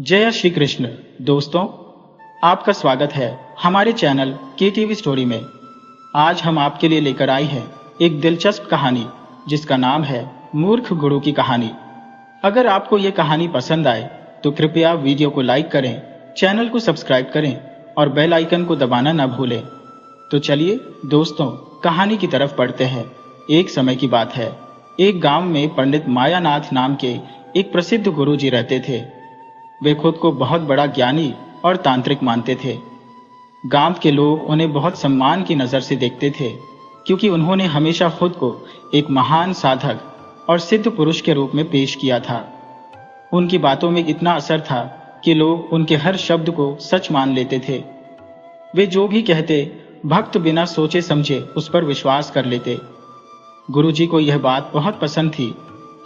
जय श्री कृष्ण। दोस्तों, आपका स्वागत है हमारे चैनल KTV स्टोरी में। आज हम आपके लिए लेकर आए हैं एक दिलचस्प कहानी जिसका नाम है मूर्ख गुरु की कहानी। अगर आपको ये कहानी पसंद आए तो कृपया वीडियो को लाइक करें, चैनल को सब्सक्राइब करें और बेल आइकन को दबाना न भूलें। तो चलिए दोस्तों, कहानी की तरफ बढ़ते हैं। एक समय की बात है, एक गांव में पंडित मायानाथ नाम के एक प्रसिद्ध गुरुजी रहते थे। वे खुद को बहुत बड़ा ज्ञानी और तांत्रिक मानते थे। गांव के लोग उन्हें बहुत सम्मान की नजर से देखते थे, क्योंकि उन्होंने हमेशा खुद को एक महान साधक और सिद्ध पुरुष के रूप में पेश किया था। उनकी बातों में इतना असर था कि लोग उनके हर शब्द को सच मान लेते थे। वे जो भी कहते, भक्त बिना सोचे समझे उस पर विश्वास कर लेते। गुरुजी को यह बात बहुत पसंद थी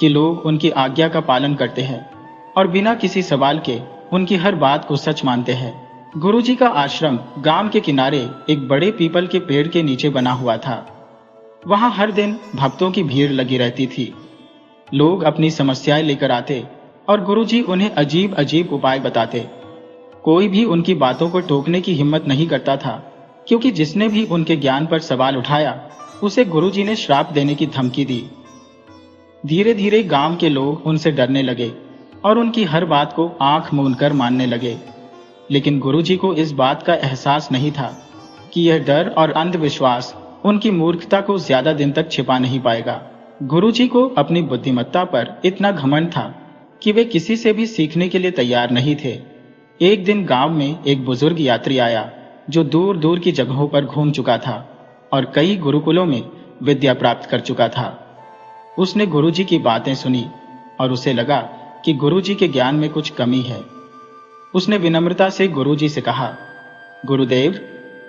कि लोग उनकी आज्ञा का पालन करते हैं और बिना किसी सवाल के उनकी हर बात को सच मानते हैं। गुरुजी का आश्रम गांव के किनारे एक बड़े पीपल के पेड़ के नीचे बना हुआ था। वहां हर दिन भक्तों की भीड़ लगी रहती थी। लोग अपनी समस्याएं लेकर आते और गुरुजी उन्हें अजीब अजीब उपाय बताते। कोई भी उनकी बातों को टोकने की हिम्मत नहीं करता था, क्योंकि जिसने भी उनके ज्ञान पर सवाल उठाया उसे गुरुजी ने श्राप देने की धमकी दी। धीरे धीरे गांव के लोग उनसे डरने लगे और उनकी हर बात को आंख मूंदकर मानने लगे। लेकिन गुरुजी को इस बात का एहसास नहीं था कि यह डर और अंधविश्वास उनकी मूर्खता को ज्यादा दिन तक छिपा नहीं पाएगा। गुरुजी को अपनी बुद्धिमत्ता पर इतना घमंड था कि वे किसी से भी सीखने के लिए तैयार नहीं थे। एक दिन गांव में एक बुजुर्ग यात्री आया जो दूर दूर की जगहों पर घूम चुका था और कई गुरुकुलों में विद्या प्राप्त कर चुका था। उसने गुरुजी की बातें सुनी और उसे लगा कि गुरुजी के ज्ञान में कुछ कमी है। उसने विनम्रता से गुरुजी से कहा, गुरुदेव,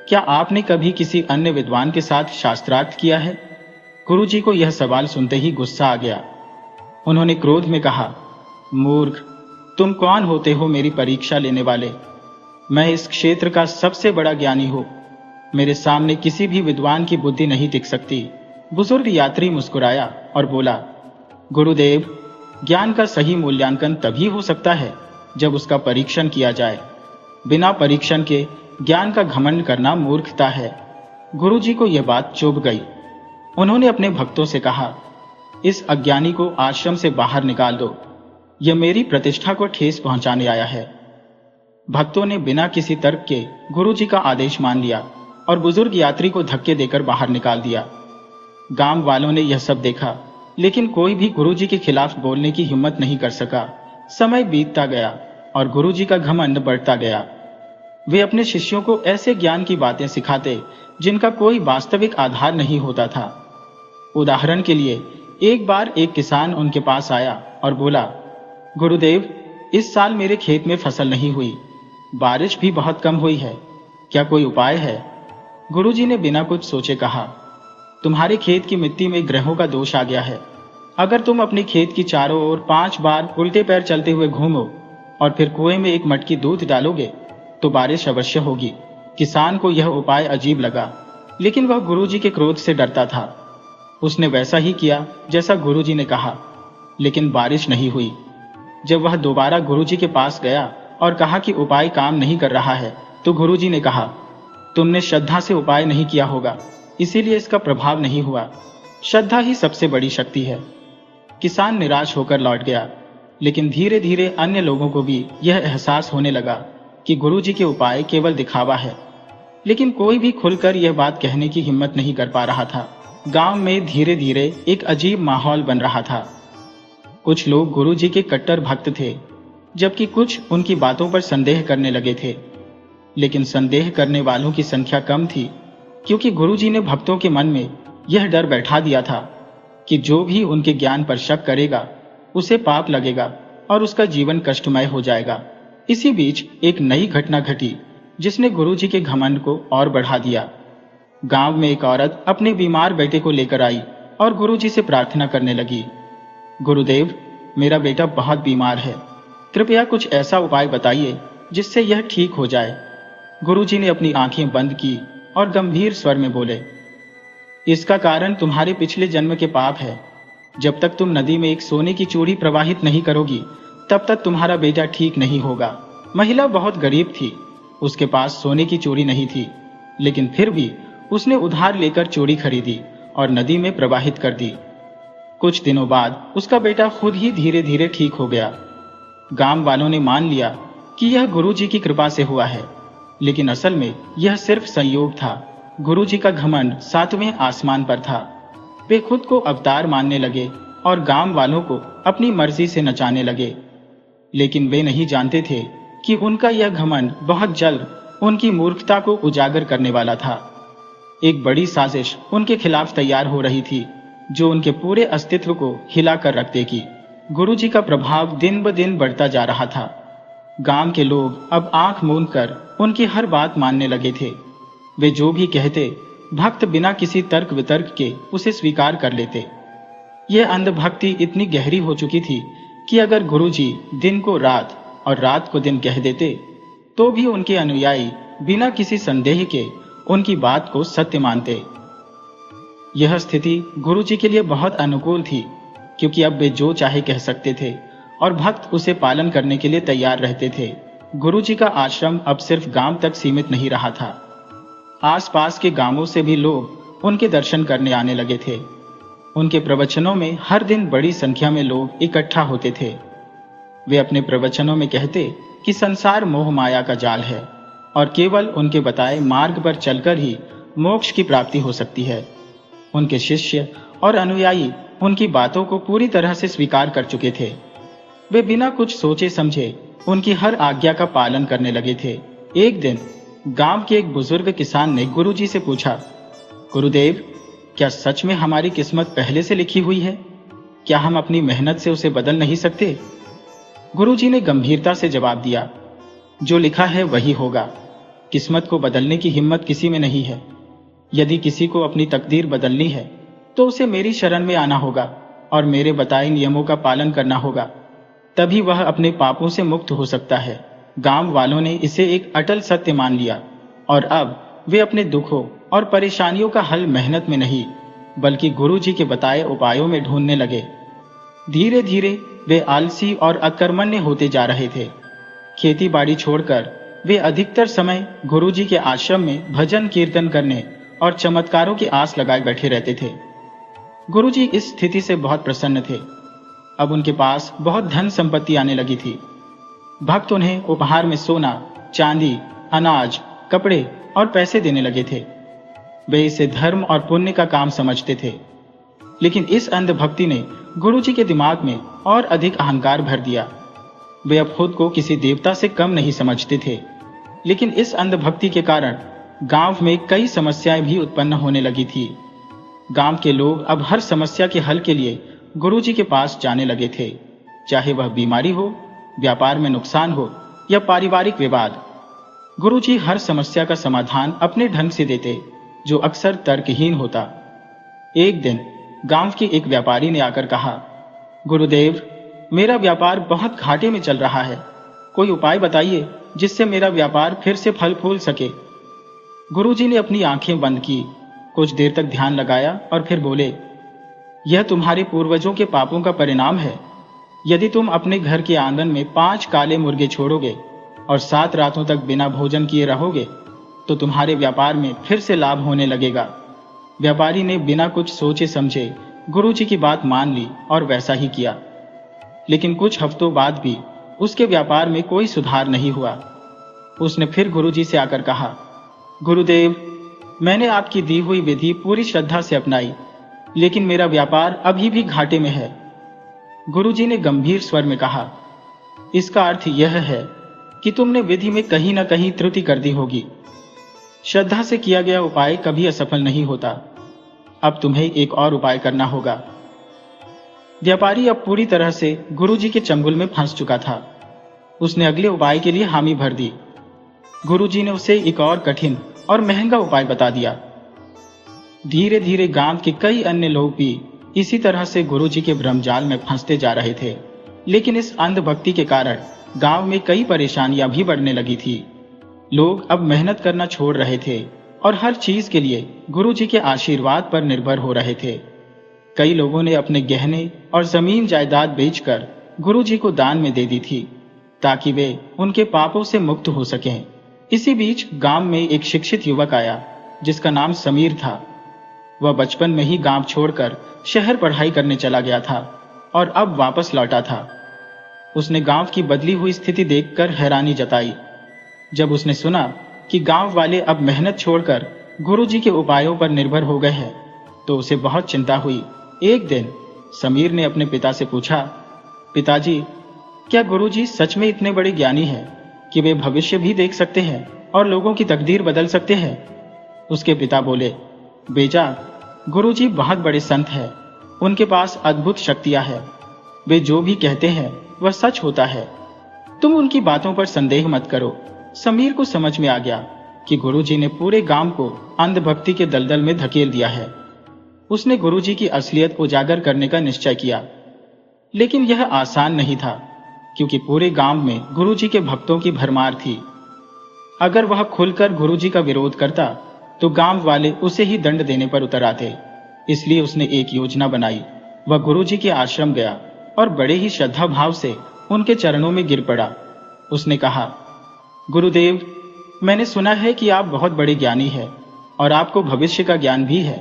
क्या आपने कभी किसी अन्य विद्वान के साथ शास्त्रार्थ किया है? गुरुजी को यह सवाल सुनते ही गुस्सा आ गया। उन्होंने क्रोध में कहा, मूर्ख, तुम कौन होते हो मेरी परीक्षा लेने वाले? मैं इस क्षेत्र का सबसे बड़ा ज्ञानी हूं। मेरे सामने किसी भी विद्वान की बुद्धि नहीं टिक सकती। बुजुर्ग यात्री मुस्कुराया और बोला, गुरुदेव, ज्ञान का सही मूल्यांकन तभी हो सकता है जब उसका परीक्षण किया जाए। बिना परीक्षण के ज्ञान का घमंड करना मूर्खता है। गुरुजी को यह बात चुभ गई। उन्होंने अपने भक्तों से कहा, इस अज्ञानी को आश्रम से बाहर निकाल दो। यह मेरी प्रतिष्ठा को ठेस पहुंचाने आया है। भक्तों ने बिना किसी तर्क के गुरुजी का आदेश मान लिया और बुजुर्ग यात्री को धक्के देकर बाहर निकाल दिया। गांव वालों ने यह सब देखा, लेकिन कोई भी गुरुजी के खिलाफ बोलने की हिम्मत नहीं कर सका। समय बीतता गया और गुरुजी का घमंड बढ़ता गया। वे अपने शिष्यों को ऐसे ज्ञान की बातें सिखाते जिनका कोई वास्तविक आधार नहीं होता था। उदाहरण के लिए, एक बार एक किसान उनके पास आया और बोला, गुरुदेव, इस साल मेरे खेत में फसल नहीं हुई। बारिश भी बहुत कम हुई है। क्या कोई उपाय है? गुरुजी ने बिना कुछ सोचे कहा, तुम्हारे खेत की मिट्टी में ग्रहों का दोष आ गया है। अगर तुम अपने खेत की चारों ओर 5 बार उल्टे पैर चलते हुए घूमो और फिर कुएं में एक मटकी दूध डालोगे तो बारिश अवश्य होगी। किसान को यह उपाय अजीब लगा, लेकिन वह गुरुजी के क्रोध से डरता था। उसने वैसा ही किया जैसा गुरुजी ने कहा, लेकिन बारिश नहीं हुई। जब वह दोबारा गुरुजी के पास गया और कहा कि उपाय काम नहीं कर रहा है, तो गुरुजी ने कहा, तुमने श्रद्धा से उपाय नहीं किया होगा, इसीलिए इसका प्रभाव नहीं हुआ। श्रद्धा ही सबसे बड़ी शक्ति है। किसान निराश होकर लौट गया, लेकिन धीरे धीरे अन्य लोगों को भी यह एहसास होने लगा कि गुरुजी के उपाय केवल दिखावा है। लेकिन कोई भी खुलकर यह बात कहने की हिम्मत नहीं कर पा रहा था। गांव में धीरे धीरे एक अजीब माहौल बन रहा था। कुछ लोग गुरुजी के कट्टर भक्त थे, जबकि कुछ उनकी बातों पर संदेह करने लगे थे। लेकिन संदेह करने वालों की संख्या कम थी, क्योंकि गुरुजी ने भक्तों के मन में यह डर बैठा दिया था कि जो भी उनके ज्ञान पर शक करेगा उसे पाप लगेगा और उसका जीवन कष्टमय हो जाएगा। इसी बीच एक नई घटना घटी जिसने गुरुजी के घमंड को और बढ़ा दिया। गांव में एक औरत अपने बीमार बेटे को लेकर आई और गुरुजी से प्रार्थना करने लगी, गुरुदेव, मेरा बेटा बहुत बीमार है। कृपया कुछ ऐसा उपाय बताइए जिससे यह ठीक हो जाए। गुरुजी ने अपनी आंखें बंद की और गंभीर स्वर में बोले, इसका कारण तुम्हारे पिछले जन्म के पाप है। जब तक तुम नदी में एक सोने की चूड़ी प्रवाहित नहीं करोगी, तब तक तुम्हारा बेटा ठीक नहीं होगा। महिला बहुत गरीब थी, उसके पास सोने की चूड़ी नहीं थी, लेकिन फिर भी उसने उधार लेकर चूड़ी खरीदी और नदी में प्रवाहित कर दी। कुछ दिनों बाद उसका बेटा खुद ही धीरे धीरे ठीक हो गया। गांव वालों ने मान लिया कि यह गुरुजी की कृपा से हुआ है, लेकिन असल में यह सिर्फ संयोग था। गुरुजी का घमंड 7वें आसमान पर था। वे खुद को अवतार मानने लगे और गांव वालों को अपनी मर्जी से नचाने लगे, लेकिन वे नहीं जानते थे कि उनका यह घमंड बहुत जल्द उनकी मूर्खता को उजागर करने वाला था। एक बड़ी साजिश उनके खिलाफ तैयार हो रही थी, जो उनके पूरे अस्तित्व को हिला कर रख देगी। गुरुजी का प्रभाव दिन ब दिन बढ़ता जा रहा था। गांव के लोग अब आंख मूंद कर उनकी हर बात मानने लगे थे। वे जो भी कहते, भक्त बिना किसी तर्क वितर्क के उसे स्वीकार कर लेते। यह अंधभक्ति इतनी गहरी हो चुकी थी कि अगर गुरुजी दिन को रात और रात को दिन कह देते, तो भी उनके अनुयायी बिना किसी संदेह के उनकी बात को सत्य मानते। यह स्थिति गुरुजी के लिए बहुत अनुकूल थी, क्योंकि अब वे जो चाहे कह सकते थे और भक्त उसे पालन करने के लिए तैयार रहते थे। गुरुजी का आश्रम अब सिर्फ गांव तक सीमित नहीं रहा था। आसपास के गांवों से भी लोग उनके दर्शन करने आने लगे थे। उनके प्रवचनों में हर दिन बड़ी संख्या में लोग इकट्ठा होते थे। वे अपने प्रवचनों में कहते कि संसार मोह माया का जाल है और केवल उनके बताए मार्ग पर चलकर ही मोक्ष की प्राप्ति हो सकती है। उनके शिष्य और अनुयायी उनकी बातों को पूरी तरह से स्वीकार कर चुके थे। वे बिना कुछ सोचे समझे उनकी हर आज्ञा का पालन करने लगे थे। एक दिन गांव के एक बुजुर्ग किसान ने गुरुजी से पूछा, गुरुदेव, क्या सच में हमारी किस्मत पहले से लिखी हुई है? क्या हम अपनी मेहनत से उसे बदल नहीं सकते? गुरुजी ने गंभीरता से जवाब दिया, जो लिखा है वही होगा। किस्मत को बदलने की हिम्मत किसी में नहीं है। यदि किसी को अपनी तकदीर बदलनी है तो उसे मेरी शरण में आना होगा और मेरे बताए नियमों का पालन करना होगा, तभी वह अपने पापों से मुक्त हो सकता है। गांव वालों ने इसे एक अटल सत्य मान लिया और अब वे अपने दुखों और परेशानियों का हल मेहनत में नहीं, बल्कि गुरुजी के बताए उपायों में ढूंढने लगे। धीरे धीरे वे आलसी और अकर्मण्य होते जा रहे थे। खेती बाड़ी छोड़कर वे अधिकतर समय गुरुजी के आश्रम में भजन कीर्तन करने और चमत्कारों की आस लगाए बैठे रहते थे। गुरुजी इस स्थिति से बहुत प्रसन्न थे। अब उनके पास बहुत धन संपत्ति आने लगी थी। भक्त उन्हें उपहार में सोना, चांदी, अनाज, कपड़े और पैसे देने लगे थे। वे इसे धर्म और पुण्य का काम समझते थे। लेकिन इस अंधभक्ति ने गुरुजी के दिमाग में और अधिक अहंकार भर दिया। वे अब खुद को किसी देवता से कम नहीं समझते थे। लेकिन इस अंधभक्ति के कारण गांव में कई समस्याएं भी उत्पन्न होने लगी थी। गांव के लोग अब हर समस्या के हल के लिए गुरुजी के पास जाने लगे थे, चाहे वह बीमारी हो, व्यापार में नुकसान हो या पारिवारिक विवाद। गुरुजी हर समस्या का समाधान अपने ढंग से देते, जो अक्सर तर्कहीन होता। एक दिन गांव के एक व्यापारी ने आकर कहा, गुरुदेव, मेरा व्यापार बहुत घाटे में चल रहा है। कोई उपाय बताइए जिससे मेरा व्यापार फिर से फल फूल सके। गुरुजी ने अपनी आंखें बंद की, कुछ देर तक ध्यान लगाया और फिर बोले, यह तुम्हारे पूर्वजों के पापों का परिणाम है। यदि तुम अपने घर के आंगन में 5 काले मुर्गे छोड़ोगे और 7 रातों तक बिना भोजन किए रहोगे, तो तुम्हारे व्यापार में फिर से लाभ होने लगेगा। व्यापारी ने बिना कुछ सोचे समझे गुरुजी की बात मान ली और वैसा ही किया। लेकिन कुछ हफ्तों बाद भी उसके व्यापार में कोई सुधार नहीं हुआ। उसने फिर गुरुजी से आकर कहा, गुरुदेव, मैंने आपकी दी हुई विधि पूरी श्रद्धा से अपनाई, लेकिन मेरा व्यापार अभी भी घाटे में है। गुरुजी ने गंभीर स्वर में कहा, इसका अर्थ यह है कि तुमने विधि में कहीं ना कहीं त्रुटि कर दी होगी। श्रद्धा से किया गया उपाय कभी असफल नहीं होता। अब तुम्हें एक और उपाय करना होगा। व्यापारी अब पूरी तरह से गुरुजी के चंगुल में फंस चुका था। उसने अगले उपाय के लिए हामी भर दी। गुरुजी ने उसे एक और कठिन और महंगा उपाय बता दिया। धीरे धीरे गांव के कई अन्य लोग भी इसी तरह से गुरुजी के भ्रमजाल में फंसते जा रहे थे। लेकिन इस अंधभक्ति के कारण गांव में कई परेशानियां भी बढ़ने लगी थी। लोग अब मेहनत करना छोड़ रहे थे और हर चीज के लिए गुरुजी के आशीर्वाद पर निर्भर हो रहे थे। कई लोगों ने अपने गहने और जमीन जायदाद बेचकर गुरुजी को दान में दे दी थी ताकि वे उनके पापों से मुक्त हो सकें। इसी बीच गांव में एक शिक्षित युवक आया जिसका नाम समीर था। वह बचपन में ही गांव छोड़कर शहर पढ़ाई करने चला गया था और अब वापस लौटा था। उसने गांव की बदली हुई स्थिति देखकर हैरानी जताई। जब उसने सुना कि गांव वाले अब मेहनत छोड़कर गुरुजी के उपायों पर निर्भर हो गए हैं तो उसे बहुत चिंता हुई। एक दिन समीर ने अपने पिता से पूछा, पिताजी, क्या गुरुजी सच में इतने बड़े ज्ञानी हैं कि वे भविष्य भी देख सकते हैं और लोगों की तकदीर बदल सकते हैं? उसके पिता बोले, बेटा, गुरुजी बहुत बड़े संत हैं। उनके पास अद्भुत शक्तियां हैं। वे जो भी कहते हैं वह सच होता है। तुम उनकी बातों पर संदेह मत करो। समीर को समझ में आ गया कि गुरुजी ने पूरे गांव को अंधभक्ति के दलदल में धकेल दिया है। उसने गुरुजी की असलियत उजागर करने का निश्चय किया, लेकिन यह आसान नहीं था क्योंकि पूरे गांव में गुरुजी के भक्तों की भरमार थी। अगर वह खुलकर गुरुजी का विरोध करता तो गांव वाले उसे ही दंड देने पर उतर आते। इसलिए उसने एक योजना बनाई। वह गुरुजी के आश्रम गया और बड़े ही श्रद्धा भाव से उनके चरणों में गिर पड़ा। उसने कहा, गुरुदेव, मैंने सुना है कि आप बहुत बड़े ज्ञानी हैं और आपको भविष्य का ज्ञान भी है।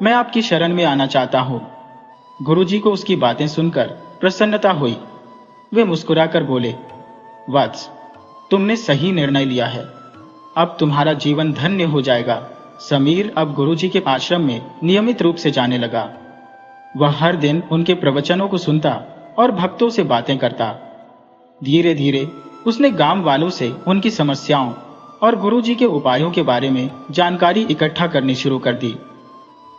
मैं आपकी शरण में आना चाहता हूं। गुरुजी को उसकी बातें सुनकर प्रसन्नता हुई। वे मुस्कुराकर बोले, वत्स, तुमने सही निर्णय लिया है। अब तुम्हारा जीवन धन्य हो जाएगा। समीर अब गुरुजी के आश्रम में नियमित रूप से जाने लगा। वह हर दिन उनके प्रवचनों को सुनता और भक्तों से बातें करता। धीरे धीरे उसने गांव वालों से उनकी समस्याओं और गुरुजी के उपायों के बारे में जानकारी इकट्ठा करनी शुरू कर दी।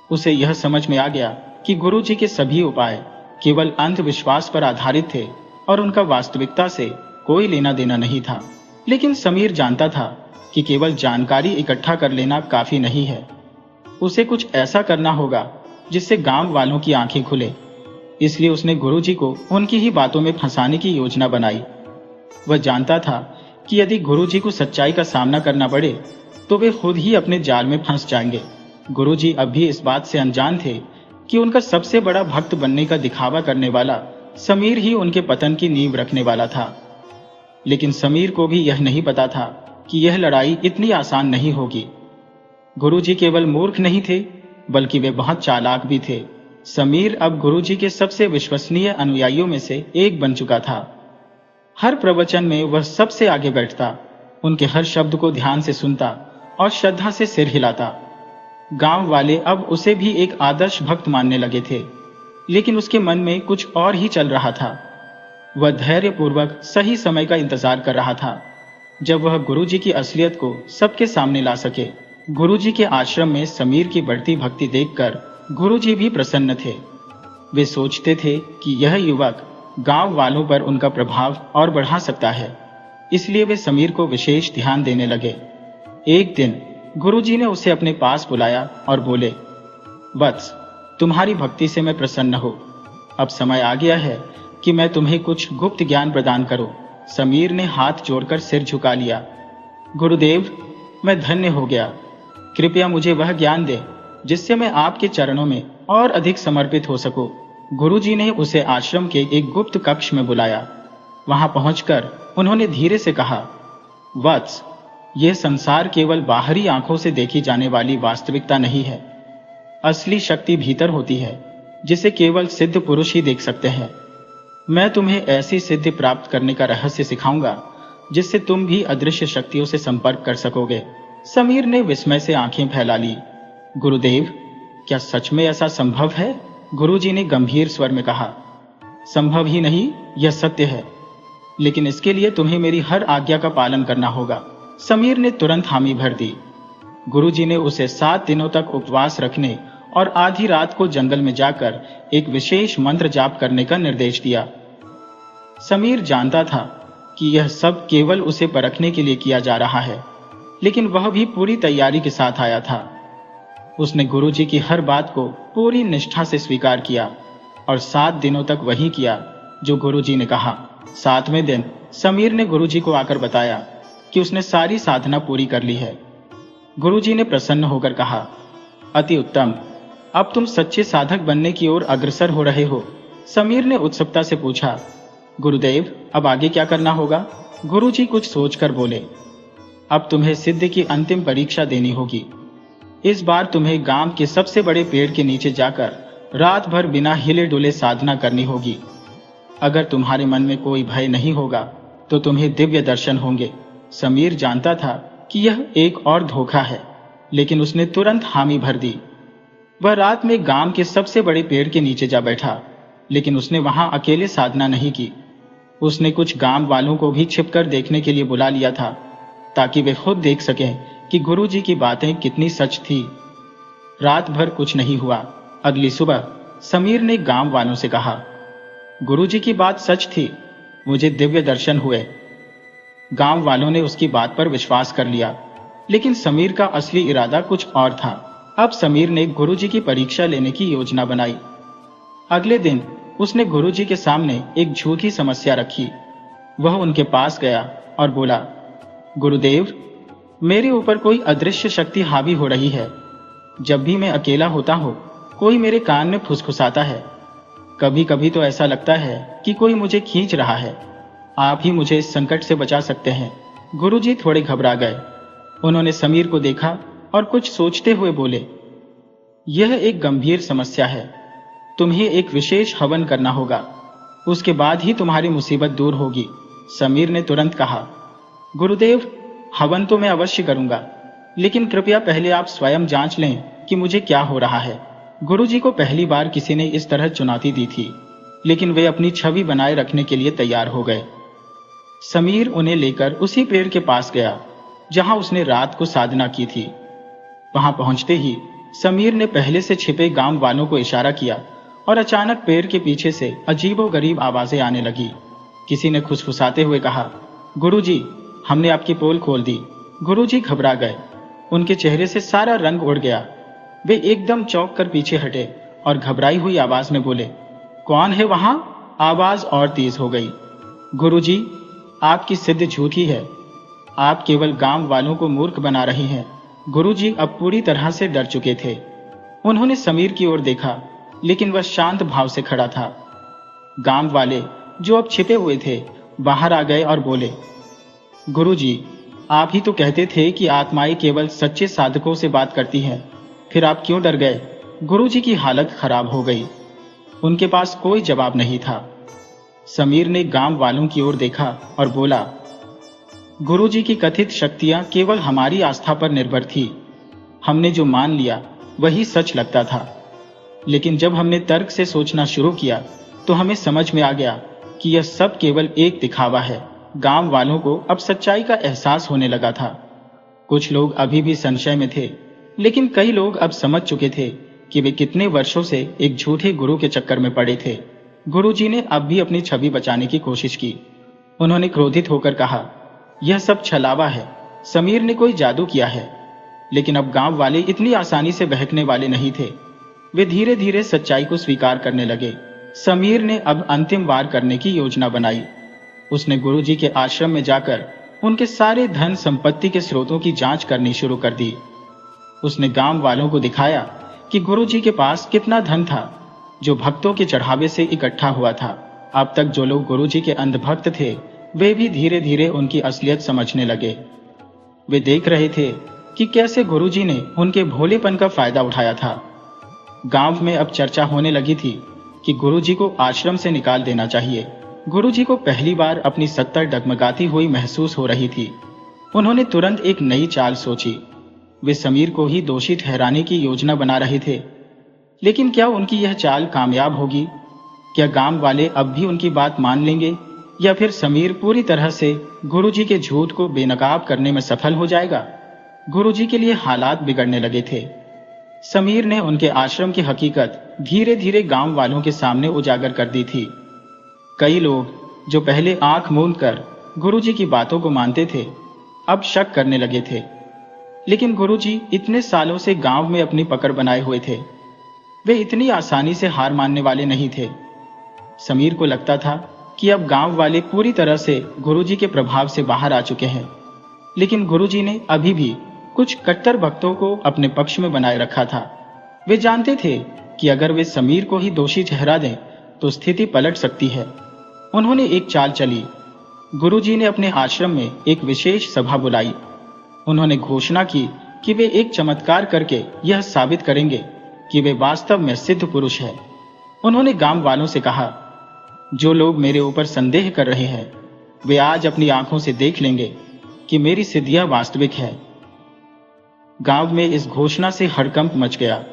उसे यह समझ में आ गया कि गुरुजी के सभी उपाय केवल अंधविश्वास पर आधारित थे और उनका वास्तविकता से कोई लेना देना नहीं था। लेकिन समीर जानता था कि केवल जानकारी इकट्ठा कर लेना काफी नहीं है। उसे कुछ ऐसा करना होगा जिससे गांव वालों की आंखें खुले। इसलिए उसने गुरुजी को उनकी ही बातों में फंसाने की योजना बनाई। वह जानता था कि यदि गुरुजी को सच्चाई का सामना करना पड़े तो वे खुद ही अपने जाल में फंस जाएंगे। गुरुजी अब भी इस बात से अनजान थे कि उनका सबसे बड़ा भक्त बनने का दिखावा करने वाला समीर ही उनके पतन की नींव रखने वाला था। लेकिन समीर को भी यह नहीं पता था कि यह लड़ाई इतनी आसान नहीं होगी। गुरुजी केवल मूर्ख नहीं थे, बल्कि वे बहुत चालाक भी थे। समीर अब गुरुजी के सबसे विश्वसनीय अनुयायियों में से एक बन चुका था। हर प्रवचन में वह सबसे आगे बैठता, उनके हर शब्द को ध्यान से सुनता और श्रद्धा से सिर हिलाता। गांव वाले अब उसे भी एक आदर्श भक्त मानने लगे थे, लेकिन उसके मन में कुछ और ही चल रहा था। वह धैर्यपूर्वक सही समय का इंतजार कर रहा था जब वह गुरुजी की असलियत को सबके सामने ला सके। गुरुजी के आश्रम में समीर की बढ़ती भक्ति देखकर गुरुजी भी प्रसन्न थे। वे सोचते थे कि यह युवक गांव वालों पर उनका प्रभाव और बढ़ा सकता है। इसलिए वे समीर को विशेष ध्यान देने लगे। एक दिन गुरुजी ने उसे अपने पास बुलाया और बोले, वत्स, तुम्हारी भक्ति से मैं प्रसन्न हूं। अब समय आ गया है कि मैं तुम्हें कुछ गुप्त ज्ञान प्रदान करूं। समीर ने हाथ जोड़कर सिर झुका लिया। गुरुदेव, मैं धन्य हो गया। कृपया मुझे वह ज्ञान दे जिससे मैं आपके चरणों में और अधिक समर्पित हो सकूं। गुरुजी ने उसे आश्रम के एक गुप्त कक्ष में बुलाया। वहां पहुंचकर उन्होंने धीरे से कहा, वत्स, यह संसार केवल बाहरी आंखों से देखी जाने वाली वास्तविकता नहीं है। असली शक्ति भीतर होती है जिसे केवल सिद्ध पुरुष ही देख सकते हैं। मैं तुम्हें ऐसी सिद्धि प्राप्त करने का रहस्य सिखाऊंगा जिससे तुम भी अदृश्य शक्तियों से संपर्क कर सकोगे। समीर ने विस्मय से आंखें फैला ली। गुरुदेव, क्या सच में ऐसा संभव है? गुरुजी ने गंभीर स्वर में कहा। संभव ही नहीं, यह सत्य है, लेकिन इसके लिए तुम्हें मेरी हर आज्ञा का पालन करना होगा। समीर ने तुरंत हामी भर दी। गुरुजी ने उसे 7 दिनों तक उपवास रखने और आधी रात को जंगल में जाकर एक विशेष मंत्र जाप करने का निर्देश दिया। समीर जानता था कि यह सब केवल उसे परखने के लिए किया जा रहा है, लेकिन वह भी पूरी तैयारी के साथ आया था। उसने गुरुजी की हर बात को पूरी निष्ठा से स्वीकार किया और 7 दिनों तक वही किया जो गुरुजी ने कहा। 7वें दिन समीर ने गुरुजी को आकर बताया कि उसने सारी साधना पूरी कर ली है। गुरुजी ने प्रसन्न होकर कहा, अति उत्तम, अब तुम सच्चे साधक बनने की ओर अग्रसर हो रहे हो। समीर ने उत्सुकता से पूछा, गुरुदेव, अब आगे क्या करना होगा? गुरुजी कुछ सोचकर बोले, अब तुम्हें सिद्धि की अंतिम परीक्षा देनी होगी। इस बार तुम्हें गांव के सबसे बड़े पेड़ के नीचे जाकर रात भर बिना हिले डुले साधना करनी होगी। अगर तुम्हारे मन में कोई भय नहीं होगा तो तुम्हें दिव्य दर्शन होंगे। समीर जानता था कि यह एक और धोखा है, लेकिन उसने तुरंत हामी भर दी। वह रात में गांव के सबसे बड़े पेड़ के नीचे जा बैठा, लेकिन उसने वहां अकेले साधना नहीं की। उसने कुछ गांव वालों को भी छिपकर देखने के लिए बुला लिया था, ताकि वे खुद देख सकें कि गुरुजी की बातें कितनी सच थी। रात भर कुछ नहीं हुआ। अगली सुबह समीर ने गांव वालों से कहा, गुरुजी की बात सच थी, मुझे दिव्य दर्शन हुए। गांव वालों ने उसकी बात पर विश्वास कर लिया, लेकिन समीर का असली इरादा कुछ और था। अब समीर ने गुरुजी की परीक्षा लेने की योजना बनाई। अगले दिन उसने गुरुजी के सामने एक झूठी समस्या रखी। वह उनके पास गया और बोला, गुरुदेव, मेरे ऊपर कोई अदृश्य शक्ति हावी हो रही है। जब भी मैं अकेला होता हूं, कोई मेरे कान में फुसफुसाता है। कभी कभी तो ऐसा लगता है कि कोई मुझे खींच रहा है। आप ही मुझे इस संकट से बचा सकते हैं। गुरुजी थोड़े घबरा गए। उन्होंने समीर को देखा और कुछ सोचते हुए बोले, यह एक गंभीर समस्या है। तुम्हें एक विशेष हवन करना होगा, उसके बाद ही तुम्हारी मुसीबत दूर होगी। समीर ने तुरंत कहा, गुरुदेव, हवन तो मैं अवश्य करूंगा, लेकिन कृपया पहले आप स्वयं जांच लें कि मुझे क्या हो रहा है। गुरुजी को पहली बार किसी ने इस तरह चुनौती दी थी, लेकिन वे अपनी छवि बनाए रखने के लिए तैयार हो गए। समीर उन्हें लेकर उसी पेड़ के पास गया जहां उसने रात को साधना की थी। वहां पहुंचते ही समीर ने पहले से छिपे गांव वालों को इशारा किया और अचानक पेड़ के पीछे से अजीबोगरीब आवाजें आने लगी। किसी ने खुसफुसाते हुए कहा, गुरुजी, हमने आपकी पोल खोल दी। गुरुजी घबरा गए। उनके चेहरे से सारा रंग उड़ गया। वे एकदम चौंक कर पीछे हटे और घबराई हुई आवाज में बोले, कौन है वहां? आवाज और तेज हो गई, गुरुजी, आपकी सिद्ध झूठी है। आप केवल गांव वालों को मूर्ख बना रहे हैं। गुरुजी अब पूरी तरह से डर चुके थे। उन्होंने समीर की ओर देखा, लेकिन वह शांत भाव से खड़ा था। गांव वाले, जो अब छिपे हुए थे, बाहर आ गए और बोले, गुरुजी, आप ही तो कहते थे कि आत्माएं केवल सच्चे साधकों से बात करती हैं, फिर आप क्यों डर गए? गुरुजी की हालत खराब हो गई। उनके पास कोई जवाब नहीं था। समीर ने गांव वालों की ओर देखा और बोला, गुरुजी की कथित शक्तियां केवल हमारी आस्था पर निर्भर थी। हमने जो मान लिया वही सच लगता था, लेकिन जब हमने तर्क से सोचना शुरू किया तो हमें समझ में आ गया कि यह सब केवल एक दिखावा है। गांव वालों को अब सच्चाई का एहसास होने लगा था। कुछ लोग अभी भी संशय में थे, लेकिन कई लोग अब समझ चुके थे कि वे कितने वर्षों से एक झूठे गुरु के चक्कर में पड़े थे। गुरुजी ने अब भी अपनी छवि बचाने की कोशिश की। उन्होंने क्रोधित होकर कहा, यह सब छलावा है। समीर ने कोई जादू किया है। लेकिन अब गांव वाले इतनी आसानी से बहकने वाले नहीं थे। वे धीरे धीरे सच्चाई को स्वीकार करने लगे। समीर ने अब अंतिम वार करने की योजना बनाई। उसने गुरुजी के आश्रम में जाकर उनके सारे धन संपत्ति के स्रोतों की जांच करनी शुरू कर दी। उसने गांव वालों को दिखाया कि गुरुजी के पास कितना धन था, जो भक्तों के चढ़ावे से इकट्ठा हुआ था। अब तक जो लोग गुरुजी के अंधभक्त थे, वे भी धीरे धीरे उनकी असलियत समझने लगे। वे देख रहे थे कि कैसे गुरुजी ने उनके भोलेपन का फायदा उठाया था। गांव में अब चर्चा होने लगी थी कि गुरुजी को आश्रम से निकाल देना चाहिए। गुरुजी को पहली बार अपनी सत्ता डगमगाती हुई महसूस हो रही थी। उन्होंने तुरंत एक नई चाल सोची। वे समीर को ही दोषी ठहराने की योजना बना रहे थे, लेकिन क्या उनकी यह चाल कामयाब होगी? क्या गांव वाले अब भी उनकी बात मान लेंगे, या फिर समीर पूरी तरह से गुरुजी के झूठ को बेनकाब करने में सफल हो जाएगा? गुरुजी के लिए हालात बिगड़ने लगे थे। समीर ने उनके आश्रम की हकीकत धीरे धीरे गांव वालों के सामने उजागर कर दी थी। कई लोग जो पहले आंख मूंद कर गुरुजी की बातों को मानते थे, अब शक करने लगे थे। लेकिन गुरुजी इतने सालों से गांव में अपनी पकड़ बनाए हुए थे। वे इतनी आसानी से हार मानने वाले नहीं थे। समीर को लगता था कि अब गांव वाले पूरी तरह से गुरुजी के प्रभाव से बाहर आ चुके हैं, लेकिन गुरुजी ने अभी भी कुछ कट्टर भक्तों को अपने पक्ष में बनाए रखा था। वे जानते थे कि अगर वे समीर को ही दोषी ठहरा दें तो स्थिति पलट सकती है। उन्होंने एक चाल चली। गुरुजी ने अपने आश्रम में एक विशेष सभा बुलाई। उन्होंने घोषणा की कि वे एक चमत्कार करके यह साबित करेंगे कि वे वास्तव में सिद्ध पुरुष हैं। उन्होंने गांव वालों से कहा, जो लोग मेरे ऊपर संदेह कर रहे हैं वे आज अपनी आंखों से देख लेंगे कि मेरी सिद्धियां वास्तविक है। गांव में इस घोषणा से हड़कंप मच गया।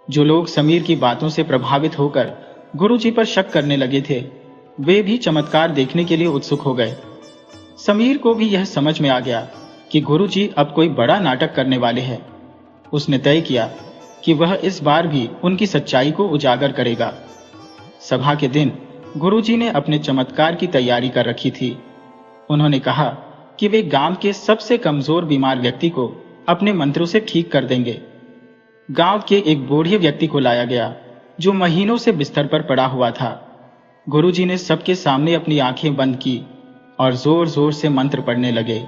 जो लोग समीर की बातों से प्रभावित होकर गुरुजी पर शक करने लगे थे, वे भी चमत्कार देखने के लिए उत्सुक हो गए। समीर को भी यह समझ में आ गया कि गुरुजी अब कोई बड़ा नाटक करने वाले हैं। उसने तय किया कि वह इस बार भी उनकी सच्चाई को उजागर करेगा। सभा के दिन गुरुजी ने अपने चमत्कार की तैयारी कर रखी थी। उन्होंने कहा कि वे गांव के सबसे कमजोर बीमार व्यक्ति को अपने मंत्रों से ठीक कर देंगे। गांव के एक बूढ़े व्यक्ति को लाया गया जो महीनों से बिस्तर पर पड़ा हुआ था। गुरुजी ने सबके सामने अपनी आंखें बंद की और जोर जोर से मंत्र पढ़ने लगे।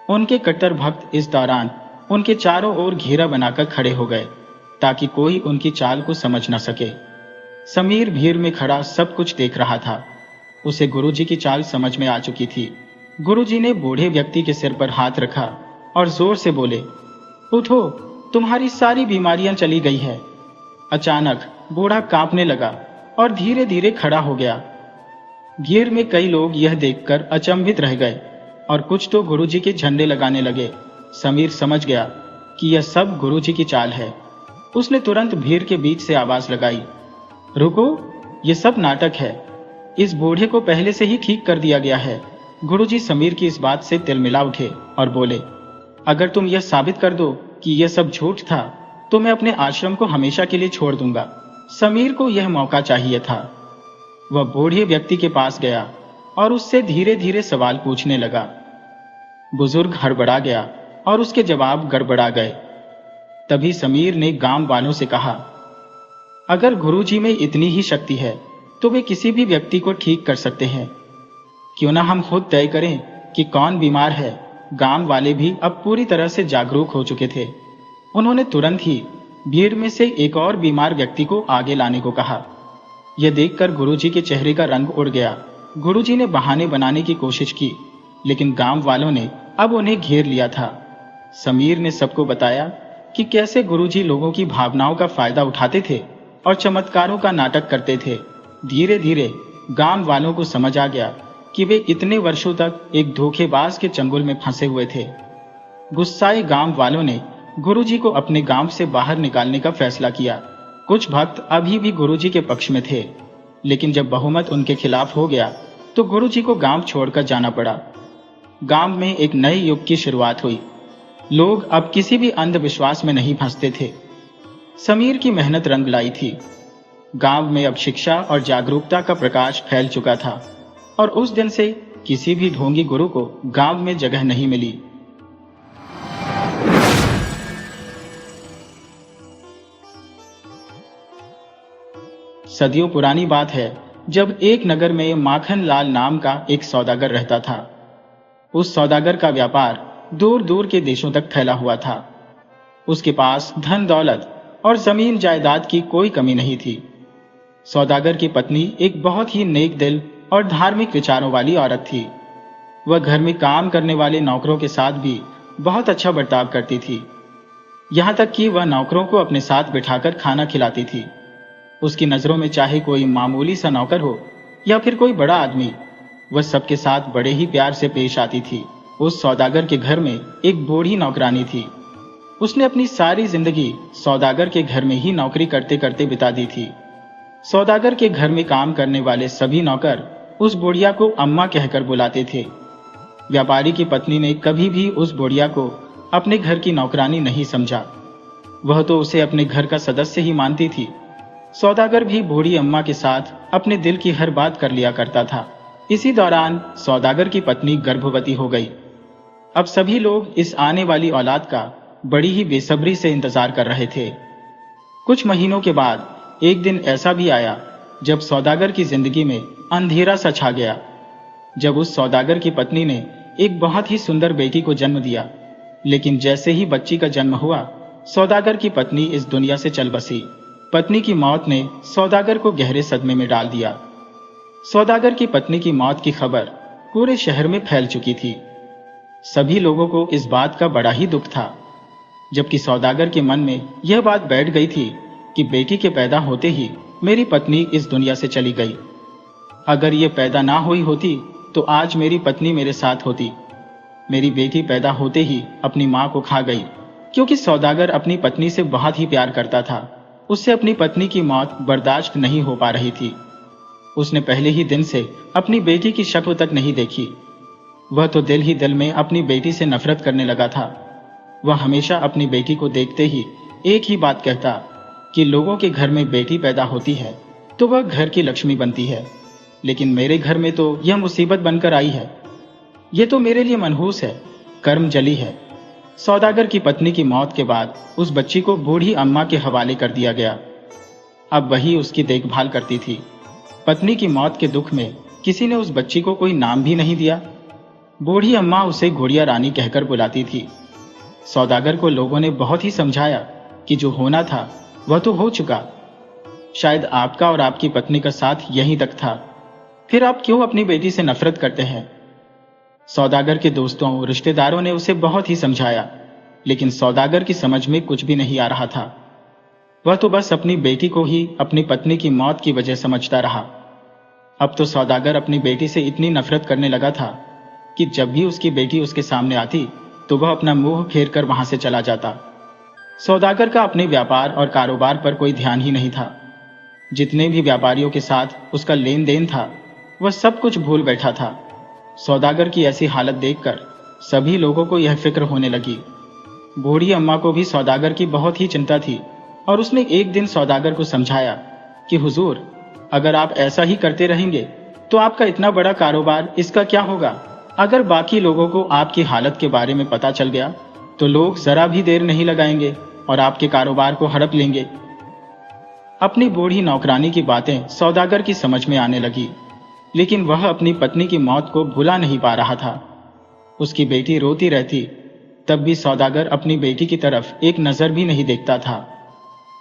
उनके कट्टर भक्त इस दौरान उनके चारों ओर घेरा बनाकर खड़े हो गए ताकि कोई उनकी चाल को समझ न सके। समीर भीड़ में खड़ा सब कुछ देख रहा था। उसे गुरुजी की चाल समझ में आ चुकी थी। गुरुजी ने बूढ़े व्यक्ति के सिर पर हाथ रखा और जोर से बोले, उठो, तुम्हारी सारी बीमारियां चली गई है। अचानक बूढ़ा कांपने लगा और धीरे धीरे खड़ा हो गया। भीड़ में कई लोग यह देखकर अचंभित रह गए और कुछ तो गुरुजी के झंडे लगाने लगे। समीर समझ गया कि यह सब गुरुजी की चाल है। उसने तुरंत भीड़ के बीच से आवाज लगाई, रुको, ये सब नाटक है। इस बूढ़े को पहले से ही ठीक कर दिया गया है। गुरुजी समीर की इस बात से तिलमिला उठे और बोले, अगर तुम यह साबित कर दो कि यह सब झूठ था तो मैं अपने आश्रम को हमेशा के लिए छोड़ दूंगा। समीर को यह मौका चाहिए था। वह बूढ़े व्यक्ति के पास गया और उससे धीरे धीरे सवाल पूछने लगा। बुजुर्ग हड़बड़ा गया और उसके जवाब गड़बड़ा गए। तभी समीर ने गांव वालों से कहा, अगर गुरुजी में इतनी ही शक्ति है तो वे किसी भी व्यक्ति को ठीक कर सकते हैं। क्यों ना हम खुद तय करें कि कौन बीमार है। गांव वाले भी अब पूरी तरह से जागरूक हो चुके थे। उन्होंने तुरंत ही भीड़ में से एक और बीमार व्यक्ति को आगे लाने को कहा। यह देखकर गुरुजी के चेहरे का रंग उड़ गया। गुरुजी ने बहाने बनाने की कोशिश की, लेकिन गांव वालों ने अब उन्हें घेर लिया था। समीर ने सबको बताया कि कैसे गुरुजी लोगों की भावनाओं का फायदा उठाते थे और चमत्कारों का नाटक करते थे। धीरे धीरे गांव वालों को समझ आ गया कि वे इतने वर्षों तक एक धोखेबाज के चंगुल में फंसे हुए थे। गुस्साए गांव वालों ने गुरुजी को अपने गांव से बाहर निकालने का फैसला किया। कुछ भक्त अभी भी गुरुजी के पक्ष में थे, लेकिन जब बहुमत उनके खिलाफ हो गया तो गुरुजी को गांव छोड़कर जाना पड़ा। गांव में एक नए युग की शुरुआत हुई। लोग अब किसी भी अंधविश्वास में नहीं फंसते थे। समीर की मेहनत रंग लाई थी। गांव में अब शिक्षा और जागरूकता का प्रकाश फैल चुका था और उस दिन से किसी भी ढोंगी गुरु को गांव में जगह नहीं मिली। सदियों पुरानी बात है, जब एक नगर में माखन लाल नाम का एक सौदागर रहता था। उस सौदागर का व्यापार दूर दूर के देशों तक फैला हुआ था। उसके पास धन दौलत और जमीन जायदाद की कोई कमी नहीं थी। सौदागर की पत्नी एक बहुत ही नेक दिल और धार्मिक विचारों वाली औरत थी। वह घर में काम करने वाले नौकरों के साथ भी बहुत अच्छा बर्ताव करती थी। यहाँ तक कि वह नौकरों को अपने साथ बिठाकर खाना खिलाती थी। उसकी नजरों में चाहे कोई मामूली सा नौकर हो या फिर कोई बड़ा आदमी, वह सबके साथ बड़े ही प्यार से पेश आती थी। उस सौदागर के घर में एक बूढ़ी नौकरानी थी। उसने अपनी सारी जिंदगी सौदागर के घर में ही नौकरी करते करते बिता दी थी। सौदागर के घर में काम करने वाले सभी नौकर उस बुढ़िया को अम्मा कहकर बुलाते थे। व्यापारी की पत्नी ने कभी भी उस बुढ़िया को अपने घर की नौकरानी नहीं समझा। वह तो उसे अपने घर का सदस्य ही मानती थी। सौदागर भी बूढ़ी अम्मा के साथ अपने दिल की हर बात कर लिया करता था। इसी दौरान सौदागर की पत्नी गर्भवती हो गई। अब सभी लोग इस आने वाली औलाद का बड़ी ही बेसब्री से इंतजार कर रहे थे। कुछ महीनों के बाद एक दिन ऐसा भी आया जब सौदागर की जिंदगी में अंधेरा सा छा गया। जब उस सौदागर की पत्नी ने एक बहुत ही सुंदर बेटी को जन्म दिया, लेकिन जैसे ही बच्ची का जन्म हुआ, सौदागर की पत्नी इस दुनिया से चल बसी। पत्नी की मौत ने सौदागर को गहरे सदमे में डाल दिया। सौदागर की पत्नी की मौत की खबर पूरे शहर में फैल चुकी थी। सभी लोगों को इस बात का बड़ा ही दुख था, जबकि सौदागर के मन में यह बात बैठ गई थी कि बेटी के पैदा होते ही मेरी पत्नी इस दुनिया से चली गई। अगर ये पैदा ना हुई होती तो आज मेरी पत्नी मेरे साथ होती। मेरी बेटी पैदा होते ही अपनी माँ को खा गई, क्योंकि सौदागर अपनी पत्नी से बहुत ही प्यार करता था। उससे अपनी पत्नी की मौत बर्दाश्त नहीं हो पा रही थी। उसने पहले ही दिन से अपनी बेटी की शक्ल तक नहीं देखी। वह तो दिल ही दिल में अपनी बेटी से नफरत करने लगा था। वह हमेशा अपनी बेटी को देखते ही एक ही बात कहता कि लोगों के घर में बेटी पैदा होती है तो वह घर की लक्ष्मी बनती है, लेकिन मेरे घर में तो यह मुसीबत बनकर आई है। यह तो मेरे लिए मनहूस है, कर्म जली है। सौदागर की पत्नी की मौत के बाद उस बच्ची को बूढ़ी अम्मा के हवाले कर दिया गया। अब वही उसकी देखभाल करती थी। पत्नी की मौत के दुख में किसी ने उस बच्ची को कोई नाम भी नहीं दिया। बूढ़ी अम्मा उसे गुड़िया रानी कहकर बुलाती थी। सौदागर को लोगों ने बहुत ही समझाया कि जो होना था वह तो हो चुका। शायद आपका और आपकी पत्नी का साथ यहीं तक था, फिर आप क्यों अपनी बेटी से नफरत करते हैं? सौदागर के दोस्तों, रिश्तेदारों ने उसे बहुत ही समझाया, लेकिन सौदागर की समझ में कुछ भी नहीं आ रहा था। वह तो बस अपनी बेटी को ही अपनी पत्नी की मौत की वजह समझता रहा। अब तो सौदागर अपनी बेटी से इतनी नफरत करने लगा था कि जब भी उसकी बेटी उसके सामने आती तो वह अपना मुंह फेर कर वहां से चला जाता। सौदागर का अपने व्यापार और कारोबार पर कोई ध्यान ही नहीं था। जितने भी व्यापारियों के साथ उसका लेन देन था वह सब कुछ भूल बैठा था। सौदागर की ऐसी हालत देखकर सभी लोगों को यह फिक्र होने लगी। बूढ़ी अम्मा को भी सौदागर की बहुत ही चिंता थी और उसने एक दिन सौदागर को समझाया कि हुजूर, अगर आप ऐसा ही करते रहेंगे तो आपका इतना बड़ा कारोबार इसका क्या होगा? अगर बाकी लोगों को आपकी हालत के बारे में पता चल गया तो लोग जरा भी देर नहीं लगाएंगे और आपके कारोबार को हड़प लेंगे। अपनी बूढ़ी नौकरानी की बातें सौदागर की समझ में आने लगी, लेकिन वह अपनी पत्नी की मौत को भुला नहीं पा रहा था। उसकी बेटी रोती रहती, तब भी सौदागर अपनी बेटी की तरफ एक नजर भी नहीं देखता था।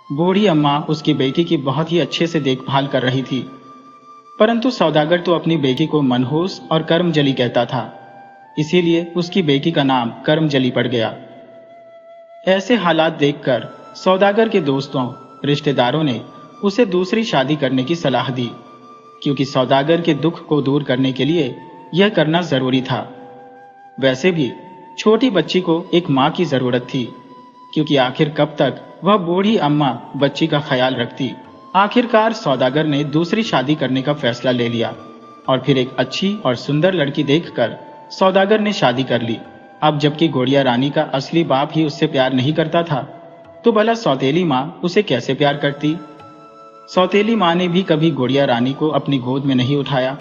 बूढ़ी अम्मा उसकी बेटी की बहुत ही अच्छे से देखभाल कर रही थी, परंतु सौदागर तो अपनी बेटी को मनहूस और कर्मजली कहता था, इसीलिए उसकी बेटी का नाम कर्मजली पड़ गया। ऐसे हालात देखकर सौदागर के दोस्तों, रिश्तेदारों ने उसे दूसरी शादी करने की सलाह दी, क्योंकि सौदागर के दुख को दूर करने के लिए यह करना जरूरी था। वैसे भी छोटी बच्ची को एक माँ की जरूरत थी, क्योंकि आखिर कब तक वह बूढ़ी अम्मा बच्ची का ख्याल रखती। आखिरकार सौदागर ने दूसरी शादी करने का फैसला ले लिया और फिर एक अच्छी और सुंदर लड़की देखकर सौदागर ने शादी कर ली। अब जबकि गुड़िया रानी का असली बाप ही उससे प्यार नहीं करता था, तो भला सौतेली माँ उसे कैसे प्यार करती? सौतेली माँ ने भी कभी गुड़िया रानी को अपनी गोद में नहीं उठाया।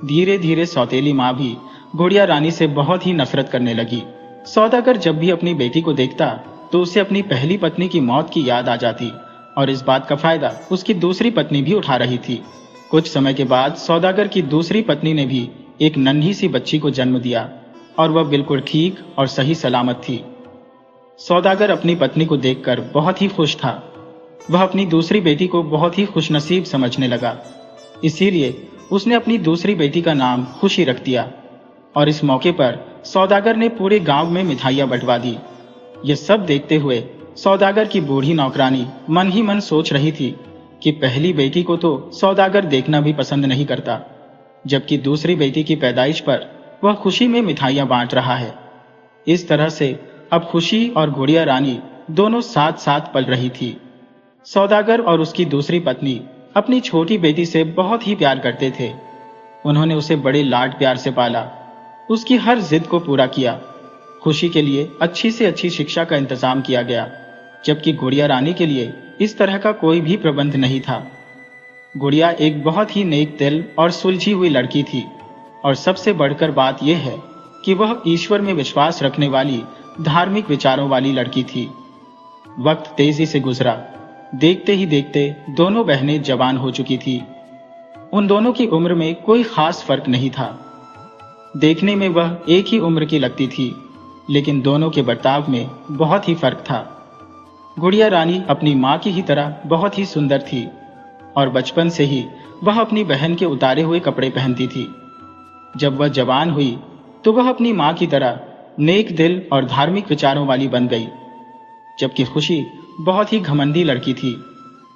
धीरे धीरे सौतेली माँ भी गुड़िया रानी से बहुत ही नफरत करने लगी। सौदागर जब भी अपनी बेटी को देखता तो उसे अपनी पहली पत्नी की मौत की याद आ जाती और इस बात का फायदा उसकी दूसरी पत्नी भी उठा रही थी। कुछ समय के बाद सौदागर की दूसरी पत्नी ने भी एक नन्ही सी बच्ची को जन्म दिया और वह बिल्कुल ठीक और सही सलामत थी। सौदागर अपनी पत्नी को देखकर बहुत ही खुश था। वह अपनी दूसरी बेटी को बहुत ही खुशनसीब समझने लगा, इसीलिए उसने अपनी दूसरी बेटी का नाम खुशी रख दिया और इस मौके पर सौदागर ने पूरे गांव में मिठाइयां बंटवा दी। यह सब देखते हुए सौदागर की बूढ़ी नौकरानी मन ही मन सोच रही थी कि पहली बेटी को तो सौदागर देखना भी पसंद नहीं करता, जबकि दूसरी बेटी की पैदाइश पर वह खुशी में मिठाइयां बांट रहा है। इस तरह से अब खुशी और गुड़िया रानी दोनों साथ साथ पल रही थी। सौदागर और उसकी दूसरी पत्नी अपनी छोटी बेटी से बहुत ही प्यार करते थे। उन्होंने उसे बड़े लाड प्यार से पाला, उसकी हर जिद को पूरा किया। खुशी के लिए अच्छी से अच्छी शिक्षा का इंतजाम किया गया, जबकि गुड़िया रानी के लिए इस तरह का कोई भी प्रबंध नहीं था। गुड़िया एक बहुत ही नेक दिल और सुलझी हुई लड़की थी, और सबसे बढ़कर बात यह है कि वह ईश्वर में विश्वास रखने वाली, धार्मिक विचारों वाली लड़की थी। वक्त तेजी से गुजरा। देखते ही देखते दोनों बहनें जवान हो चुकी थी। उन दोनों की उम्र में कोई खास फर्क नहीं था। देखने में वह एक ही उम्र की लगती थी, लेकिन दोनों के बर्ताव में बहुत ही फर्क था। गुड़िया रानी अपनी माँ की ही तरह बहुत ही सुंदर थी। और बचपन से ही वह अपनी बहन के उतारे हुए कपड़े पहनती थी। जब वह जवान हुई तो वह अपनी माँ की तरह नेक दिल और धार्मिक विचारों वाली बन गई। जबकि खुशी बहुत ही घमंडी लड़की थी।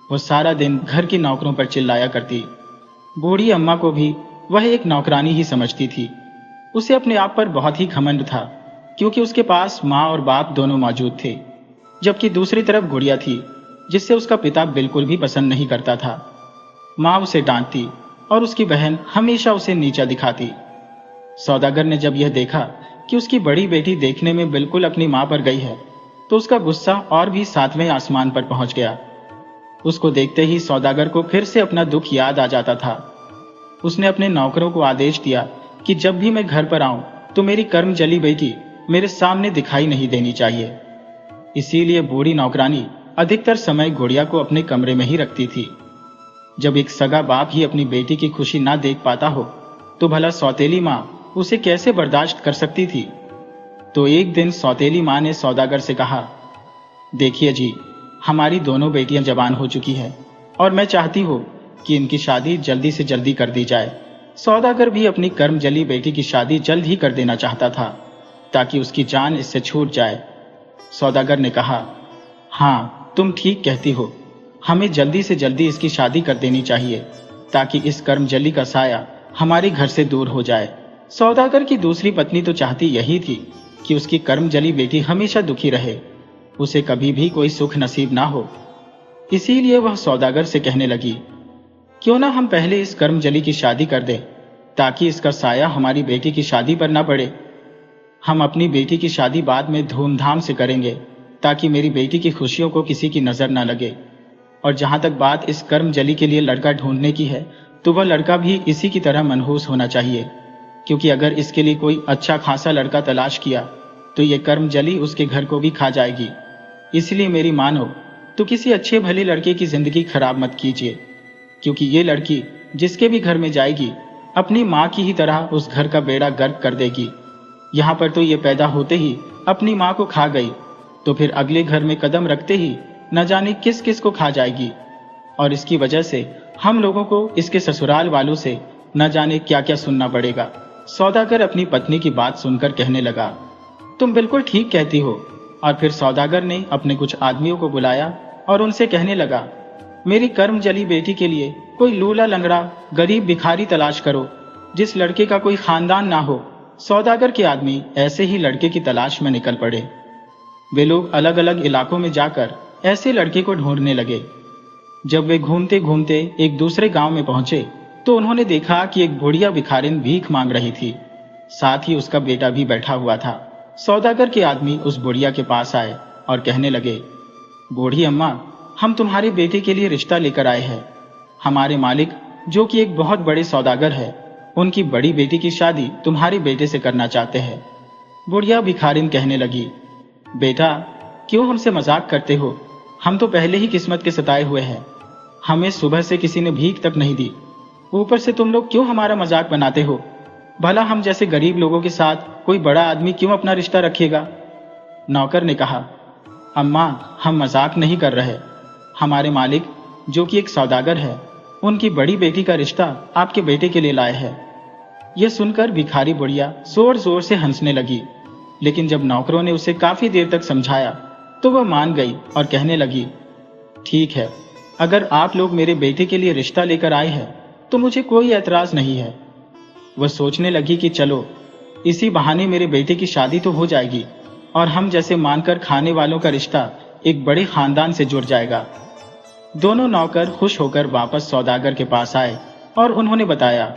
वो सारा दिन घर की नौकरों पर चिल्लाया करती। बूढ़ी अम्मा को भी वह एक नौकरानी ही समझती थी। उसे अपने आप पर बहुत ही घमंड था, क्योंकि उसके पास माँ और बाप दोनों मौजूद थे। जबकि दूसरी तरफ गुड़िया थी, जिससे उसका पिता बिल्कुल भी पसंद नहीं करता था। माँ उसे डांटती और उसकी बहन हमेशा उसे नीचा दिखाती। सौदागर ने जब यह देखा कि उसकी बड़ी बेटी देखने में बिल्कुल अपनी माँ पर गई है, तो उसका गुस्सा और भी 7वें आसमान पर पहुंच गया। उसको देखते ही सौदागर को फिर से अपना दुख याद आ जाता था। उसने अपने नौकरों को आदेश दिया कि जब भी मैं घर पर आऊं तो मेरी कर्मजली बेटी मेरे सामने दिखाई नहीं देनी चाहिए। इसीलिए बूढ़ी नौकरानी अधिकतर समय गुड़िया को अपने कमरे में ही रखती थी। जब एक सगा बाप ही अपनी बेटी की खुशी ना देख पाता हो तो भला सौतेली माँ उसे कैसे बर्दाश्त कर सकती थी। तो एक दिन सौतेली माँ ने सौदागर से कहा, देखिए जी, हमारी दोनों बेटियां जवान हो चुकी है और मैं चाहती हूँ कि इनकी शादी जल्दी से जल्दी कर दी जाए। सौदागर भी अपनी कर्मजली बेटी की शादी जल्द ही कर देना चाहता था, ताकि उसकी जान इससे छूट जाए। सौदागर ने कहा, हाँ, तुम ठीक कहती हो, हमें जल्दी से जल्दी इसकी शादी कर देनी चाहिए, ताकि इस कर्मजली का साया हमारे घर से दूर हो जाए। सौदागर की दूसरी पत्नी तो चाहती यही थी कि उसकी कर्मजली बेटी हमेशा दुखी रहे, उसे कभी भी कोई सुख नसीब ना हो। इसीलिए वह सौदागर से कहने लगी, क्यों ना हम पहले इस कर्मजली की शादी कर दें, ताकि इसका साया हमारी बेटी की शादी पर ना पड़े। हम अपनी बेटी की शादी बाद में धूमधाम से करेंगे, ताकि मेरी बेटी की खुशियों को किसी की नजर ना लगे। और जहां तक बात इस कर्मजली के लिए लड़का ढूंढने की है, तो वह लड़का भी इसी की तरह मनहूस होना चाहिए, क्योंकि अगर इसके लिए कोई अच्छा खासा लड़का तलाश किया तो ये कर्मजली उसके घर को भी खा जाएगी। इसलिए मेरी मानो तो किसी अच्छे भले लड़के की जिंदगी खराब मत कीजिए, क्योंकि ये लड़की जिसके भी घर में जाएगी अपनी माँ की ही तरह उस घर का बेड़ा गर्क कर देगी। यहाँ पर तो ये पैदा होते ही अपनी माँ को खा गई, तो फिर अगले घर में कदम रखते ही न जाने किस किस को खा जाएगी। और इसकी वजह से हम लोगों को इसके ससुराल वालों से न जाने क्या क्या सुनना पड़ेगा। सौदागर अपनी पत्नी की बात सुनकर कहने लगा, तुम बिल्कुल ठीक कहती हो। और फिर सौदागर ने अपने कुछ आदमियों को बुलाया और उनसे कहने लगा, मेरी कर्मजली बेटी के लिए कोई लूला लंगड़ा गरीब भिखारी तलाश करो, जिस लड़के का कोई खानदान ना हो। सौदागर के आदमी ऐसे ही लड़के की तलाश में निकल पड़े। वे लोग अलग अलग इलाकों में जाकर ऐसे लड़के को ढूंढने लगे। जब वे घूमते घूमते एक दूसरे गांव में पहुंचे तो उन्होंने देखा कि एक बुढ़िया भिखारिन भीख मांग रही थी, साथ ही उसका बेटा भी बैठा हुआ था। सौदागर के आदमी उस बुढ़िया के पास आए और कहने लगे, बूढ़ी अम्मा, हम तुम्हारे बेटे के लिए रिश्ता लेकर आए हैं। हमारे मालिक, जो कि एक बहुत बड़े सौदागर है, उनकी बड़ी बेटी की शादी तुम्हारे बेटे से करना चाहते हैं। बुढ़िया भिखारिन कहने लगी, बेटा, क्यों हमसे मजाक करते हो? हम तो पहले ही किस्मत के सताए हुए हैं। हमें सुबह से किसी ने भीख तक नहीं दी, ऊपर से तुम लोग क्यों हमारा मजाक बनाते हो? भला हम जैसे गरीब लोगों के साथ कोई बड़ा आदमी क्यों अपना रिश्ता रखेगा? नौकर ने कहा, अम्मा, हम मजाक नहीं कर रहे। हमारे मालिक, जो कि एक सौदागर है, उनकी बड़ी बेटी का रिश्ता आपके बेटे के लिए लाए हैं। यह सुनकर भिखारी बुढ़िया जोर जोर से हंसने लगी, लेकिन जब नौकरों ने उसे काफी देर तक समझाया तो वह मान गई और कहने लगी, ठीक है, अगर आप लोग मेरे बेटे के लिए रिश्ता लेकर आए हैं तो मुझे कोई ऐतराज नहीं है। वह सोचने लगी कि चलो, इसी बहाने मेरे बेटे की शादी तो हो जाएगी और हम जैसे मानकर खाने वालों का रिश्ता एक बड़े खानदान से जुड़ जाएगा। दोनों नौकर खुश होकर वापस सौदागर के पास आए और उन्होंने बताया,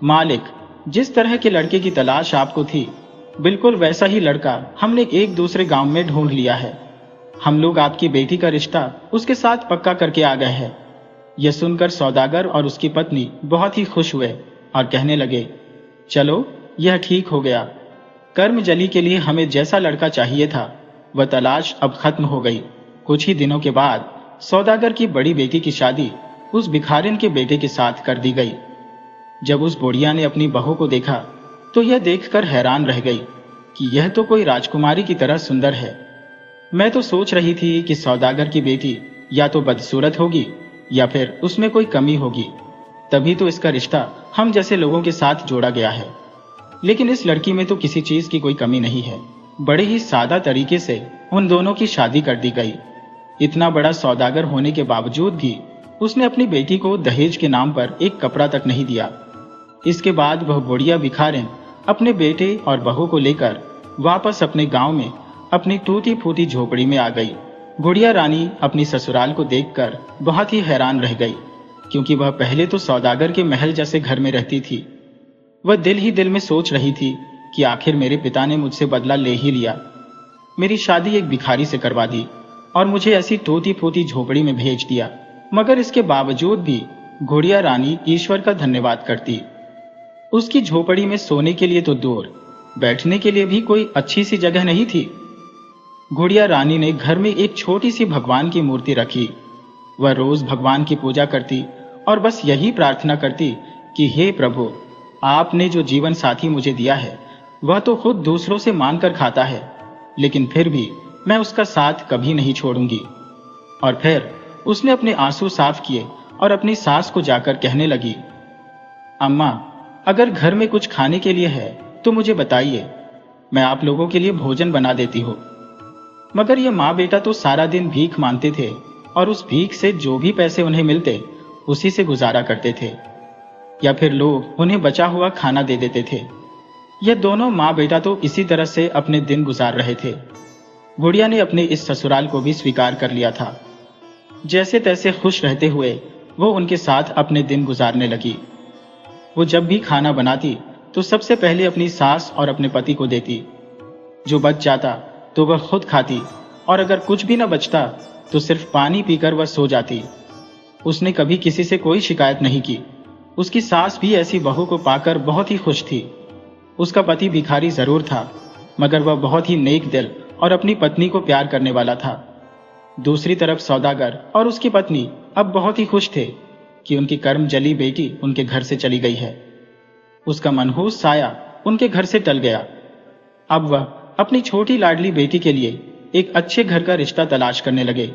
मालिक, जिस तरह के लड़के की तलाश आपको थी, बिल्कुल वैसा ही लड़का हमने एक दूसरे गांव में ढूंढ लिया है। हम लोग आपकी बेटी का रिश्ता उसके साथ पक्का करके आ गए हैं। यह सुनकर सौदागर और उसकी पत्नी बहुत ही खुश हुए और कहने लगे, चलो, यह ठीक हो गया। कर्मजली के लिए हमें जैसा लड़का चाहिए था, वह तलाश अब खत्म हो गई। कुछ ही दिनों के बाद सौदागर की बड़ी बेटी की शादी उस भिखारिन के बेटे के साथ कर दी गई। जब उस बुढ़िया ने अपनी बहू को देखा तो यह देखकर हैरान रह गई कि यह तो कोई राजकुमारी की तरह सुंदर है। मैं तो सोच रही थी कि सौदागर की बेटी या तो बदसूरत होगी या फिर उसमें कोई कमी होगी, तभी तो इसका रिश्ता हम जैसे लोगों के साथ जोड़ा गया है। लेकिन इस लड़की में तो किसी चीज की कोई कमी नहीं है। बड़े ही सादा तरीके से उन दोनों की शादी कर दी गई। इतना बड़ा सौदागर होने के बावजूद भी उसने अपनी बेटी को दहेज के नाम पर एक कपड़ा तक नहीं दिया। इसके बाद वह बुढ़िया भिखारिन अपने बेटे और बहू को लेकर वापस अपने गांव में अपनी टूटी फूटी झोपड़ी में आ गई। गुड़िया रानी अपनी ससुराल को देखकर बहुत ही हैरान रह गई, क्योंकि वह पहले तो सौदागर के महल जैसे घर में रहती थी। वह दिल ही दिल में सोच रही थी कि आखिर मेरे पिता ने मुझसे बदला ले ही लिया, मेरी शादी एक भिखारी से करवा दी और मुझे ऐसी टूटी फूटी झोपड़ी में भेज दिया। मगर इसके बावजूद भी गुड़िया रानी ईश्वर का धन्यवाद करती। उसकी झोपड़ी में सोने के लिए तो दूर, बैठने के लिए भी कोई अच्छी सी जगह नहीं थी। गुड़िया रानी ने घर में एक छोटी सी भगवान की मूर्ति रखी। वह रोज भगवान की पूजा करती और बस यही प्रार्थना करती कि हे प्रभु, आपने जो जीवन साथी मुझे दिया है वह तो खुद दूसरों से मांग कर खाता है, लेकिन फिर भी मैं उसका साथ कभी नहीं छोड़ूंगी। और फिर उसने अपने आंसू साफ किए और अपनी सास को जाकर कहने लगी, अम्मा, अगर घर में कुछ खाने के लिए है तो मुझे बताइए, मैं आप लोगों के लिए भोजन बना देती हूँ। मगर ये माँ बेटा तो सारा दिन भीख मांगते थे और उस भीख से जो भी पैसे उन्हें मिलते उसी से गुजारा करते थे, या फिर लोग उन्हें बचा हुआ खाना दे देते थे। ये दोनों माँ बेटा तो इसी तरह से अपने दिन गुजार रहे थे। गुड़िया ने अपने इस ससुराल को भी स्वीकार कर लिया था। जैसे तैसे खुश रहते हुए वो उनके साथ अपने दिन गुजारने लगी। वो जब भी खाना बनाती तो सबसे पहले अपनी सास और अपने पति को देती। जो बच जाता तो वह खुद खाती और अगर कुछ भी न बचता तो सिर्फ पानी पीकर वह सो जाती। उसने कभी किसी से कोई शिकायत नहीं की। उसकी सास भी ऐसी बहू को पाकर बहुत ही खुश थी। उसका पति भिखारी जरूर था, मगर वह बहुत ही नेक दिल और अपनी पत्नी को प्यार करने वाला था। दूसरी तरफ सौदागर और उसकी पत्नी अब बहुत ही खुश थे कि उनकी कर्मजली बेटी उनके घर से चली गई है। उसका मनहूस साया उनके घर से टल गया। अब वह अपनी छोटी लाडली बेटी के लिए एक अच्छे घर का रिश्ता तलाश करने लगे,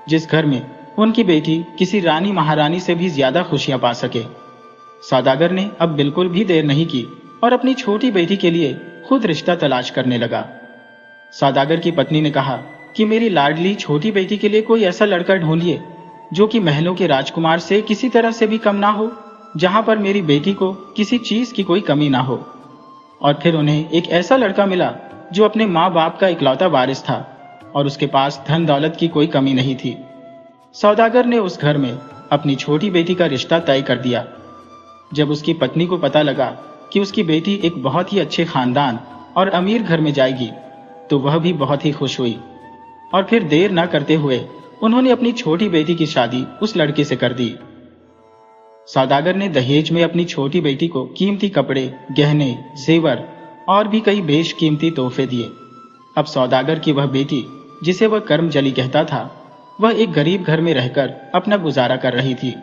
जिस घर में उनकी बेटी किसी रानी महारानी से भी ज्यादा खुशियां पा सके। सौदागर ने अब बिल्कुल भी देर नहीं की और अपनी छोटी बेटी के लिए खुद रिश्ता तलाश करने लगा। सौदागर की पत्नी ने कहा कि मेरी लाडली छोटी बेटी के लिए कोई ऐसा लड़का ढूंढिए जो कि महलों के राजकुमार से किसी तरह से भी कम ना हो, जहां पर मेरी बेटी को किसी चीज की कोई कमी ना हो। और फिर उन्हें एक ऐसा लड़का मिला जो अपने माँ बाप का इकलौता वारिस था और उसके पास धन दौलत की कोई कमी नहीं थी। सौदागर ने उस घर में अपनी छोटी बेटी का रिश्ता तय कर दिया। जब उसकी पत्नी को पता लगा कि उसकी बेटी एक बहुत ही अच्छे खानदान और अमीर घर में जाएगी, तो वह भी बहुत ही खुश हुई और फिर देर न करते हुए उन्होंने अपनी छोटी बेटी की शादी उस लड़के से कर दी। सौदागर ने दहेज में अपनी छोटी बेटी को कीमती कपड़े, गहने, जेवर और भी कई बेशकीमती तोहफे दिए। अब सौदागर की वह बेटी, जिसे वह कर्मजली कहता था, वह एक गरीब घर में रहकर अपना गुजारा कर रही थी,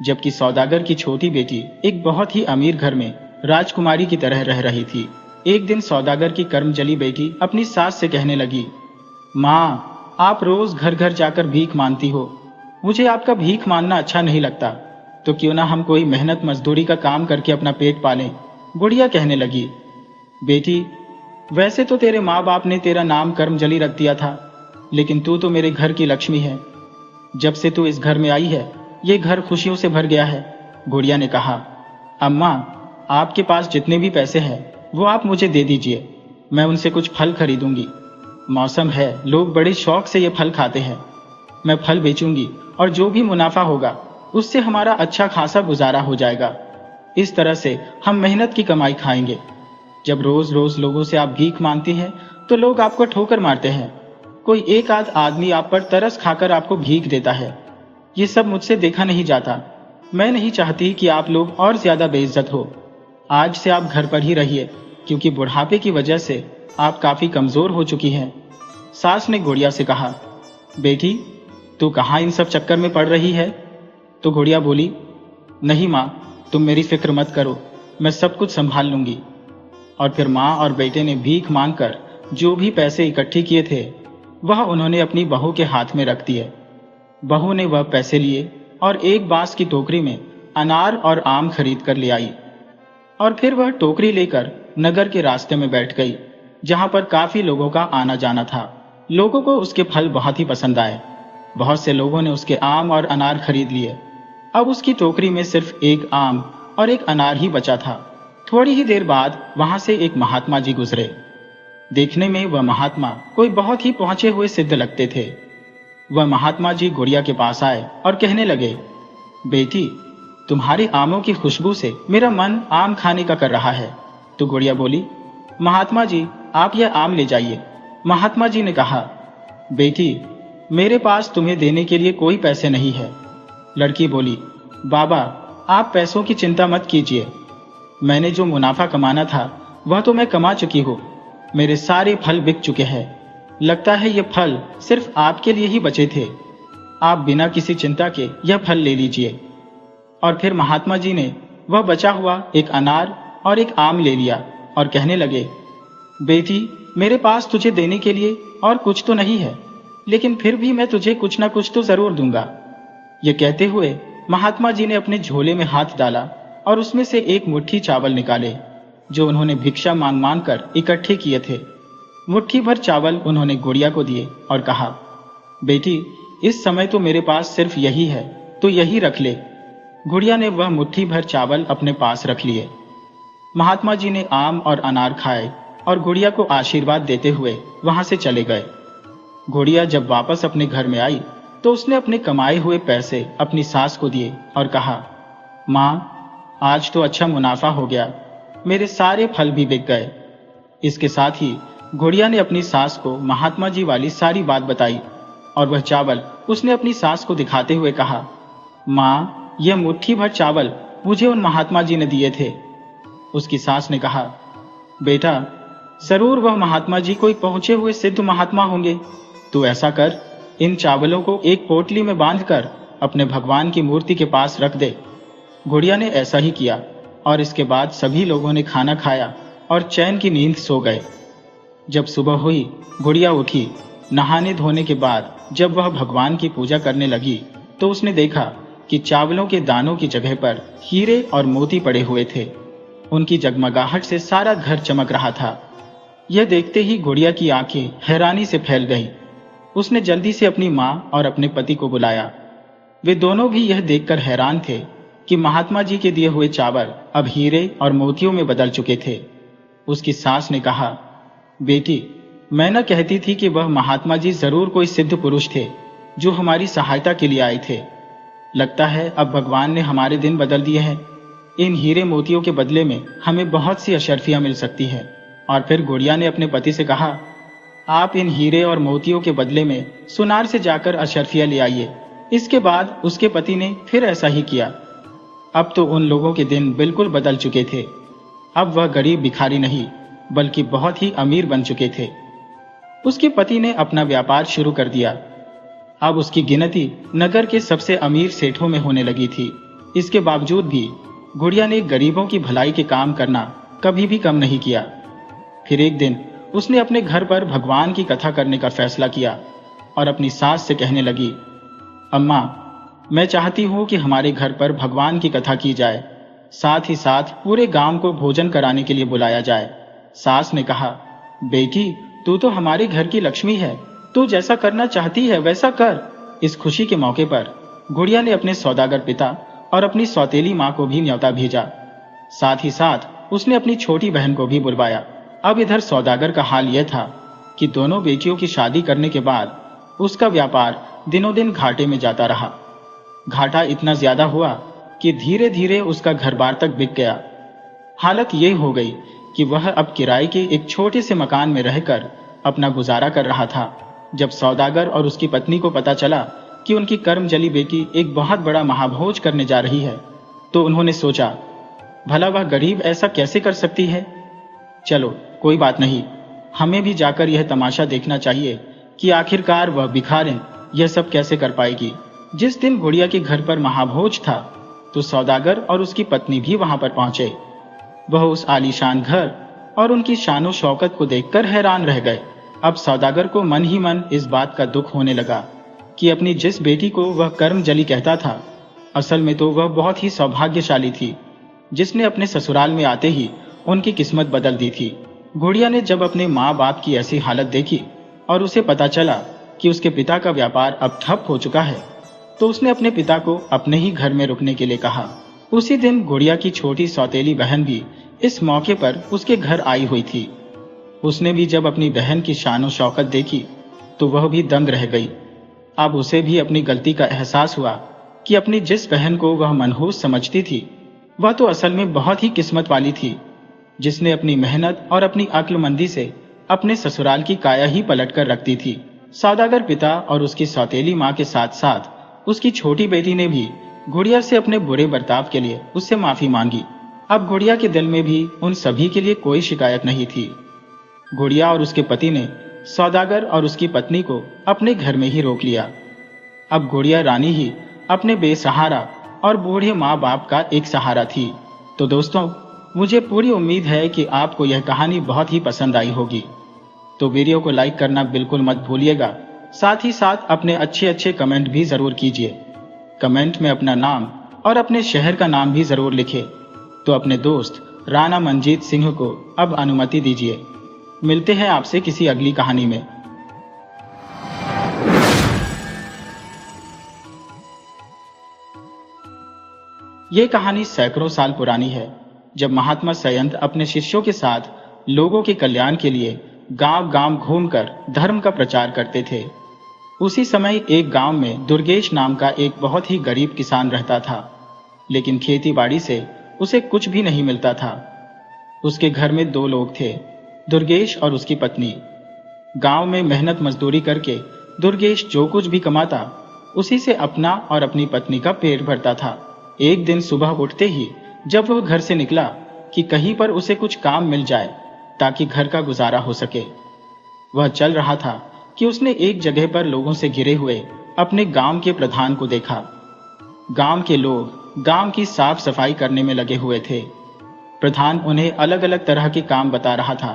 जबकि सौदागर की छोटी बेटी एक बहुत ही अमीर घर में राजकुमारी की तरह रह रही थी। एक दिन सौदागर की कर्मजली बेटी अपनी सास से कहने लगी, माँ, आप रोज घर घर जाकर भीख मांगती हो, मुझे आपका भीख मांगना अच्छा नहीं लगता, तो क्यों ना हम कोई मेहनत मजदूरी का काम करके अपना पेट पालें। गुड़िया कहने लगी, बेटी, वैसे तो तेरे माँ बाप ने तेरा नाम कर्मजली रख दिया था, लेकिन तू तो मेरे घर की लक्ष्मी है। जब से तू इस घर में आई है, ये घर खुशियों से भर गया है। गुड़िया ने कहा, अम्मा, आपके पास जितने भी पैसे हैं वो आप मुझे दे दीजिए, मैं उनसे कुछ फल खरीदूंगी। मौसम है, लोग बड़े शौक से ये फल खाते हैं। मैं फल बेचूंगी और जो भी मुनाफा होगा उससे हमारा अच्छा खासा गुजारा हो जाएगा। इस तरह से हम मेहनत की कमाई खाएंगे। जब रोज रोज लोगों से आप भीख मांगती हैं तो लोग आपको ठोकर मारते हैं। कोई एक आध आदमी आप पर तरस खाकर आपको भीख देता है। ये सब मुझसे देखा नहीं जाता। मैं नहीं चाहती कि आप लोग और ज्यादा बेइज्जत हो। आज से आप घर पर ही रहिए, क्योंकि बुढ़ापे की वजह से आप काफी कमजोर हो चुकी हैं। सास ने गुड़िया से कहा, बेटी, तू कहाँ इन सब चक्कर में पड़ रही है? तो गुड़िया बोली, नहीं माँ, तुम मेरी फिक्र मत करो, मैं सब कुछ संभाल लूंगी। और फिर माँ और बेटे ने भीख मांगकर जो भी पैसे इकट्ठे किए थे वह उन्होंने अपनी बहू के हाथ में रख दिए। बहू ने वह पैसे लिए और एक बांस की टोकरी में अनार और आम खरीद कर ले आई और फिर वह टोकरी लेकर नगर के रास्ते में बैठ गई, जहां पर काफी लोगों का आना जाना था। लोगों को उसके फल बहुत ही पसंद आए। बहुत से लोगों ने उसके आम और अनार खरीद लिए। अब उसकी टोकरी में सिर्फ एक आम और एक अनार ही बचा था। थोड़ी ही देर बाद वहां से एक महात्मा जी गुजरे। देखने में वह महात्मा कोई बहुत ही पहुंचे हुए सिद्ध लगते थे। वह महात्मा जी गुड़िया के पास आए और कहने लगे, बेटी, तुम्हारे आमों की खुशबू से मेरा मन आम खाने का कर रहा है। तो गुड़िया बोली, महात्मा जी, आप यह आम ले जाइए। महात्मा जी ने कहा, बेटी, मेरे पास तुम्हें देने के लिए कोई पैसे नहीं है। लड़की बोली, बाबा, आप पैसों की चिंता मत कीजिए। मैंने जो मुनाफा कमाना था वह तो मैं कमा चुकी हूँ। मेरे सारे फल बिक चुके हैं। लगता है ये फल सिर्फ आपके लिए ही बचे थे। आप बिना किसी चिंता के यह फल ले लीजिए। और फिर महात्मा जी ने वह बचा हुआ एक अनार और एक आम ले लिया और कहने लगे, बेटी, मेरे पास तुझे देने के लिए और कुछ तो नहीं है, लेकिन फिर भी मैं तुझे कुछ ना कुछ तो जरूर दूंगा। ये कहते हुए महात्मा जी ने अपने झोले में हाथ डाला और उसमें से एक मुट्ठी चावल निकाले, जो उन्होंने भिक्षा मांग मांग कर इकट्ठे किए थे। मुट्ठी भर चावल उन्होंने गुड़िया को दिए और कहा, बेटी, इस समय तो मेरे पास सिर्फ यही है, तो यही रख ले। गुड़िया ने वह मुट्ठी भर चावल अपने पास रख लिए। महात्मा जी ने आम और अनार खाए और गुड़िया को आशीर्वाद देते हुए वहां से चले गए। गुड़िया जब वापस अपने घर में आई तो उसने अपने कमाए हुए पैसे अपनी सास को दिए और कहा, माँ, आज तो अच्छा मुनाफा हो गया, मेरे सारे फल भी बिक गए। इसके साथ ही गुड़िया ने अपनी सास को महात्मा जी वाली सारी बात बताई और वह चावल उसने अपनी सास को दिखाते हुए कहा, माँ, यह मुट्ठी भर चावल मुझे उन महात्मा जी ने दिए थे। उसकी सास ने कहा, बेटा, जरूर वह महात्मा जी कोई पहुंचे हुए सिद्ध महात्मा होंगे। तू ऐसा कर, इन चावलों को एक पोटली में बांधकर अपने भगवान की मूर्ति के पास रख दे। गुड़िया ने ऐसा ही किया और इसके बाद सभी लोगों ने खाना खाया और चैन की नींद सो गए। जब सुबह हुई, गुड़िया उठी। नहाने धोने के बाद जब वह भगवान की पूजा करने लगी तो उसने देखा कि चावलों के दानों की जगह पर हीरे और मोती पड़े हुए थे। उनकी जगमगाहट से सारा घर चमक रहा था। यह देखते ही गुड़िया की आंखें हैरानी से फैल गईं। उसने जल्दी से अपनी माँ और अपने पति को बुलाया। वे दोनों भी यह देखकर हैरान थे कि महात्मा जी के दिए हुए चावल अब हीरे और मोतियों में बदल चुके थे। उसकी सास ने कहा, बेटी, मैं न कहती थी कि वह महात्मा जी जरूर कोई सिद्ध पुरुष थे जो हमारी सहायता के लिए आए थे। लगता है अब भगवान ने हमारे दिन बदल दिए हैं। इन हीरे मोतियों के बदले में हमें बहुत सी अशर्फियां मिल सकती है। और फिर गुड़िया ने अपने पति से कहा, आप इन हीरे और मोतियों के बदले में सुनार से जाकर अशर्फियां ले आइए। इसके बाद उसके पति ने फिर ऐसा ही किया। अब तो उन लोगों के दिन बिल्कुल बदल चुके थे। अब वह गरीब भिखारी नहीं बल्कि बहुत ही अमीर बन चुके थे। उसके पति ने अपना व्यापार शुरू कर दिया। अब उसकी गिनती नगर के सबसे अमीर सेठों में होने लगी थी। इसके बावजूद भी गुड़िया ने गरीबों की भलाई के काम करना कभी भी कम नहीं किया। फिर एक दिन उसने अपने घर पर भगवान की कथा करने का फैसला किया और अपनी सास से कहने लगी, अम्मा, मैं चाहती हूं कि हमारे घर पर भगवान की कथा की जाए, साथ ही साथ पूरे गांव को भोजन कराने के लिए बुलाया जाए। सास ने कहा, बेटी, तू तो हमारे घर की लक्ष्मी है, तू जैसा करना चाहती है वैसा कर। इस खुशी के मौके पर गुड़िया ने अपने सौदागर पिता और अपनी सौतेली माँ को भी न्योता भेजा। साथ ही साथ उसने अपनी छोटी बहन को भी बुलवाया। अब इधर सौदागर का हाल यह था कि दोनों बेटियों की शादी करने के बाद उसका व्यापार दिनों दिन घाटे में जाता रहा। घाटा इतना ज्यादा हुआ कि धीरे धीरे उसका घर बार तक बिक गया। हालत ये हो गई कि वह अब किराए के एक छोटे से मकान में रहकर अपना गुजारा कर रहा था। जब सौदागर और उसकी पत्नी को पता चला कि उनकी कर्मजली बेटी एक बहुत बड़ा महाभोज करने जा रही है, तो उन्होंने सोचा, भला वह गरीब ऐसा कैसे कर सकती है। चलो कोई बात नहीं, हमें भी जाकर यह तमाशा देखना चाहिए कि आखिरकार वह भिखारिन यह सब कैसे कर पाएगी। जिस दिन गुड़िया के घर पर महाभोज था तो सौदागर और उसकी पत्नी भी वहां पर पहुंचे। वह उस आलीशान घर और उनकी शानो शौकत को देखकर हैरान रह गए। अब सौदागर को मन ही मन इस बात का दुख होने लगा कि अपनी जिस बेटी को वह कर्मजली कहता था असल में तो वह बहुत ही सौभाग्यशाली थी, जिसने अपने ससुराल में आते ही उनकी किस्मत बदल दी थी। गुड़िया ने जब अपने माँ बाप की ऐसी हालत देखी और उसे पता चला कि उसके पिता का व्यापार अब ठप हो चुका है, तो उसने अपने पिता को अपने ही घर में रुकने के लिए कहा। उसी दिन गुड़िया की छोटी सौतेली बहन भी इस मौके पर उसके घर आई हुई थी। उसने भी जब अपनी बहन की शानो शौकत देखी तो वह भी दंग रह गई। अब उसे भी अपनी गलती का एहसास हुआ कि अपनी जिस बहन को वह मनहूस समझती थी, वह तो असल में बहुत ही किस्मत वाली थी, जिसने अपनी मेहनत और अपनी अक्लमंदी से अपने ससुराल की काया ही पलट कर रख दी थी। सौदागर पिता और उसकी सौतेली माँ के साथ साथ उसकी छोटी बेटी ने भी गुड़िया से अपने बुरे बर्ताव के लिए उससे माफी मांगी। अब गुड़िया के दिल में भी उन सभी के लिए कोई शिकायत नहीं थी। गुड़िया और उसके पति ने सौदागर और उसकी पत्नी को अपने घर में ही रोक लिया। अब गुड़िया रानी ही अपने बेसहारा और बूढ़े माँ बाप का एक सहारा थी। तो दोस्तों, मुझे पूरी उम्मीद है कि आपको यह कहानी बहुत ही पसंद आई होगी। तो वीडियो को लाइक करना बिल्कुल मत भूलिएगा। साथ ही साथ अपने अच्छे अच्छे कमेंट भी जरूर कीजिए। कमेंट में अपना नाम और अपने शहर का नाम भी जरूर लिखें। तो अपने दोस्त राणा मंजीत सिंह को अब अनुमति दीजिए। मिलते हैं आपसे किसी अगली कहानी में। ये कहानी सैकड़ों साल पुरानी है, जब महात्मा संयंत अपने शिष्यों के साथ लोगों के कल्याण के लिए गांव-गांव घूमकर धर्म का प्रचार करते थे। उसी समय एक गांव में दुर्गेश नाम का एक बहुत ही गरीब किसान रहता था, लेकिन खेती बाड़ी से उसे कुछ भी नहीं मिलता था। उसके घर में 2 लोग थे, दुर्गेश और उसकी पत्नी। गांव में मेहनत मजदूरी करके दुर्गेश जो कुछ भी कमाता, उसी से अपना और अपनी पत्नी का पेट भरता था। एक दिन सुबह उठते ही जब वह घर से निकला कि कहीं पर उसे कुछ काम मिल जाए ताकि घर का गुजारा हो सके, वह चल रहा था कि उसने एक जगह पर लोगों से घिरे हुए अपने गांव के प्रधान को देखा। गांव के लोग गांव की साफ सफाई करने में लगे हुए थे। प्रधान उन्हें अलग अलग तरह के काम बता रहा था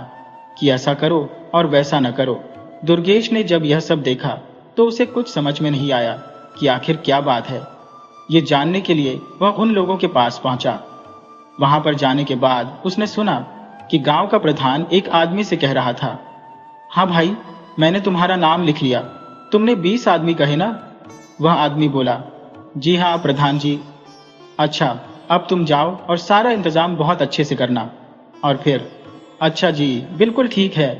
कि ऐसा करो और वैसा न करो। दुर्गेश ने जब यह सब देखा तो उसे कुछ समझ में नहीं आया कि आखिर क्या बात है। ये जानने के लिए वह उन लोगों के पास पहुंचा। वहां पर जाने के बाद उसने सुना कि गांव का प्रधान एक आदमी से कह रहा था, हाँ भाई, मैंने तुम्हारा नाम लिख लिया। तुमने 20 आदमी कहे ना? वह आदमी बोला, जी हाँ प्रधान जी। अच्छा, अब तुम जाओ और सारा इंतजाम बहुत अच्छे से करना। और फिर, अच्छा जी, बिल्कुल ठीक है,